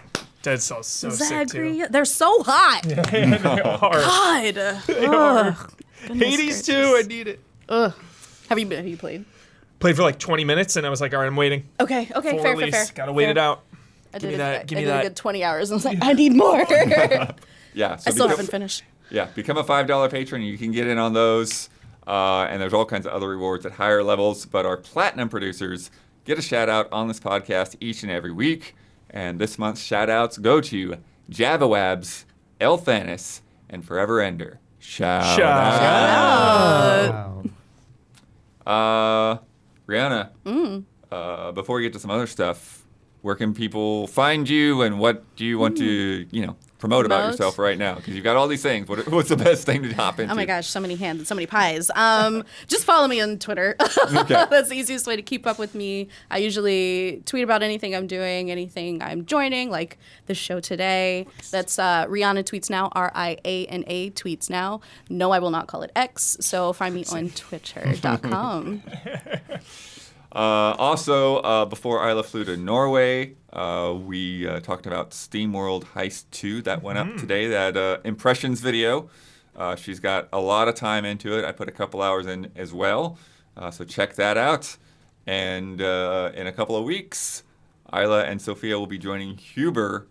Dead Cells so sick too. Zachary, they're so hot. They are. God. Ugh. Goodness Hades gracious. too. I need it. Ugh. Have you played? Played for like 20 minutes, and I was like, all right, I'm waiting. Okay. Full fair. release. Gotta wait Fair. it out. I Give me did that, it. give I me did that. a good 20 hours. And I was like, I need more. Yeah. So I still haven't finished. Yeah, become a $5 patron. You can get in on those, and there's all kinds of other rewards at higher levels. But our platinum producers get a shout out on this podcast each and every week. And this month's shout outs go to Javawabs, Elthanis, and Forever Ender. Shout out. Wow. Rihanna, before we get to some other stuff, where can people find you, and what do you want to, promote about Promote? yourself right now? Because you've got all these things. What's the best thing to hop into? Oh my gosh, so many hands and so many pies. Just follow me on Twitter. Okay. That's the easiest way to keep up with me. I usually tweet about anything I'm doing, anything I'm joining, like the show today. That's Riana Tweets Now, Riana Tweets Now. No, I will not call it X, so find me on twitter.com. Also, before Isla flew to Norway, we talked about SteamWorld Heist 2. That went up today, that impressions video. She's got a lot of time into it. I put a couple hours in as well. So check that out. And in a couple of weeks, Isla and Sophia will be joining Huber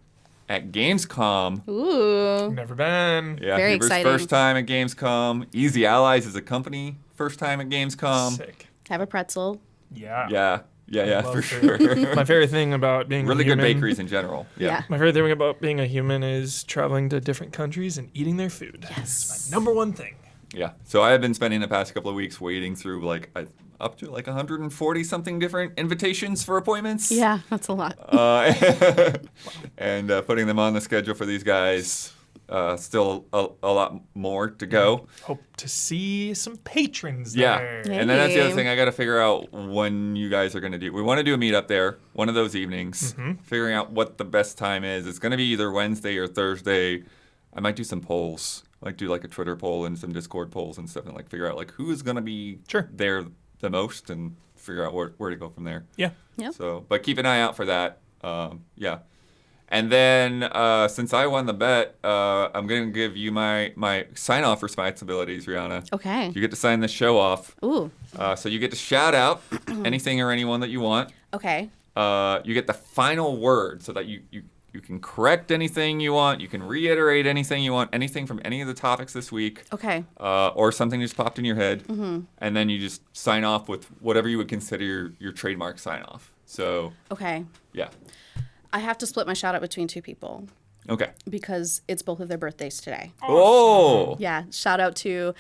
at Gamescom. Ooh. Never been. Yeah, Very Huber's exciting. first time at Gamescom. Easy Allies as a company, first time at Gamescom. Sick. Have a pretzel. Yeah. Yeah. Yeah, love for food. sure. My favorite thing about being Really a good human, bakeries in general. Yeah. My favorite thing about being a human is traveling to different countries and eating their food. Yes. It's my number one thing. Yeah. So I have been spending the past couple of weeks wading through up to 140 something different invitations for appointments. Yeah, that's a lot. And putting them on the schedule for these guys. Still a lot more to go. Hope to see some patrons Yeah. there. And then that's the other Hey. thing. I got to figure out when you guys are going to do. We want to do a meetup there, one of those evenings. Figuring out what the best time is. It's going to be either Wednesday or Thursday. I might do some polls. I might do a Twitter poll and some Discord polls and stuff, and figure out who is going to be there the most, and figure out where to go from there. Yeah. Yep. So, but keep an eye out for that. Yeah. And then since I won the bet, I'm going to give you my sign-off responsibilities, Riana. Okay. You get to sign this show off. Ooh. So you get to shout out anything or anyone that you want. Okay. You get the final word so that you can correct anything you want. You can reiterate anything you want, anything from any of the topics this week. Okay. Or something just popped in your head. And then you just sign off with whatever you would consider your trademark sign-off. So, Okay. yeah. I have to split my shout out between two people Okay. because it's both of their birthdays today. Oh! Yeah. Shout out to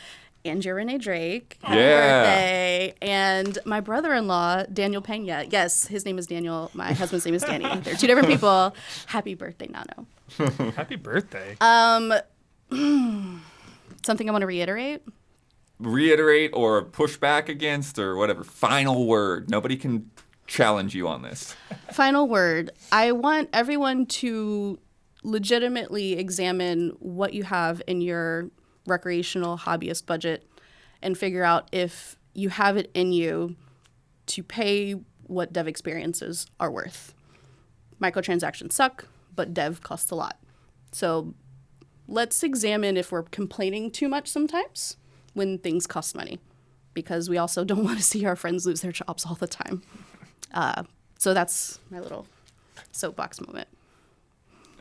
Andrea Renee Drake. Happy Yeah. birthday. And my brother-in-law, Daniel Peña. Yes, his name is Daniel. My husband's name is Danny. They're two different people. Happy birthday, Nano. Happy birthday. Something I want to reiterate. Reiterate or push back against or whatever. Final word. Nobody can challenge you on this. Final word. I want everyone to legitimately examine what you have in your recreational hobbyist budget and figure out if you have it in you to pay what dev experiences are worth. Microtransactions suck, but dev costs a lot. So let's examine if we're complaining too much sometimes when things cost money, because we also don't want to see our friends lose their jobs all the time. So that's my little soapbox moment.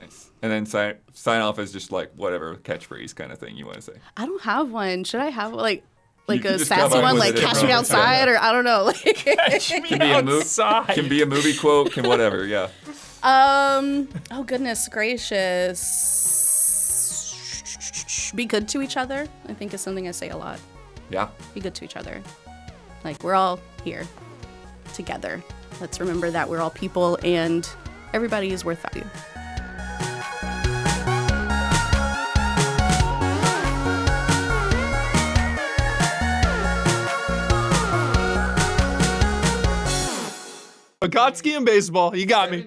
Nice. And then sign off as just whatever catchphrase kind of thing you want to say. I don't have one. Should I have like You a can just come sassy up one, with like it "Cash me and- outside" or I don't know. Can be a outside. Can be a movie quote. Can whatever. Yeah. Oh goodness gracious! Be good to each other. I think is something I say a lot. Yeah. Be good to each other. We're all here together. Let's remember that we're all people and everybody is worth value. Akatsuki and baseball. You got me.